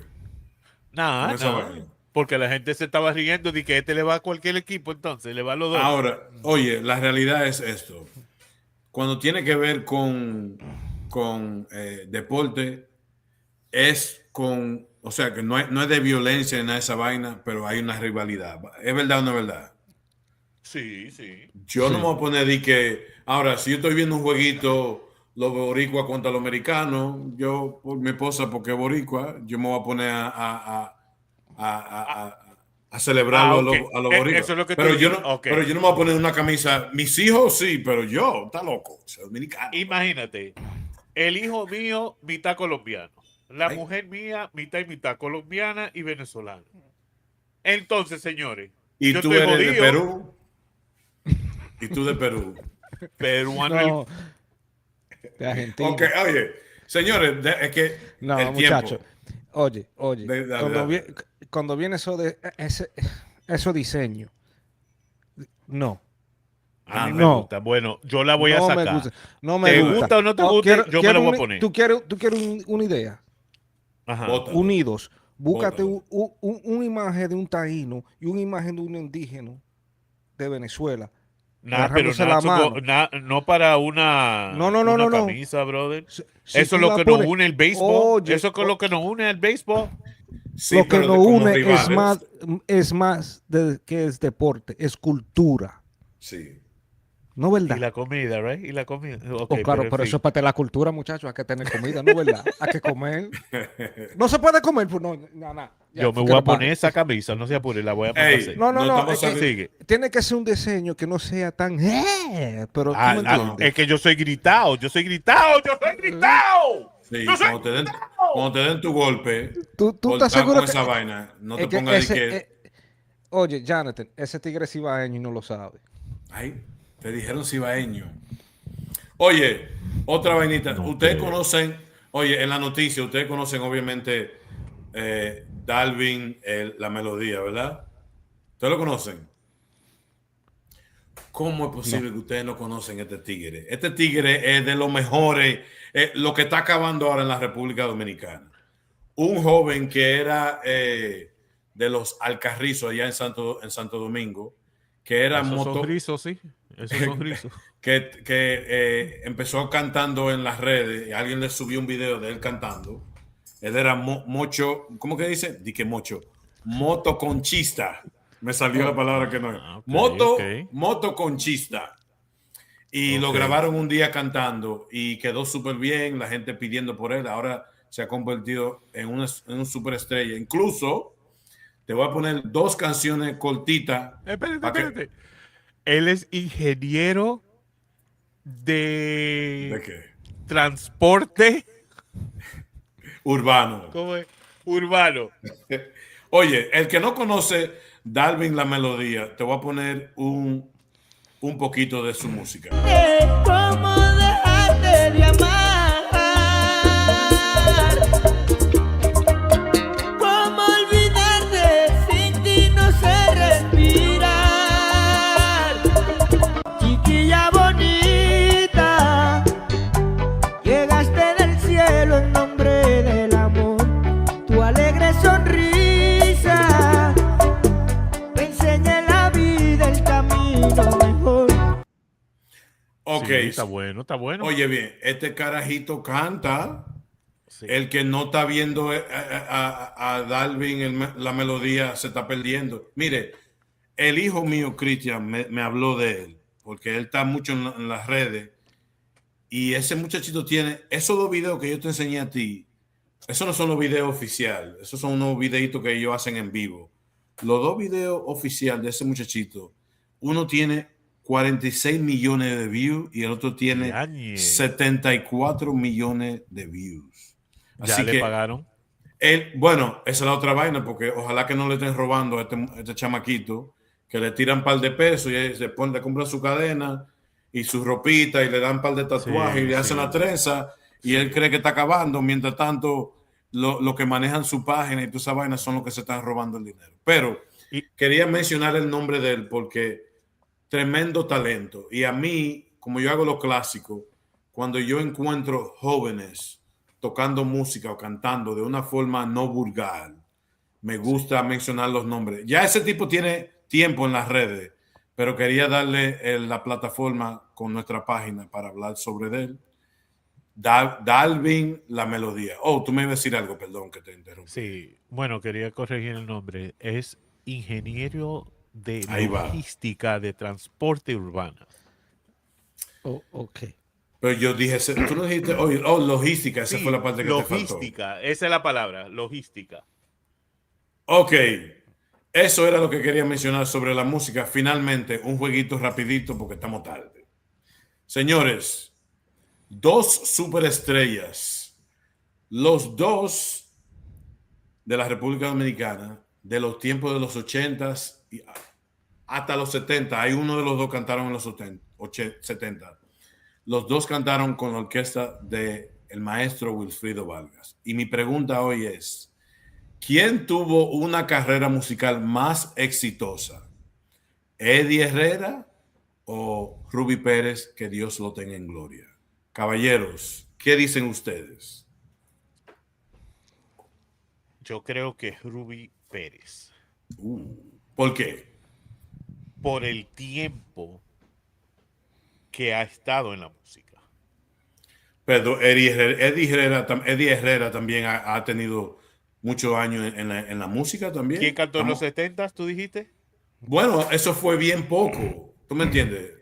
Nada, con esa nada. vaina. Porque la gente se estaba riendo de que le va a cualquier equipo, entonces le va a los dos. Ahora, oye, la realidad es esto. Cuando tiene que ver con deporte, o sea, que no es de violencia en esa vaina, pero hay una rivalidad. ¿Es verdad o no es verdad? Sí, sí. Yo no me voy a poner de que, ahora, si yo estoy viendo un jueguito, los boricuas contra los americanos, yo, por mi esposa, porque es boricua, yo me voy a poner a celebrarlo ok. a los boricuas. Eso es lo que pero tú yo dices. no, Ok. pero yo no me voy a poner una camisa, mis hijos sí, pero yo, está loco, soy dominicano. Imagínate, el hijo mío, mitad colombiano. La Ay. mujer mía, mitad y mitad, colombiana y venezolana. Entonces, señores, Y yo tú estoy eres de jodido. Perú. Y tú de Perú. Peruano. No. De Argentina. Ok, oye, señores, es que No, el muchacho. tiempo. Oye, Dale, dale. Cuando viene eso diseño, no. A mí me No. gusta. Bueno, yo la voy a No sacar. me gusta. No me ¿Te gusta. gusta o no te Oh, gusta? Yo me lo voy a poner. ¿Tú quieres una idea? Ajá. Bótalo. Unidos. Búscate Bótalo. una imagen de un taíno y una imagen de un indígena de Venezuela. Nada, pero agarrándose la mano. no para una, No. una camisa, brother. Si Eso es tú lo la que nos pones- une el béisbol. Oye, Eso es lo que nos une al béisbol. Sí, lo que pero nos como une rivales. es más de que es deporte, es cultura. Sí. ¿No verdad? Y la comida, right? Y la comida. Ok, Oh, claro, en pero fin. eso es parte de la cultura, muchachos. Hay que tener comida, ¿no verdad? Hay que comer. No se puede comer, pues no. Ya, Yo me voy a poner esa camisa, no se apure, la voy a mandar. Ey, a hacer. No, estamos es que saliendo- Sigue. tiene que ser un diseño que no sea tan. Pero tú Ah, me ah, entiendes. es que yo soy gritado. Sí, Yo soy cuando te den tu golpe, ¿Tú por estás estar seguro con que esa vaina, no es te que pongas de que. oye, Jonathan, ese tigre es ibaeño y no lo sabe. Ay, te dijeron cibaeño. Oye, otra vainita. Ustedes conocen, oye, en la noticia, ustedes conocen obviamente Dalvin, la melodía, ¿verdad? ¿Ustedes lo conocen? ¿Cómo es posible que ustedes no conocen este tigre? Este tigre es de los mejores, lo que está acabando ahora en la República Dominicana. Un joven que era de los Alcarrizos allá en Santo Domingo, que era Esos son rizos, sí. Esos son rizos. que empezó cantando en las redes y alguien le subió un video de él cantando. Él era mocho, ¿cómo que dice? Di que mocho. Motoconchista. Me salió la palabra que no es. Ok. Motoconchista. Y lo Ok. grabaron un día cantando y quedó súper bien, la gente pidiendo por él. Ahora se ha convertido en un superestrella. Incluso te voy a poner 2 canciones cortitas. Espérate. Él es ingeniero ¿De de qué? transporte. Urbano. ¿Cómo es? Urbano. Oye, el que no conoce Darwin la melodía. Te voy a poner un poquito de su música. ¿Cómo dejarte de amar? ¿Cómo olvidarte? Sin ti no sé respirar. Chiquilla bonita, llegaste del cielo en nombre del amor. Tu alegre sonrisa me enseña la vida, el camino mejor. Ok. Sí, está bueno, está bueno. Oye bien, este carajito canta. Sí. El que no está viendo a Darwin la melodía se está perdiendo. Mire, el hijo mío, Cristian, me habló de él, porque él está mucho en las redes. Y ese muchachito tiene esos 2 videos que yo te enseñé a ti. Esos no son los videos oficiales, esos son unos videitos que ellos hacen en vivo. Los 2 videos oficiales de ese muchachito, uno tiene 46 millones de views y el otro tiene 74 millones de views. ¿Ya Así le que pagaron? bueno, esa es la otra vaina, porque ojalá que no le estén robando a este chamaquito, que le tiran un par de pesos y se pone a comprar su cadena y su ropita y le dan un par de tatuajes y le hacen la trenza y él cree que está acabando. Mientras tanto, lo que manejan su página y toda esa vaina son los que se están robando el dinero. Pero quería mencionar el nombre de él porque tremendo talento. Y a mí, como yo hago lo clásico, cuando yo encuentro jóvenes tocando música o cantando de una forma no vulgar, me gusta mencionar los nombres. Ya ese tipo tiene tiempo en las redes, pero quería darle la plataforma con nuestra página para hablar sobre él. Darwin la melodía. Oh, tú me ibas a decir algo, perdón que te interrumpí. Sí, bueno, quería corregir el nombre. Es ingeniero de Ahí va. logística de transporte urbana. Oh, ok. Pero yo dije, tú no dijiste, logística, esa fue la parte que te faltó. Logística, esa es la palabra, logística. Ok, eso era lo que quería mencionar sobre la música. Finalmente, un jueguito rapidito porque estamos tarde. Señores, 2 superestrellas, los 2 de la República Dominicana, de los tiempos de los 80s y hasta los 70. Hay uno de los 2 cantaron en los 70. Los 2 cantaron con la orquesta del maestro Wilfrido Vargas. Y mi pregunta hoy es, ¿quién tuvo una carrera musical más exitosa? ¿Eddie Herrera o Ruby Pérez? Que Dios lo tenga en gloria. Caballeros, ¿qué dicen ustedes? Yo creo que es Ruby Pérez. ¿Por qué? Por el tiempo que ha estado en la música. Pero Eddie Herrera también ha tenido muchos años en la música también. ¿Quién cantó en los 70s, tú dijiste? Bueno, eso fue bien poco. ¿Tú me entiendes?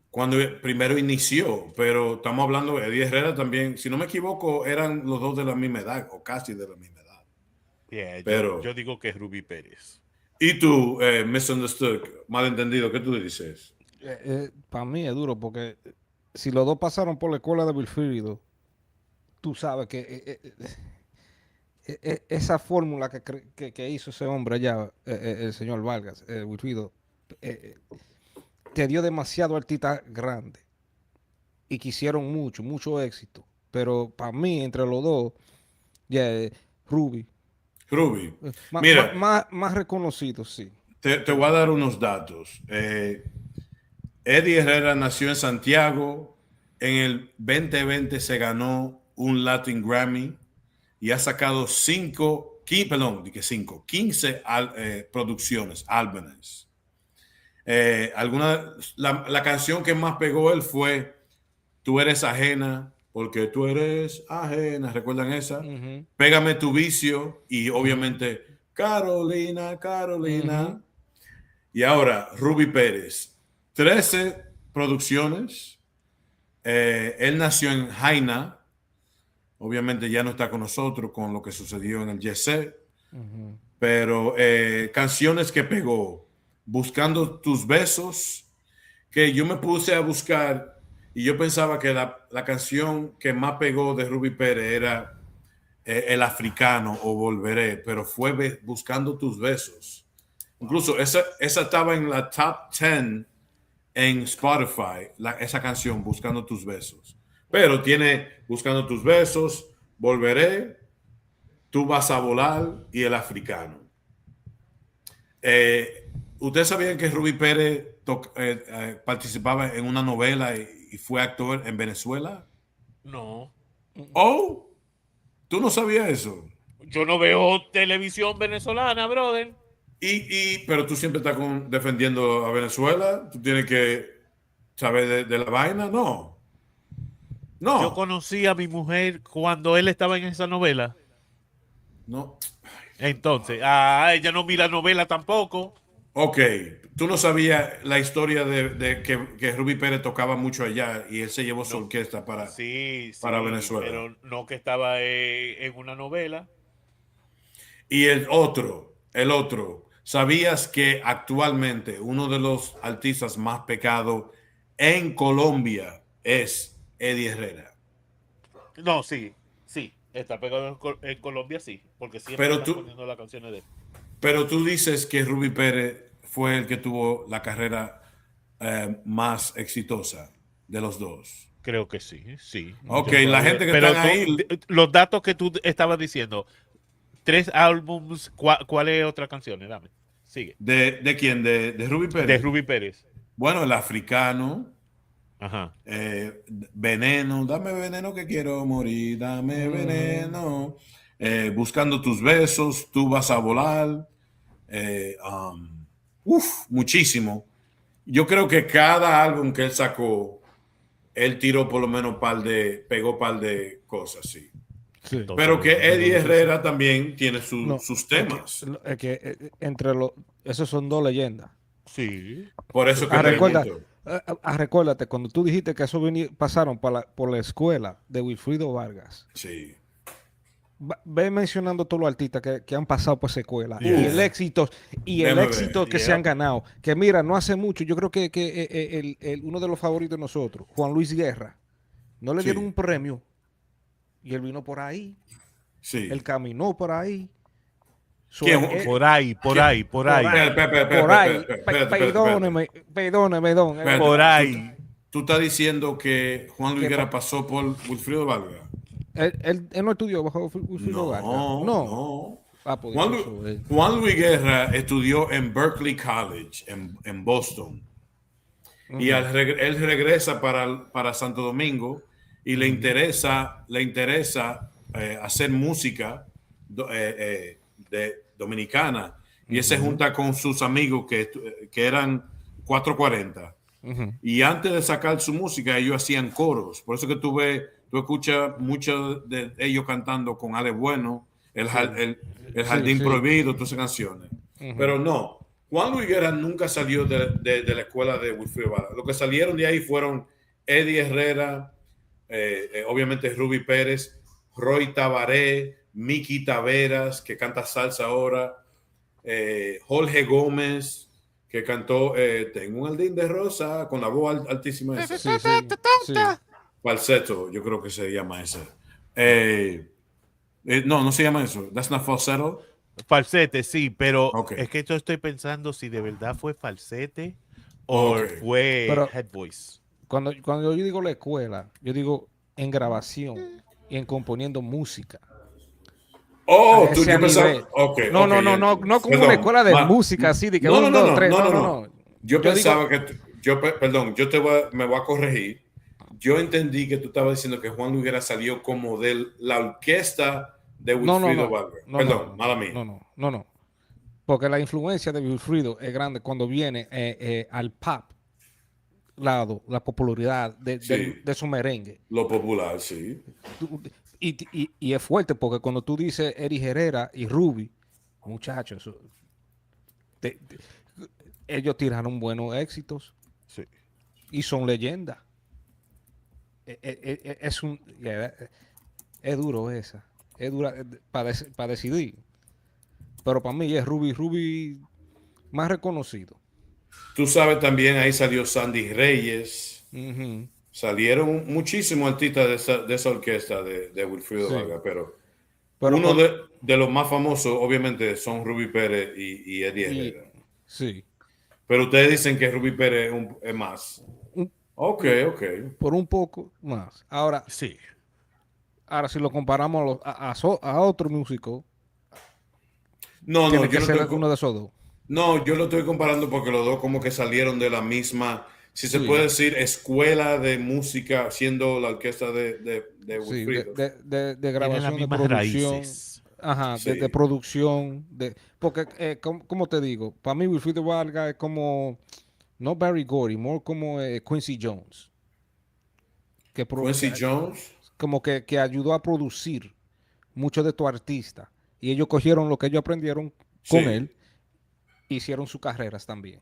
Cuando primero inició, pero estamos hablando de Eddie Herrera también. Si no me equivoco, eran los 2 de la misma edad o casi de la misma edad. Yeah, Pero, yo digo que es Ruby Pérez. ¿Y tú, Misunderstood, malentendido, qué tú dices? Para mí es duro porque si los 2 pasaron por la escuela de Wilfrido, tú sabes que esa fórmula que hizo ese hombre allá, el señor Vargas, Wilfrido, te dio demasiado artista grande y quisieron mucho éxito. Pero para mí, entre los 2, Ruby. Mira, Más reconocido, sí. te voy a dar unos datos. Eddie Herrera nació en Santiago. En el 2020 se ganó un Latin Grammy y ha sacado 15 producciones, álbumes. La canción que más pegó él fue Tú eres ajena, porque tú eres ajena. ¿Recuerdan esa? Pégame tu vicio y obviamente Carolina. Y ahora Ruby Pérez, 13 producciones. Él nació en Jaina. Obviamente ya no está con nosotros con lo que sucedió en el Yesé. Pero canciones que pegó, Buscando tus besos, que yo me puse a buscar y yo pensaba que la canción que más pegó de Ruby Pérez era El Africano o Volveré, pero fue Buscando tus besos. Incluso esa estaba en la top 10 en Spotify, esa canción, Buscando tus besos. Pero tiene Buscando tus besos, Volveré, Tú vas a volar y El africano. ¿Ustedes sabían que Rubí Pérez participaba en una novela y fue actor en Venezuela? No. Oh, ¿tú no sabías eso? Yo no veo televisión venezolana, brother. Pero tú siempre estás defendiendo a Venezuela. Tú tienes que saber de la vaina. No. Yo conocí a mi mujer cuando él estaba en esa novela. No. Entonces, ella no mira novela tampoco. Ok. Tú no sabías la historia de que Rubí Pérez tocaba mucho allá y él se llevó su orquesta para Venezuela. Pero no que estaba en una novela. Y el otro, ¿sabías que actualmente uno de los artistas más pecados en Colombia es Eddie Herrera? No, sí. Está pegado en Colombia, sí. Porque siempre Pero están poniendo las canciones de él. Pero tú dices que Rubí Pérez fue el que tuvo la carrera más exitosa de los dos. Creo que sí. Ok, la gente que están ahí. Los datos que tú estabas diciendo, 3 álbums, ¿cuáles otras canciones? Dame. Sigue. ¿De quién? ¿De Rubí Pérez? De Rubí Pérez. Bueno, El africano. Ajá. Veneno, dame veneno que quiero morir, dame veneno. Buscando tus besos, Tú vas a volar. Muchísimo. Yo creo que cada álbum que él sacó, él tiró por lo menos pegó par de cosas, sí. Sí. Pero que Eddie Herrera también tiene sus temas. Es que esos son dos leyendas. Sí. Por eso que Recuérdate, cuando tú dijiste que eso pasaron por la escuela de Wilfrido Vargas. Sí. Ve mencionando todos los artistas que han pasado por esa escuela y el éxito que se han ganado. Que mira, no hace mucho, yo creo que uno de los favoritos de nosotros, Juan Luis Guerra, no le dieron un premio y él vino por ahí. Sí. Él caminó por ahí. Por ahí. Perdóneme. Por ahí. ¿Tú estás diciendo que Juan Luis Guerra pasó por Wilfrido Vargas? Él no estudió bajo Wilfrido Vargas. No. Juan Luis Guerra estudió en Berkeley College, en Boston. Y él regresa para Santo Domingo y le interesa hacer música dominicana. Y él se junta con sus amigos que eran 440. Y antes de sacar su música, ellos hacían coros. Por eso que tú escuchas muchos de ellos cantando con Ale Bueno, el Jardín Prohibido, todas esas canciones. Pero no, Juan Luis Guerra nunca salió de la escuela de Wilfrido Vargas. Lo que salieron de ahí fueron Eddie Herrera, obviamente Rubí Pérez, Roy Tabaré, Miki Taveras, que canta salsa ahora, Jorge Gómez, que cantó Tengo un jardín de rosa con la voz altísima esa. Sí. Falsetto, yo creo que se llama ese. No se llama eso. That's not falsetto. Falsete, sí, pero es que yo estoy pensando si de verdad fue falsete o fue head voice. Cuando yo digo la escuela, yo digo en grabación y en componiendo música. Tú yo pensaba. No como una escuela de música así de que no. Yo pensaba me voy a corregir. Yo entendí que tú estabas diciendo que Juan Luis Guerra salió como de la orquesta de Wilfrido Vargas. Perdón, mala mía. No. Porque la influencia de Wilfrido es grande cuando viene al pop lado, la popularidad de su merengue. Lo popular, sí. Y es fuerte porque cuando tú dices Eddie Herrera y Ruby, muchachos, ellos tiraron buenos éxitos y son leyendas. Es duro esa. Es dura para decidir. Pero para mí es Ruby más reconocido. Tú sabes también, ahí salió Sandy Reyes. Salieron muchísimos artistas de esa orquesta de Wilfrido Vargas, pero uno de los más famosos, obviamente, son Rubí Pérez y Eddie Herrera. Sí. Pero ustedes dicen que Rubí Pérez es más. Un- Ok. por un poco más. Sí. Ahora si lo comparamos a otro músico, No, tiene yo que no ser estoy, uno de esos dos. no, yo lo estoy comparando porque los dos como que salieron de la misma, si se puede Sí, decir, escuela de música, siendo la orquesta de sí, Wilfrido. de Tienen las grabación, de mismas producción, raíces. ajá, de Sí. producción, porque, como te digo, para mí Wilfrido Vargas es como, no Barry Gordy, more como Quincy Jones, que, Quincy Jones. como que ayudó a producir muchos de tu artistas, y ellos cogieron lo que ellos aprendieron con Sí. él, e hicieron sus carreras también.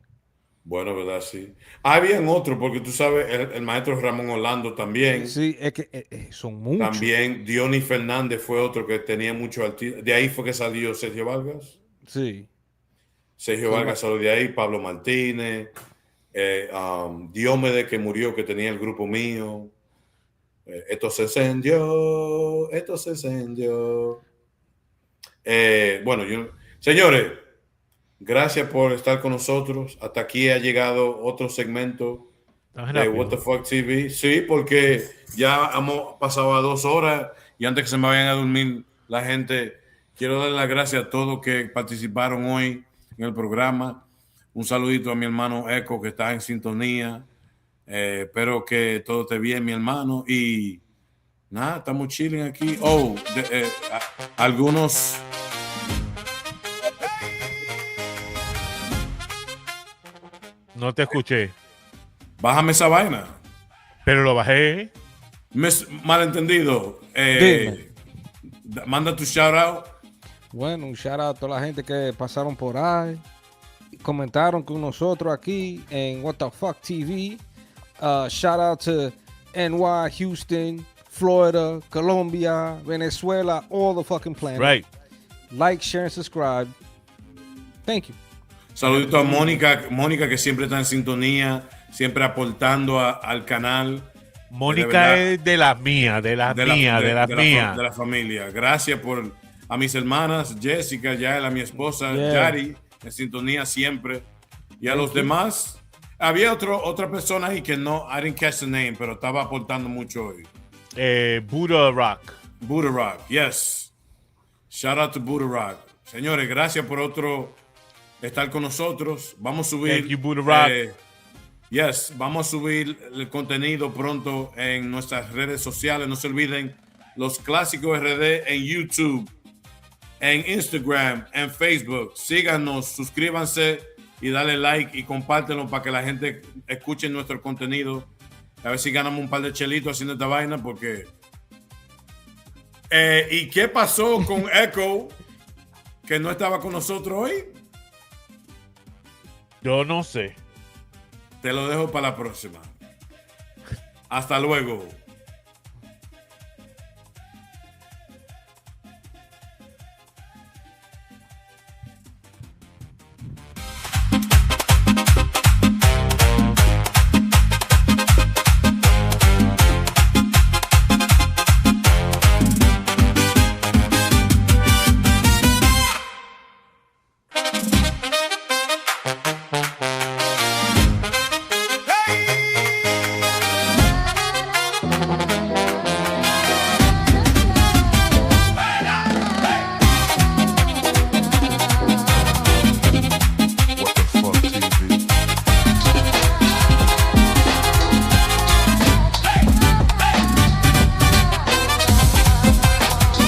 Bueno, ¿verdad? Sí. Habían otro, porque tú sabes, el maestro Ramón Orlando también. Sí, es que son muchos. También Diony Fernández fue otro que tenía muchos artistas. De ahí fue que salió Sergio Vargas. Sí. Sergio Sí, Vargas salió de ahí, Pablo Martínez, Diomedes que murió, que tenía el grupo mío. Esto se encendió. Bueno, señores, gracias por estar con nosotros. Hasta aquí ha llegado otro segmento Tan de What the rápido. Fuck TV. Sí, porque ya hemos pasado a 2 horas y antes que se me vayan a dormir la gente, quiero dar las gracias a todos que participaron hoy en el programa. Un saludito a mi hermano Eco que está en sintonía. Espero que todo esté bien, mi hermano. Y nada, estamos chilling aquí. Algunos. No te escuché. Bájame esa vaina. Pero lo bajé. Malentendido. Dime. Manda tu shout out. Bueno, un shout out a toda la gente que pasaron por ahí, comentaron con nosotros aquí en What the Fuck TV. Shout out to NY, Houston, Florida, Colombia, Venezuela, all the fucking planet. Right. Like, share, and subscribe. Thank you. Saludito a Mónica que siempre está en sintonía, siempre aportando al canal. Mónica es de las mías, de las mías. De la familia. Gracias a mis hermanas, Jessica, Yael, mi esposa, Yeah. Yari, en sintonía siempre. Y a los demás, había otra persona ahí que no, I didn't catch the name, pero estaba aportando mucho hoy. Buddha Rock. Buddha Rock, yes. Shout out to Buddha Rock. Señores, gracias por estar con nosotros. Vamos a subir. Thank you, Buddha Rock. Yes, vamos a subir el contenido pronto en nuestras redes sociales. No se olviden, los Clásicos RD en YouTube, en Instagram, en Facebook. Síganos, suscríbanse y dale like y compártenlo para que la gente escuche nuestro contenido. A ver si ganamos un par de chelitos haciendo esta vaina porque... ¿Y qué pasó con Echo que no estaba con nosotros hoy? Yo no sé. Te lo dejo para la próxima. Hasta luego.